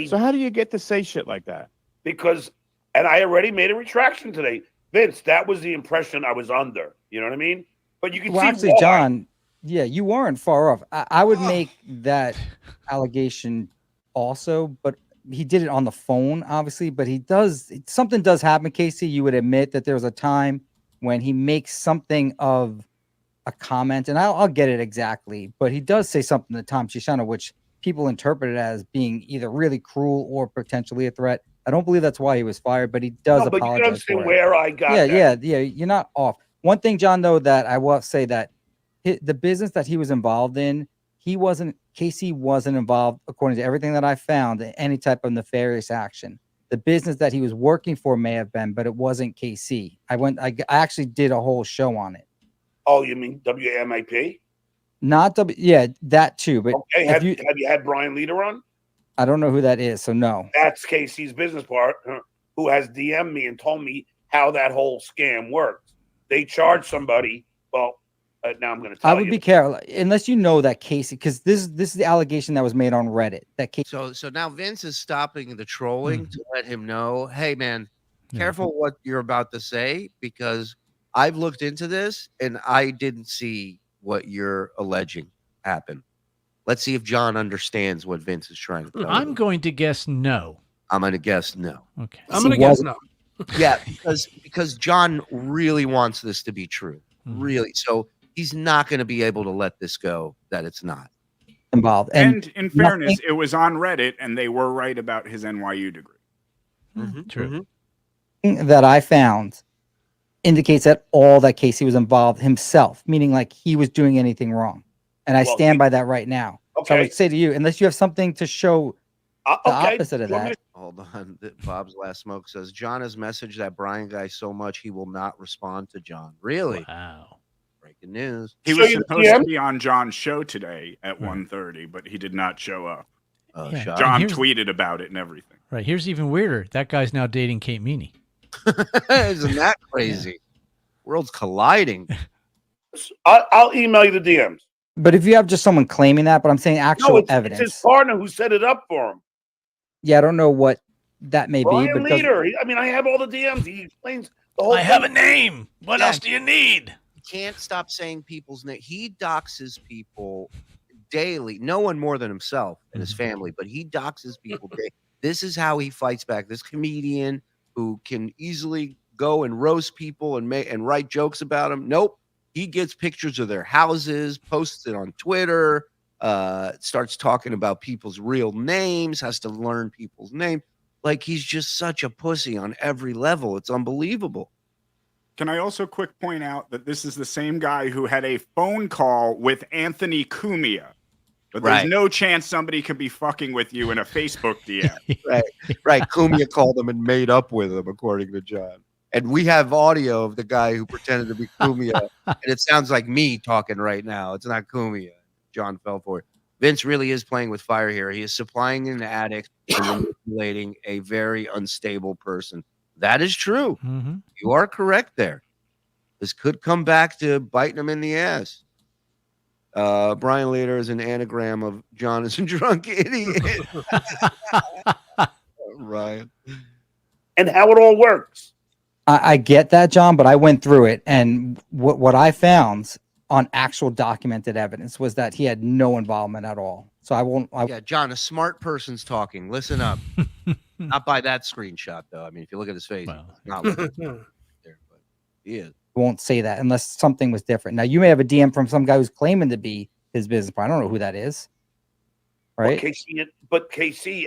So how do you get to say shit like that? because I already made a retraction today. Vince, that was the impression I was under. You know what I mean? But you can Well, see actually, why. John, yeah, you weren't far off. I would make that allegation also, but he did it on the phone, obviously. But something does happen, Casey. You would admit that there was a time when he makes something of a comment, and I'll get it exactly, but he does say something to Tom Chiasano, which people interpret it as being either really cruel or potentially a threat. I don't believe that's why he was fired, but he does No, but you apologize can understand for it. where I got that. Yeah. You're not off. One thing, John, though, that I will say that the business that he was involved in, Casey wasn't involved, according to everything that I found, in any type of nefarious action. The business that he was working for may have been, but it wasn't KC. I actually did a whole show on it. Oh, you mean WMAP? Not yeah, that too. But Okay, have you had Brian Leader on? I don't know who that is, so no. That's Casey's business partner who has DM'd me and told me how that whole scam works. They charge somebody. Well, now I'm going to tell you. I would be careful unless you know that Casey, because this is the allegation that was made on Reddit. That Casey. So now Vince is stopping the trolling to let him know, hey man, careful what you're about to say, because I've looked into this and I didn't see what you're alleging happened. Let's see if John understands what Vince is trying to tell I'm you. going to guess no. I'm going to guess no. Okay. I'm going to guess no. Yeah, because John really wants this to be true. Really. So he's not going to be able to let this go that it's not involved. And in fairness, it was on Reddit, and they were right about his NYU degree. True. That I found indicates that KC was involved himself, meaning like he was doing anything wrong. And I stand by that right now. So I would say to you, unless you have something to show the opposite of that. Hold on. Bob's Last Smoke says John has messaged that Brian guy so much he will not respond to John. Really? Wow. Breaking news. He was supposed to be on John's show today at 1:30, but he did not show up. John tweeted about it and everything. Right. Here's even weirder. That guy's now dating Kate Meany. Isn't that crazy? Worlds colliding. I'll email you the DMs. But if you have just someone claiming that, but I'm saying actual evidence. It's his partner who set it up for him. Yeah, I don't know what that may Brian be. But Leader. I mean, I have all the DMs. He explains the whole I have a name. What else do you need? You can't stop saying people's name. He doxes people daily. No one more than himself and his family, but he doxes people daily. This is how he fights back. This comedian who can easily go and roast people and write jokes about them. Nope. He gets pictures of their houses, posts it on Twitter, starts talking about people's real names, has to learn people's names. Like, he's just such a pussy on every level. It's unbelievable. Can I also quick point out that this is the same guy who had a phone call with Anthony Cumia? But there's no chance somebody could be fucking with you in a Facebook DM. Right. Cumia called him and made up with him, according to John. And we have audio of the guy who pretended to be Cumia. And it sounds like me talking right now. It's not Cumia. John fell for it. Vince really is playing with fire here. He is supplying an addict and manipulating a very unstable person. That is true. Mm-hmm. You are correct there. This could come back to biting him in the ass. Brian Leader is an anagram of John is a drunk idiot. Ryan. And how it all works. I get that, John, but I went through it, and what I found on actual documented evidence was that he had no involvement at all. So I won't. Yeah, John, a smart person's talking. Listen up. Not by that screenshot, though. I mean, if you look at his face, not there, but he is. Won't say that unless something was different. Now, you may have a DM from some guy who's claiming to be his business partner. I don't know who that is. Right? But KC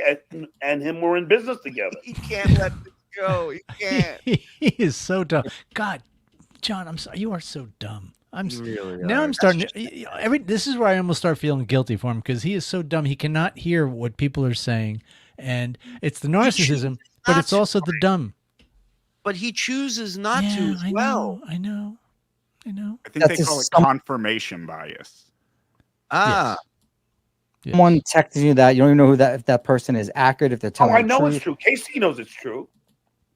and him were in business together. He can't let this go. He can't. He is so dumb. God, John, I'm sorry. You are so dumb. I'm starting to, this is where I almost start feeling guilty for him, because he is so dumb. He cannot hear what people are saying, and it's the narcissism, but it's also the dumb. But he chooses not to as well. I know. I think they call it confirmation bias. Ah. Yes. Someone texted you that. You don't even know who if that person is accurate, if they're telling I know the truth. it's true. KC knows it's true.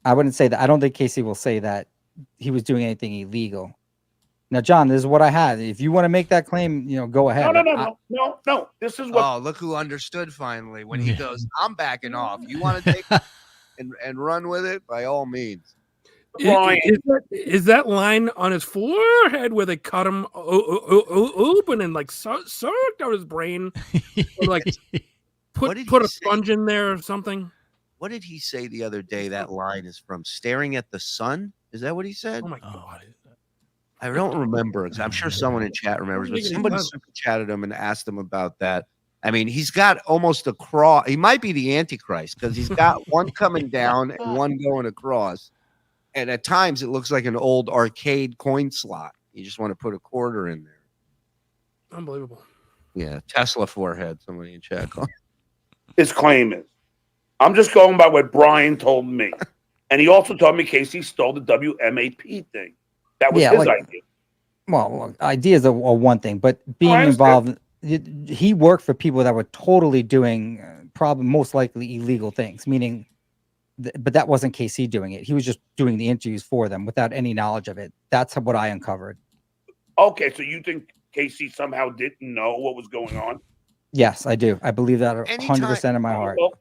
I wouldn't say that. I don't think KC will say that he was doing anything illegal. Now, John, this is what I had. If you want to make that claim, go ahead. No. This is what. Oh, look who understood finally when he goes, I'm backing off. You want to take it and run with it? By all means. Is that line on his forehead where they cut him open and like sucked out his brain? Or like put a sponge in there or something? What did he say the other day that line is from? Staring at the sun? Is that what he said? Oh, my God. I don't remember. I'm sure someone in chat remembers, but somebody super chatted him and asked him about that. I mean, he's got almost a cross. He might be the Antichrist because he's got one coming down and one going across. And at times it looks like an old arcade coin slot. You just want to put a quarter in there. Unbelievable. Yeah, Tesla forehead. Somebody in chat called. His claim is, I'm just going by what Brian told me. And he also told me Casey stole the WMAP thing. That was his idea. Well, ideas are one thing, but being involved, he worked for people that were totally doing probably most likely illegal things, meaning, but that wasn't KC doing it. He was just doing the interviews for them without any knowledge of it. That's what I uncovered. Okay, so you think KC somehow didn't know what was going on? Yes, I do. I believe that 100% in my heart. Well,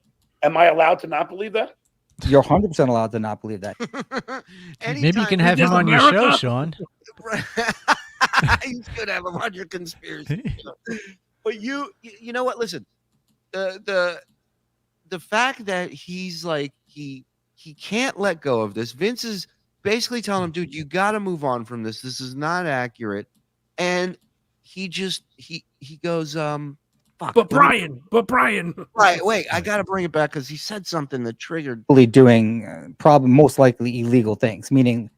am I allowed to not believe that? You're 100% allowed to not believe that. Maybe you can have him on your show, Sean. You could have him on your conspiracy. But you know what? Listen, the fact that he's like he he can't let go of this. Vince is basically telling him, dude, you got to move on from this. This is not accurate. And he goes, fuck. But Brian. Right, wait, I got to bring it back because he said something that triggered. Doing probably most likely illegal things, meaning,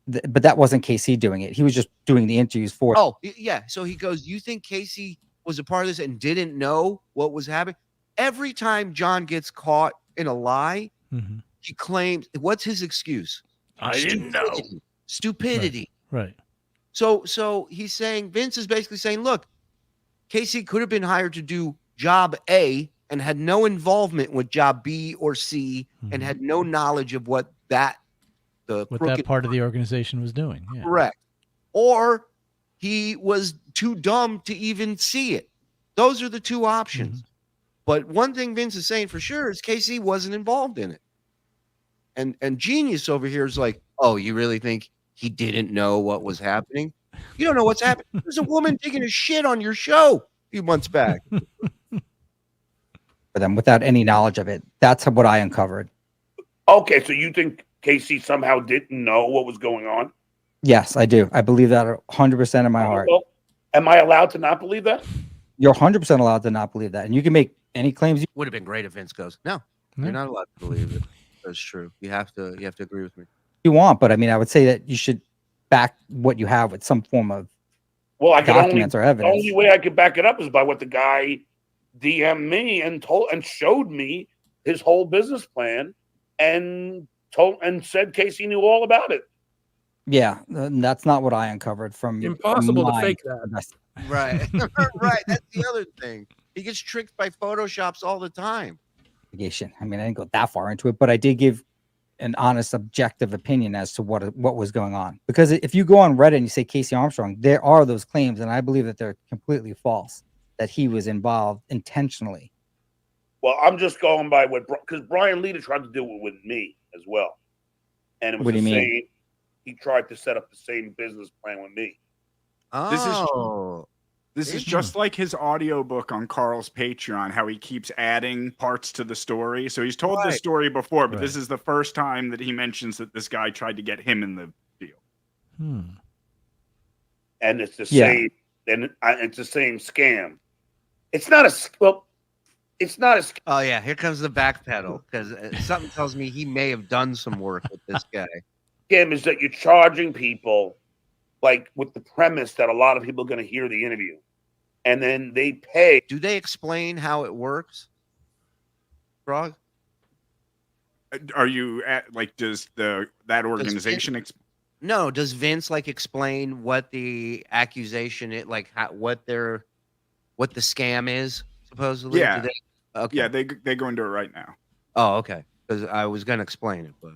but that wasn't KC doing it. He was just doing the interviews for. Oh, yeah. So he goes, you think Casey was a part of this and didn't know what was happening? Every time John gets caught in a lie, he claims, what's his excuse? I didn't know. Stupidity. Right. So he's saying, Vince is basically saying, look, Casey could have been hired to do job A and had no involvement with job B or C and had no knowledge of what that part of the organization was doing. Yeah. Correct. Or he was too dumb to even see it. Those are the two options. But one thing Vince is saying for sure is Casey wasn't involved in it. And Genius over here is like, oh, you really think he didn't know what was happening? You don't know what's happening. There's a woman taking a shit on your show a few months back. For them without any knowledge of it. That's what I uncovered. Okay, so you think Casey somehow didn't know what was going on? Yes, I do. I believe that 100% in my heart. Well, am I allowed to not believe that? You're 100% allowed to not believe that. And you can make any claims. Would have been great if Vince goes, no, you're not allowed to believe it. That's true. You have to agree with me. You want, but I mean, I would say that you should back what you have with some form of documents or evidence. The only way I could back it up is by what the guy DM'd me and showed me his whole business plan and said Casey knew all about it. Yeah, that's not what I uncovered from. Impossible to fake that. Right. Right. That's the other thing. He gets tricked by Photoshops all the time. I mean, I didn't go that far into it, but I did give an honest, objective opinion as to what was going on. Because if you go on Reddit and you say KC Armstrong, there are those claims, and I believe that they're completely false, that he was involved intentionally. Well, I'm just going by because Brian Lita tried to do it with me as well. And it was What do you mean? He tried to set up the same business plan with me. This is just like his audiobook on Carl's Patreon, how he keeps adding parts to the story. So he's told this story before, but this is the first time that he mentions that this guy tried to get him in the deal. And it's the same. And it's the same scam. It's not it's not a. Oh yeah, here comes the backpedal because something tells me he may have done some work with this guy. Scam is that you're charging people like with the premise that a lot of people are going to hear the interview, and then they pay. Do they explain how it works, Frog? Are you at does that organization? No, does Vince explain what the accusation is, what the scam is supposedly? Yeah, okay. Yeah, they go into it right now. Oh, okay. Because I was going to explain it, but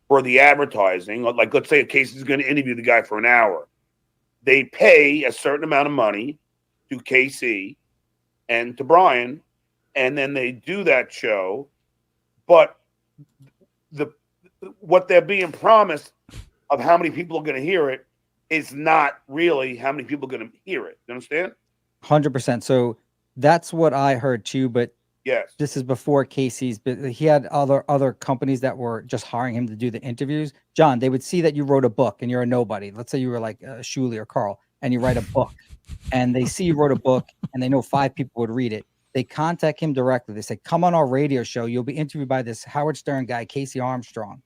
for the advertising, let's say a case is going to interview the guy for an hour, they pay a certain amount of money to KC and to Brian, and then they do that show, but what they're being promised of how many people are going to hear it is not really how many people are going to hear it. You understand? 100%. So that's what I heard too. But yes, this is before Casey's. But he had other companies that were just hiring him to do the interviews. John, they would see that you wrote a book and you're a nobody. Let's say you were like Shuli or Carl, and you write a book, and they see you wrote a book, and they know 5 people would read it. They contact him directly. They say, "Come on our radio show. You'll be interviewed by this Howard Stern guy, KC Armstrong."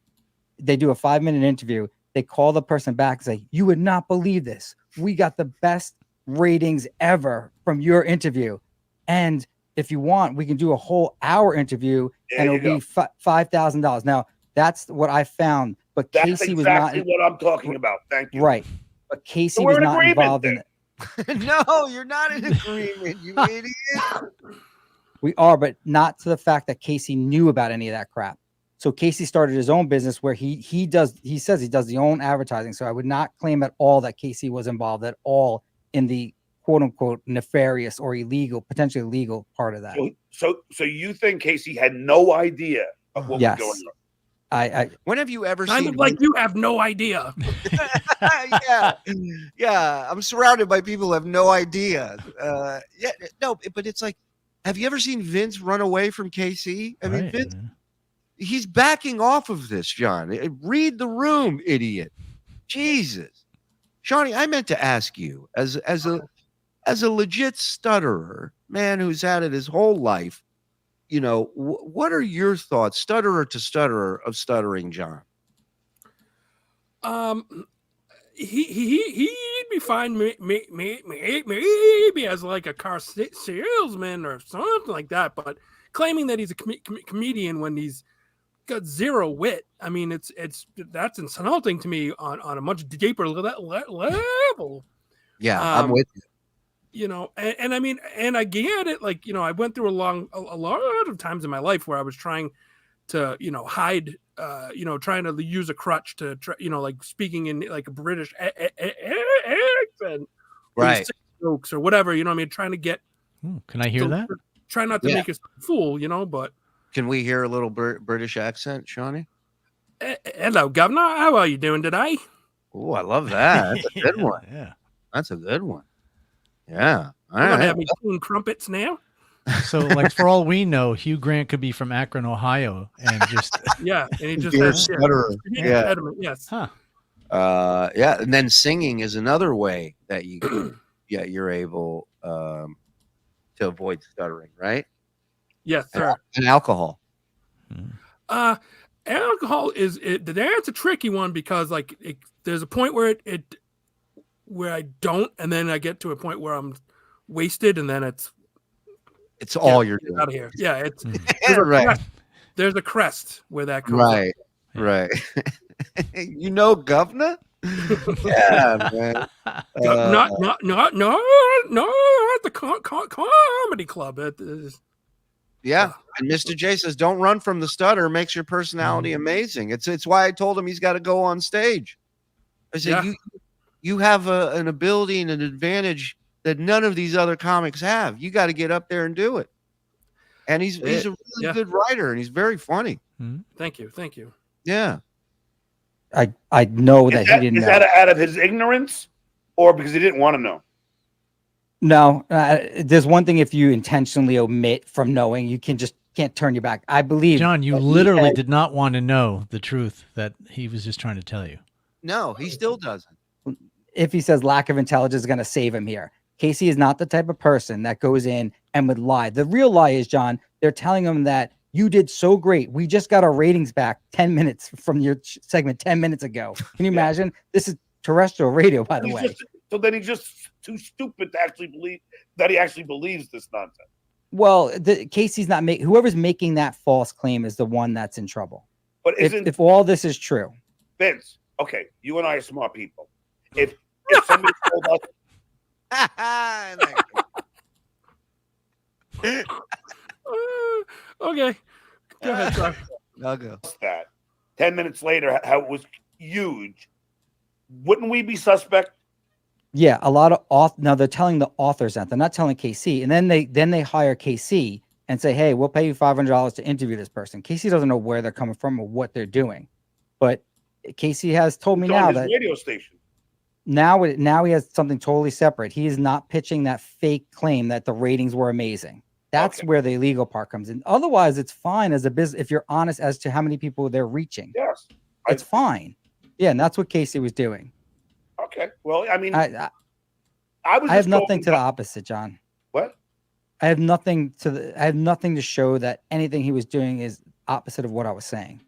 They do a 5-minute interview. They call the person back and say, "You would not believe this. We got the best ratings ever from your interview. And if you want, we can do a whole hour interview and it'll be $5,000. Now, that's what I found. But that's Casey was exactly not what I'm talking about. Thank you. Right. But Casey So was we're in not agreement involved then. in it. No, you're not in agreement, you idiot. We are, but not to the fact that Casey knew about any of that crap. So Casey started his own business where he says he does the own advertising. So I would not claim at all that Casey was involved at all in the quote unquote nefarious or illegal, potentially illegal part of that. So you think Casey had no idea of what was going on? When have you ever Kind seen of like you have no idea. yeah, I'm surrounded by people who have no idea. No, but it's like, have you ever seen Vince run away from KC? I mean, Vince, He's backing off of this, John. Read the room, idiot. Jesus. Shawnee, I meant to ask you, as a legit stutterer, man who's had it his whole life, you know, what are your thoughts, stutterer to stutterer, of Stuttering John? He'd be fine maybe as like a car salesman or something like that, but claiming that he's a comedian when he's got zero wit, I mean, that's insulting to me on a much deeper level. Yeah, I'm with you. You know, and I mean, and I get it. Like, you know, I went through a lot of times in my life where I was trying to, you know, hide, you know, trying to use a crutch to, you know, like speaking in like a British accent, right? Jokes or whatever, you know what I mean? Trying to get. Can I hear that? Try not to make us fool, you know, but. Can we hear a little British accent, Shawnee? Hello, Governor. How are you doing today? Oh, I love that. That's a good one. Yeah. That's a good one. Yeah. All We're right. gonna have me clean crumpets now. So, like, for all we know, Hugh Grant could be from Akron, Ohio, and just yeah, and he just Be a has stutterer. Yeah. impediment, yes. Huh. Yeah, and then singing is another way that you're able to avoid stuttering, right? Yes, sir. And alcohol. Alcohol that's a tricky one because like there's a point where where I don't, and then I get to a point where I'm wasted, and then it's all you're doing. Out of here. Yeah, it's right. There's a crest where that comes. Right. Up. Right. You know, Governor. Yeah, man. Not the comedy club. Yeah, and Mr. J says, "Don't run from the stutter. Makes your personality amazing." It's why I told him he's got to go on stage. I said, "You have an ability and an advantage that none of these other comics have. You got to get up there and do it." And he's a really good writer, and he's very funny. Thank you. Yeah, I know that he didn't know. Is that out of his ignorance, or because he didn't want to know? No, there's one thing if you intentionally omit from knowing, you can't turn your back. I believe, John, you literally did not want to know the truth that he was just trying to tell you. No, he still doesn't. If he says lack of intelligence is going to save him here, Casey is not the type of person that goes in and would lie. The real lie is, John, they're telling him that you did so great. We just got our ratings back 10 minutes from your segment 10 minutes ago. Can you imagine? This is terrestrial radio, by the way. So then he's just too stupid to actually believe that he actually believes this nonsense. Well, Casey's not making, whoever's making that false claim is the one that's in trouble. But if all this is true, Vince, okay, you and I are smart people. If somebody told us, okay, go ahead, sorry. I'll go. That 10 minutes later, how it was huge, wouldn't we be suspect? yeah, a lot of now they're telling the authors that they're not telling KC, and then they hire KC and say, hey, we'll pay you $500 to interview this person. KC doesn't know where they're coming from or what they're doing, but KC has told me now that radio station. Now he has something totally separate. He is not pitching that fake claim that the ratings were amazing. That's where the illegal part comes in. Otherwise, it's fine as a business if you're honest as to how many people they're reaching. Yes, it's fine. Yeah, and that's what Casey was doing. Okay, well, I mean, I have nothing to the opposite, John. What? I have nothing to show that anything he was doing is opposite of what I was saying.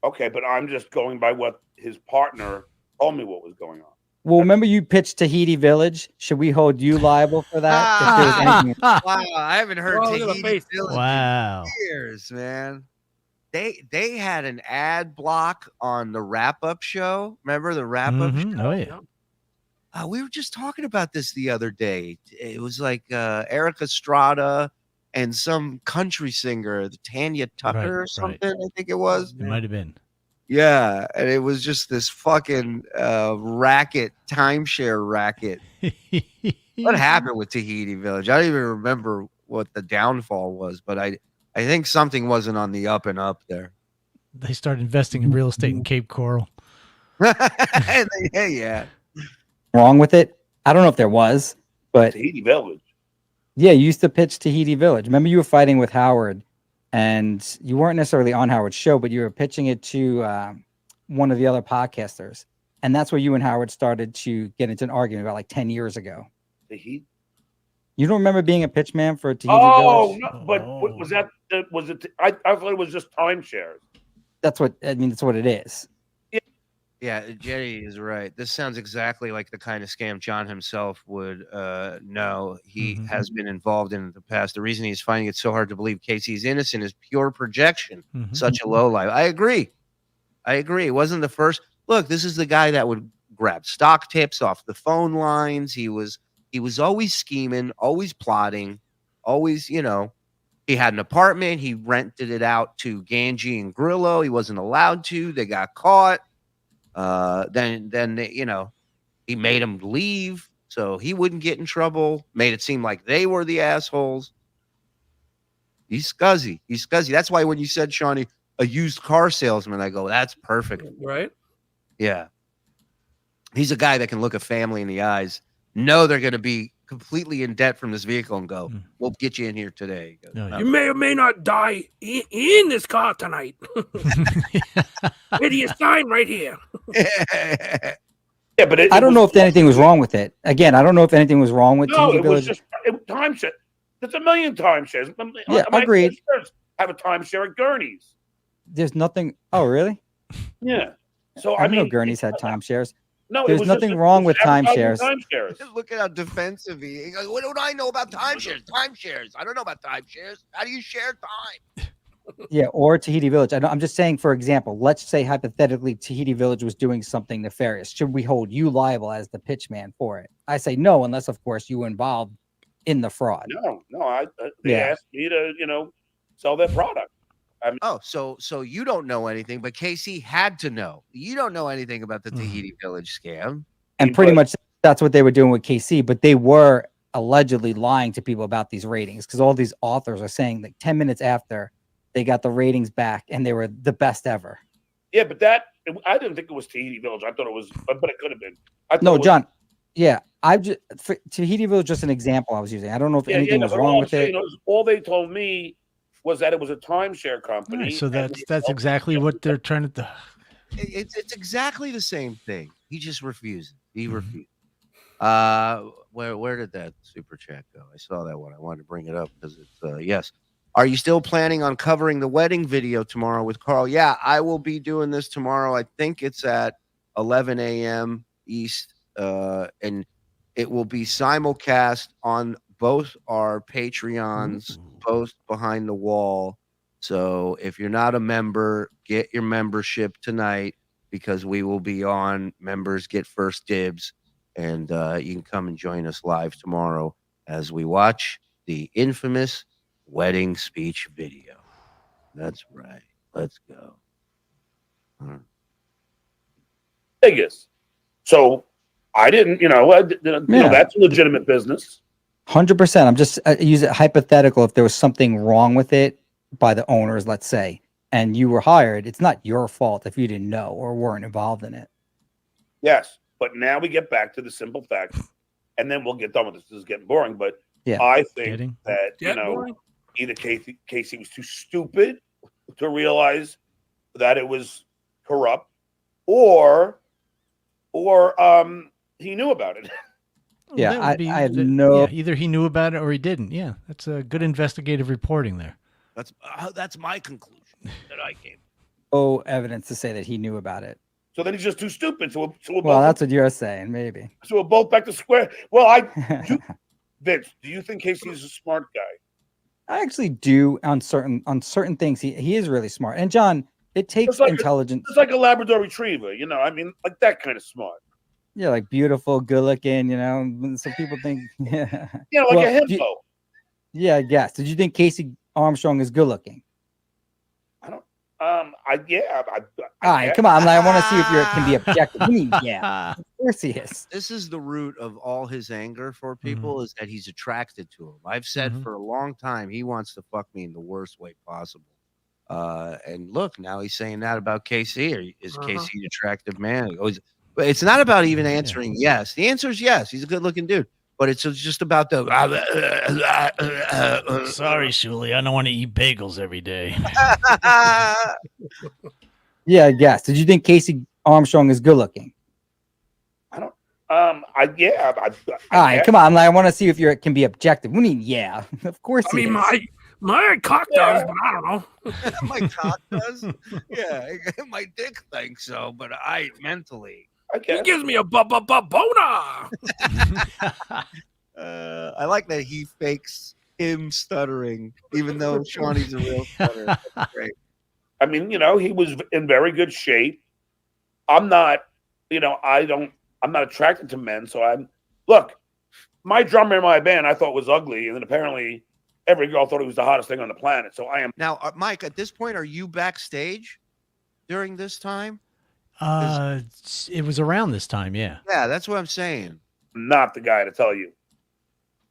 Okay, but I'm just going by what his partner told me what was going on. Well, remember you pitched Tahiti Village? Should we hold you liable for that? Wow, I haven't heard Tahiti Village wow. in years, man. They had an ad block on the wrap-up show. Remember the wrap-up show? Oh, yeah. We were just talking about this the other day. It was like Eric Estrada and some country singer, Tanya Tucker or something, I think it was. It might have been. Yeah, and it was just this fucking racket, timeshare racket. What happened with Tahiti Village? I don't even remember what the downfall was, but I think something wasn't on the up and up there. They started investing in real estate in Cape Coral. Yeah. Wrong with it? I don't know if there was, but Tahiti Village. Yeah, you used to pitch Tahiti Village. Remember you were fighting with Howard and you weren't necessarily on Howard's show, but you were pitching it to one of the other podcasters, and that's where you and Howard started to get into an argument about like 10 years ago. Tahiti? You don't remember being a pitch man for Tahiti Oh, Village? no, but was that? Was it? I thought it was just timeshares. That's what I mean. That's what it is. Yeah, Jenny is right. This sounds exactly like the kind of scam John himself would know. He has been involved in the past. The reason he's finding it so hard to believe Casey's innocent is pure projection. Such a low life. I agree. It wasn't the first. Look, this is the guy that would grab stock tips off the phone lines. He was always scheming, always plotting, always, you know. He had an apartment. He rented it out to Ganji and Grillo. He wasn't allowed to. They got caught. Then they, you know, he made him leave so he wouldn't get in trouble. Made it seem like they were the assholes. He's scuzzy. That's why when you said, Shawnee, a used car salesman, I go, that's perfect. Right? Yeah. He's a guy that can look a family in the eyes, know they're going to be completely in debt from this vehicle, and go, we'll get you in here today. He goes, You may or may not die in this car tonight. Where do you sign right here? Yeah, but I don't know if anything was wrong with it. Again, I don't know if anything was wrong with No, Tahiti it Village. was just timeshare. There's a million timeshares. Yeah, My agreed. sisters have a timeshare at Gurney's. There's nothing. Oh, really? Yeah. So I I didn't know mean, Gurney's had timeshares. no, it There's was nothing just wrong with advertising timeshares. Look at how defensive he goes, what do I know about timeshares? Timeshares. I don't know about timeshares. How do you share time? Yeah, or Tahiti Village. I'm just saying, for example, let's say hypothetically Tahiti Village was doing something nefarious. Should we hold you liable as the pitchman for it? I say no, unless of course you were involved in the fraud. No. They asked me to, sell their product. I mean, so you don't know anything, but KC had to know. You don't know anything about the Tahiti Village scam. And pretty much that's what they were doing with KC, but they were allegedly lying to people about these ratings because all these authors are saying that 10 minutes after they got the ratings back and they were the best ever. yeah, but I didn't think it was Tahiti Village. I thought it was, but it could have been. No, John. Yeah, Tahiti Village just an example I was using. I don't know if anything was wrong with it. All they told me was that it was a timeshare company. Right, so that's exactly what they're trying to do. It's exactly the same thing. He just refuses. He refused. Where did that super chat go? I saw that one. I wanted to bring it up because it's yes. Are you still planning on covering the wedding video tomorrow with Carl? Yeah, I will be doing this tomorrow. I think it's at 11 a.m. East, and it will be simulcast on both our Patreons, both Behind the Wall. So if you're not a member, get your membership tonight because we will be on. Members get first dibs, and you can come and join us live tomorrow as we watch the infamous wedding speech video. That's right. Let's go. Vegas. So I didn't, that's a legitimate business. 100%. I'm just use it hypothetical. If there was something wrong with it by the owners, let's say, and you were hired, it's not your fault if you didn't know or weren't involved in it. Yes, but now we get back to the simple fact, and then we'll get done with this. This is getting boring, but yeah. I think that either Casey was too stupid to realize that it was corrupt, or he knew about it. Yeah, I had no. Yeah, either he knew about it or he didn't. Yeah, that's a good investigative reporting there. That's my conclusion that I came. No evidence to say that he knew about it. So then he's just too stupid. So well, that's what you're saying, maybe. So we're both back to square. Well, Vince, do you think Casey's a smart guy? I actually do on certain things. He is really smart. And John, it takes intelligence. It's like a Labrador Retriever, I mean, like that kind of smart. Yeah, like beautiful, good looking, Some people think, yeah. Yeah, like a hippo. Yeah, I guess. Did you think Casey Armstrong is good looking? I don't. All right, come on. I want to see if you can be objective. Yeah, of course he is. This is the root of all his anger for people is that he's attracted to him. I've said for a long time he wants to fuck me in the worst way possible. And look, now he's saying that about KC. Is KC an attractive man? But it's not about even answering yes. The answer is yes. He's a good looking dude. but it's just about the. Sorry, Shuli, I don't want to eat bagels every day. Yeah, I guess. Did you think KC Armstrong is good looking? Yeah. All right, come on. I want to see if you can be objective. We mean, yeah, of course. I mean, my cock does, but I don't know. My cock does. Yeah, my dick thinks so, but I mentally. He gives me a boner. I like that he fakes him stuttering, even though Shawnee's a real stutterer. That's great. I mean, he was in very good shape. I'm not, I'm not attracted to men. So look, my drummer in my band I thought was ugly. And then apparently every girl thought he was the hottest thing on the planet. So I am. Now, Mike, at this point, are you backstage during this time? It was around this time, yeah. Yeah, that's what I'm saying. Not the guy to tell you.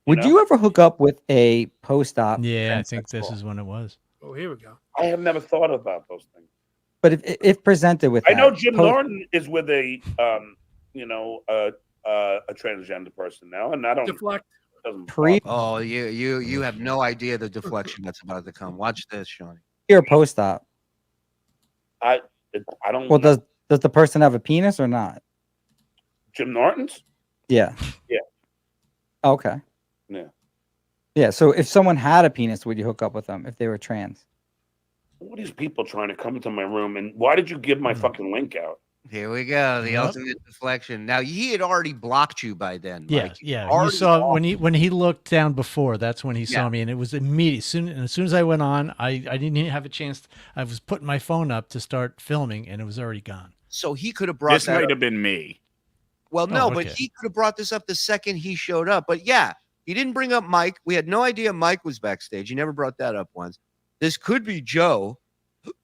Would you ever hook up with a post-op? Yeah, I think this is when it was. Oh, here we go. I have never thought about those things. But if presented with, I know Jim Norton is with a transgender person now, and I don't. Deflect. Oh, you have no idea the deflection that's about to come. Watch this, Shawnee. You're a post-op. I don't. Well, does the person have a penis or not? Jim Norton's? Yeah. Yeah. Okay. Yeah. Yeah. So if someone had a penis, would you hook up with them if they were trans? What are these people trying to come into my room? And why did you give my fucking link out? Here we go. The ultimate deflection. Now he had already blocked you by then. Yeah, Mike. yeah. You saw when he looked down before. That's when he saw me, and it was immediate. As soon as I went on, I didn't even have a chance. I was putting my phone up to start filming, and it was already gone. So he could have brought. This might have been me. Well, no, but he could have brought this up the second he showed up. But yeah, he didn't bring up Mike. We had no idea Mike was backstage. He never brought that up once. This could be Joe.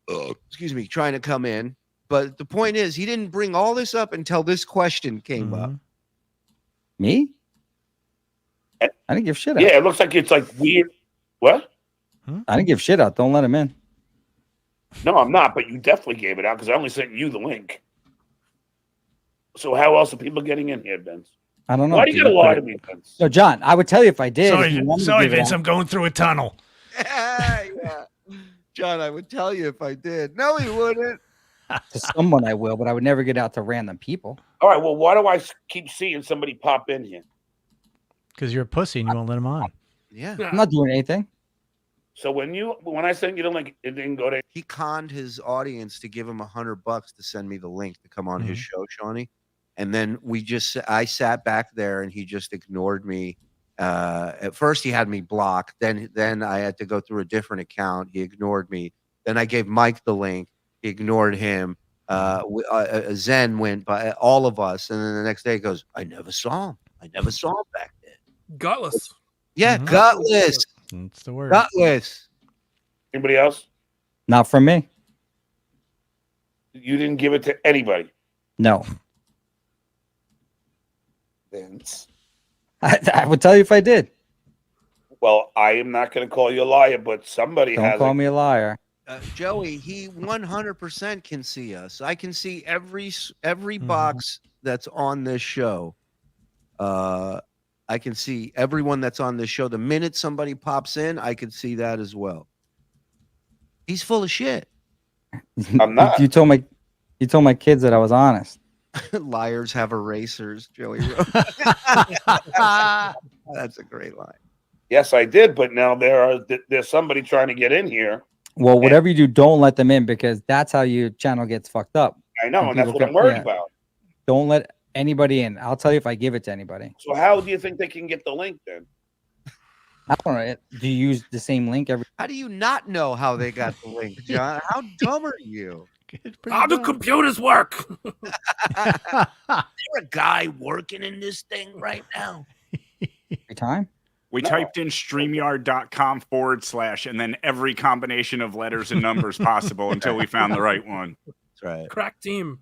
Excuse me, trying to come in. But the point is, he didn't bring all this up until this question came up. Me? I didn't give shit out. Yeah, it looks like it's like weird. What? I didn't give shit out. Don't let him in. No, I'm not. But you definitely gave it out because I only sent you the link. So how else are people getting in here, Vince? I don't know. Why do you gotta lie to me, Vince? No, John, I would tell you if I did. Sorry, Vince. I'm going through a tunnel. Yeah. John, I would tell you if I did. No, he wouldn't. To someone I will, but I would never get out to random people. All right. Well, why do I keep seeing somebody pop in here? Because you're a pussy and you won't let him on. Yeah. I'm not doing anything. So when I sent you the link, it didn't go to. He conned his audience to give him $100 to send me the link to come on his show, Shawnee. And then I sat back there and he just ignored me. At first he had me blocked. Then I had to go through a different account. He ignored me. Then I gave Mike the link. He ignored him. Zen went by all of us. And then the next day he goes, I never saw him. I never saw him back then. Gutless. Yeah, gutless. That's the word. Gutless. Anybody else? Not from me. You didn't give it to anybody. No. Vince. I would tell you if I did. Well, I am not going to call you a liar, but somebody Don't has. call me a liar. Joey, he 100% can see us. I can see every box that's on this show. I can see everyone that's on this show. The minute somebody pops in, I can see that as well. He's full of shit. I'm not. You told my kids that I was honest. Liars have erasers, Joey. That's a great line. Yes, I did, but now there's somebody trying to get in here. Well, whatever you do, don't let them in because that's how your channel gets fucked up. I know, and that's what I'm worried about. Don't let anybody in. I'll tell you if I give it to anybody. So how do you think they can get the link then? I don't know. Do you use the same link every? How do you not know how they got the link, John? How dumb are you? How do computers work? Is there a guy working in this thing right now? Every time? We typed in StreamYard.com / and then every combination of letters and numbers possible until we found the right one. That's right. Crack team.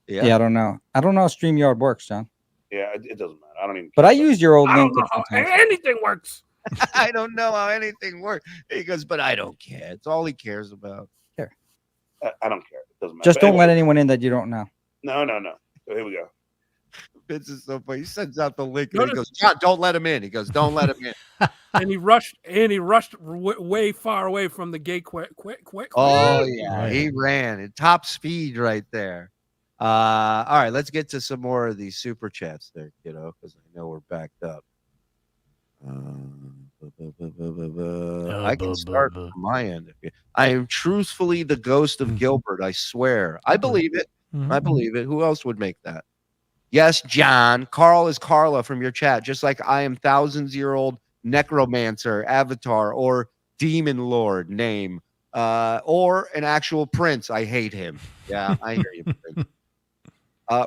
Yeah, I don't know. I don't know how StreamYard works, John. Yeah, it doesn't matter. I don't even. But I use your old I link. don't know how anything works. I don't know how anything works. He goes, but I don't care. It's all he cares about. I don't care. It doesn't matter. Just But don't let anyone in that you don't know. No. So here we go. Vince is so funny. He sends out the link and he goes, John, don't let him in. He goes, don't let him in. And he rushed way far away from the gate. Quick. Oh yeah, he ran at top speed right there. All right, let's get to some more of these super chats there, kiddo, because I know we're backed up. I can start from my end. I am truthfully the ghost of Gilbert. I swear. I believe it. I believe it. Who else would make that? Yes, John. Carl is Carla from your chat, just like I am thousands-year-old necromancer, avatar, or demon lord name, or an actual prince. I hate him. Yeah, I hear you. Prince.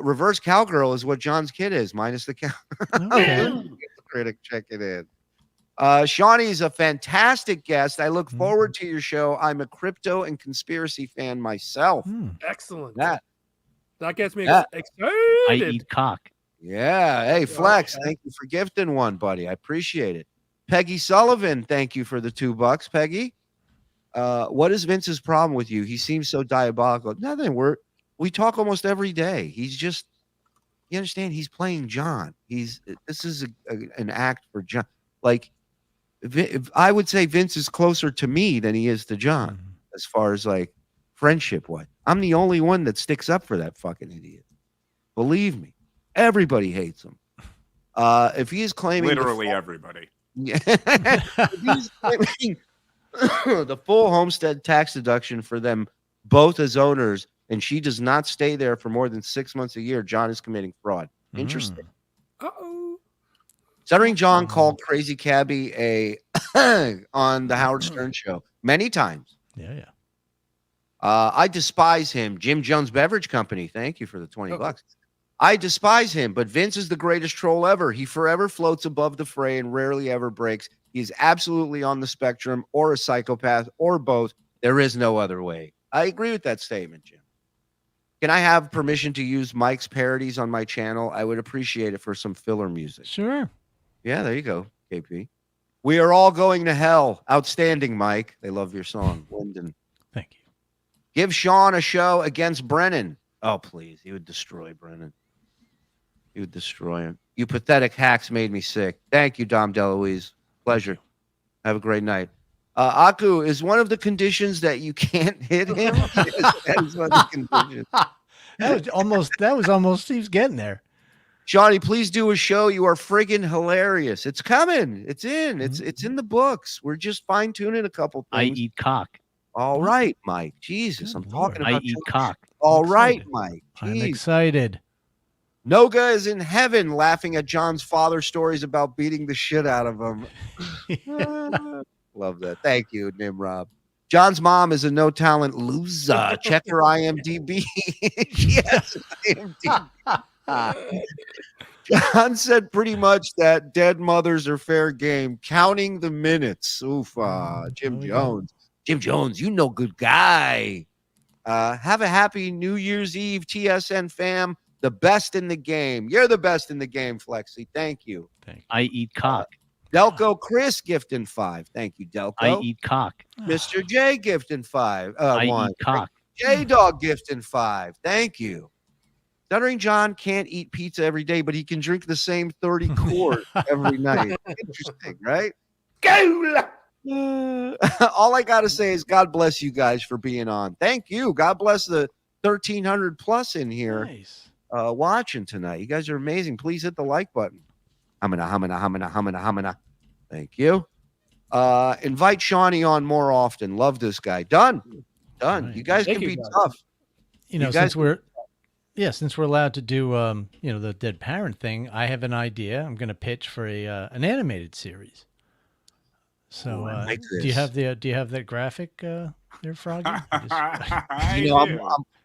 Reverse cowgirl is what John's kid is, minus the cow. The critic checking in. Shawnee's a fantastic guest. I look forward to your show. I'm a crypto and conspiracy fan myself. Excellent. That gets me excited. I eat cock. Yeah. Hey, Flex, thank you for gifting one, buddy. I appreciate it. Peggy Sullivan, thank you for the $2, Peggy. What is Vince's problem with you? He seems so diabolical. Nothing. We talk almost every day. He's just, you understand? He's playing John. This is an act for John. Like, if I would say Vince is closer to me than he is to John, as far as like friendship. I'm the only one that sticks up for that fucking idiot. Believe me, everybody hates him. If he is claiming literally everybody. Yeah. If he's claiming the full homestead tax deduction for them both as owners, and she does not stay there for more than 6 months a year, John is committing fraud. Interesting. Stuttering John called Crazy Cabbie on the Howard Stern show many times. Yeah. I despise him. Jim Jones Beverage Company. Thank you for the $20. I despise him, but Vince is the greatest troll ever. He forever floats above the fray and rarely ever breaks. He's absolutely on the spectrum or a psychopath or both. There is no other way. I agree with that statement, Jim. Can I have permission to use Mike's parodies on my channel? I would appreciate it for some filler music. Sure. Yeah, there you go, KP. We are all going to hell. Outstanding, Mike. They love your song, Lyndon. Thank you. Give Sean a show against Brennan. Oh, please. He would destroy Brennan. He would destroy him. You pathetic hacks made me sick. Thank you, Dom DeLuise. Pleasure. Have a great night. Aku, is one of the conditions that you can't hit him? That is one of the conditions. That was almost Steve's getting there. Johnny, please do a show. You are friggin' hilarious. It's coming. It's in. It's in the books. We're just fine tuning a couple things. I eat cock. All right, Mike. Jesus, I'm talking about. I eat cock. All right, Mike. I'm Jeez. excited. Noga is in heaven laughing at John's father stories about beating the shit out of him. Love that. Thank you, Nimrod. John's mom is a no talent loser. Check her IMDb. Yes, IMDb. John said pretty much that dead mothers are fair game, counting the minutes. Oof, Jim Jones. Jim Jones, you know, good guy. Have a happy New Year's Eve, TSN fam. The best in the game. You're the best in the game, Flexi. Thank you. I eat cock. Delco Chris gifting 5. Thank you, Delco. I eat cock. Mr. J gifting 5. I 1. eat cock. J Dog gifting 5. Thank you. Stuttering John can't eat pizza every day, but he can drink the same 30 quart every night. Interesting, right? All I got to say is God bless you guys for being on. Thank you. God bless the 1,300 plus in here watching tonight. You guys are amazing. Please hit the like button. Hamina. Thank you. Invite Shawnee on more often. Love this guy. Done. Right. You guys can be tough. You know, guys since we're allowed to do the dead parent thing, I have an idea. I'm going to pitch for an animated series. So, like do you have that graphic there, Froggy?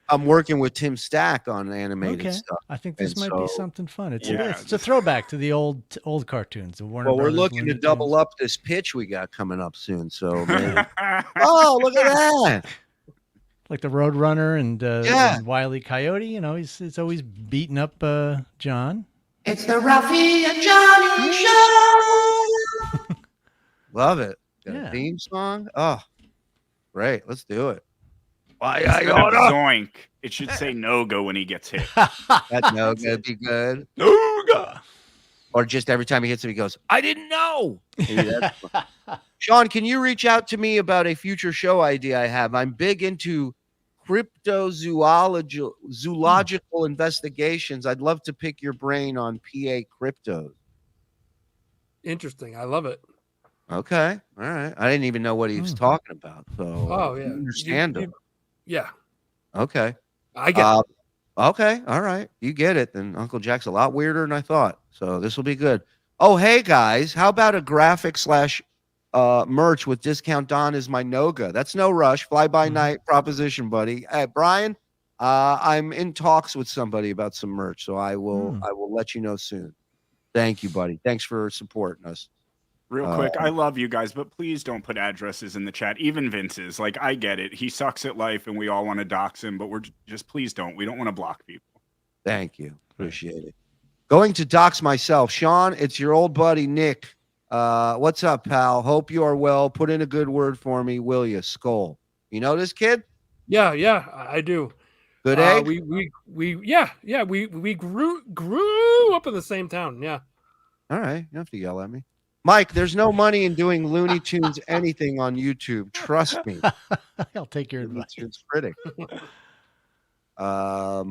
I'm working with Tim Stack on animated stuff. I think this might be something fun. It's a throwback to the old cartoons. The Warner Well, we're Brothers looking to Looney double Tunes. up this pitch we got coming up soon. So, maybe. Oh, look at that! Like the Roadrunner and Wile E. Coyote. You know, it's always beating up John. It's the Ralphie and Johnny Show. Love it. Got a theme song. Oh, great. Let's do it. I Instead of oughta. zoink, it should say no-go when he gets hit. That no, that'd be good. Nooga. Or just every time he hits him, he goes, I didn't know. Maybe that's fun. Sean, can you reach out to me about a future show idea I have? I'm big into cryptozoological investigations. I'd love to pick your brain on PA cryptos. Interesting. I love it. Okay. All right. I didn't even know what he was talking about. So Oh yeah. I understand him. Yeah. Okay. I get it. Okay. All right. You get it. Then Uncle Jack's a lot weirder than I thought. So this will be good. Oh, hey guys, how about a graphic / merch with Discount Don is my Noga? That's no rush. Fly by night proposition, buddy. Hey, Brian, I'm in talks with somebody about some merch, so I will let you know soon. Thank you, buddy. Thanks for supporting us. Real quick, I love you guys, but please don't put addresses in the chat. Even Vince's. Like, I get it. He sucks at life and we all want to dox him, but we're just please don't. We don't want to block people. Thank you. Appreciate it. Going to dox myself. Sean, it's your old buddy, Nick. What's up, pal? Hope you are well. Put in a good word for me, will you? Skull. You know this kid? Yeah, I do. Good egg? We grew up in the same town. Yeah. All right. You don't have to yell at me. Mike, there's no money in doing Looney Tunes anything on YouTube. Trust me. I'll take your advice. It's critic. What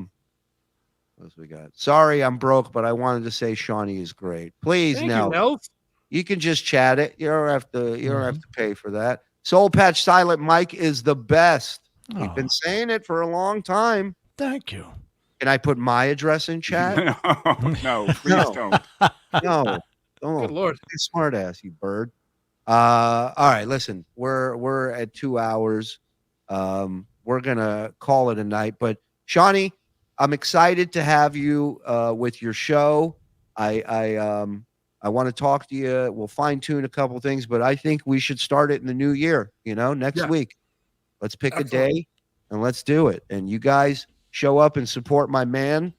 else we got? Sorry, I'm broke, but I wanted to say Shawnee is great. Please, Thank now. you, Nels. You can just chat it. You don't have to. You don't have to pay for that. Soul Patch Silent Mike is the best. We've been saying it for a long time. Thank you. Can I put my address in chat? No, please don't. No. Oh, Good Lord. Smart ass, you bird. All right, listen. We're at 2 hours. We're gonna call it a night. But Shawnee, I'm excited to have you with your show. I want to talk to you. We'll fine tune a couple things, but I think we should start it in the new year. Next week. Let's pick a day and let's do it. And you guys show up and support my man.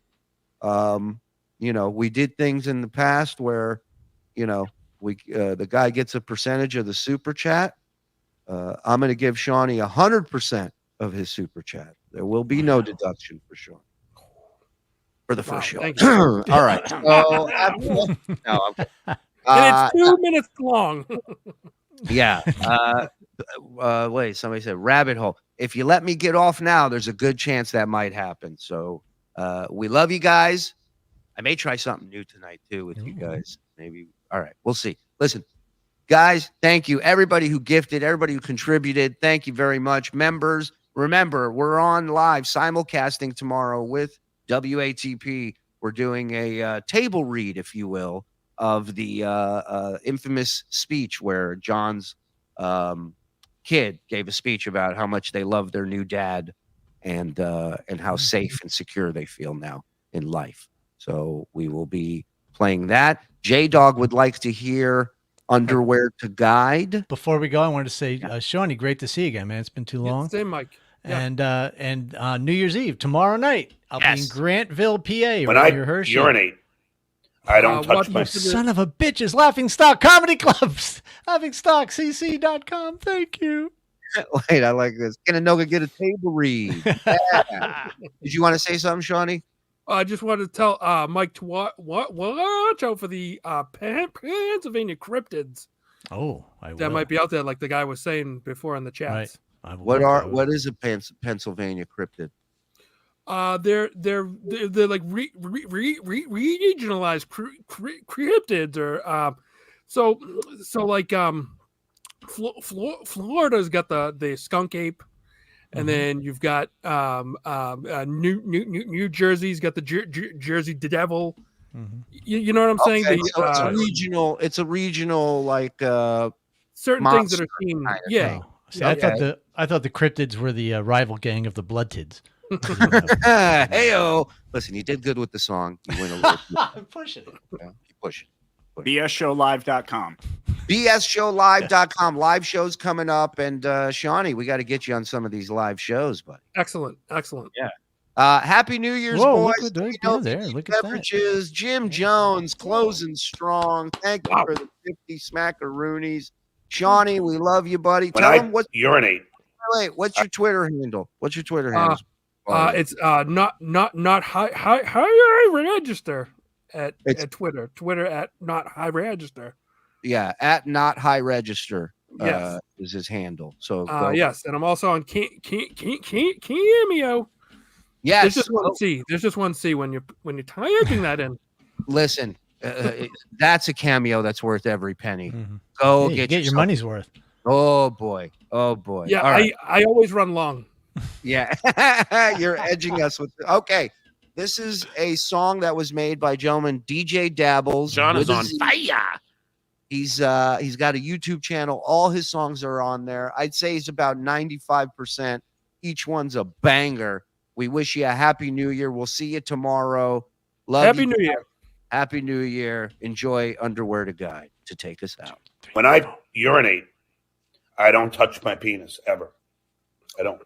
We did things in the past where, the guy gets a percentage of the super chat. I'm going to give Shawnee 100% of his super chat. There will be no deduction for Shawnee. For the first show. All right. So, and it's 2 minutes long. Yeah. Wait, somebody said rabbit hole. If you let me get off now, there's a good chance that might happen. So we love you guys. I may try something new tonight too with you guys. Maybe. All right. We'll see. Listen, guys, thank you. Everybody who gifted, everybody who contributed. Thank you very much. Members, remember, we're on live simulcasting tomorrow with WATP. We're doing a table read, if you will, of the infamous speech where John's kid gave a speech about how much they love their new dad and how safe and secure they feel now in life. So we will be playing that. J-Dog would like to hear Underwear to Guide. Before we go, I wanted to say, Shawnee, great to see you again, man. It's been too long. Same, Mike. Yeah. And New Year's Eve, tomorrow night, I'll be in Grantville, PA. When I urinate, I don't touch my... Son of a bitches, Laughing Stock Comedy Clubs. LaughingStockCC.com. Thank you. Wait, I like this. Can a Noga get a table read? Yeah. Did you want to say something, Shawnee? I just wanted to tell Mike to watch out for the Pennsylvania cryptids. Oh, that might be out there, like the guy was saying before in the chat. Right. What is a Pennsylvania cryptid? They're like regionalized cryptids, or so like Florida's got the skunk ape. And then you've got New Jersey's got the Jersey Devil. You know what I'm saying? Okay, so it's a regional. It's a regional like certain things that are seen. Yeah. See, I thought the cryptids were the rival gang of the Bloodtids. Heyo! Listen, you did good with the song. You win a little. I'm pushing it. Yeah, keep pushing. BSShowlive.com. BSShowlive.com. Live shows coming up. And Shawnee, we got to get you on some of these live shows, buddy. Excellent. Yeah. Happy New Year's, boys. Look at Beverages. that. Jim Jones closing strong. Thank you for the 50 smackaroonies. Shawnee, we love you, buddy. When Tell I him what urinate, wait. What's your Twitter handle? What's your Twitter handle? It's not high register at Twitter. Twitter at not high register. Yeah, at not high register. Yes. Is his handle. So yes, and I'm also on Cameo. Yes. There's just one C. There's just one C when you're typing that in. Listen, that's a Cameo that's worth every penny. Mm-hmm. Go Yeah, get your money's worth. Oh boy. Yeah, All right. I always run long. Yeah, you're edging us with. Okay, this is a song that was made by gentleman DJ Dabbles. John is on fire. He's got a YouTube channel. All his songs are on there. I'd say he's about 95%. Each one's a banger. We wish you a happy New Year. We'll see you tomorrow. Love Happy you. New Year. Happy New Year. Enjoy Underwear to Guide to take us out. When I urinate, I don't touch my penis ever. I don't.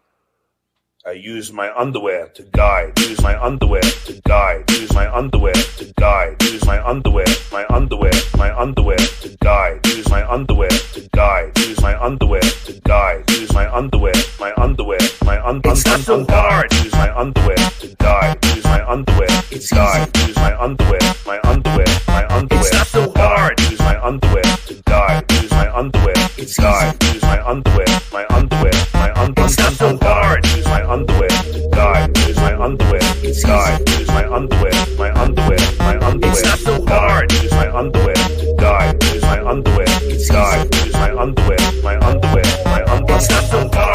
I use my underwear to guide. Use my underwear to guide. Use my underwear to guide. Use my underwear. My underwear. My underwear to guide. Use my underwear to guide. Use my underwear to guide. Use my underwear. My underwear. My underwear. It's not so hard. Use my underwear to guide. Use my underwear to guide. Use my underwear. My underwear. My underwear. It's not so hard. Use my underwear to guide. Use my underwear to guide. Use my underwear. My underwear. My underwear. It's not so hard. Use my underwear to guide. Use my underwear to guide. Use my underwear. My underwear. My underwear. It's not so hard. Use my underwear to guide. Use my underwear to guide. Use my underwear. My underwear. My underwear. It's not so hard.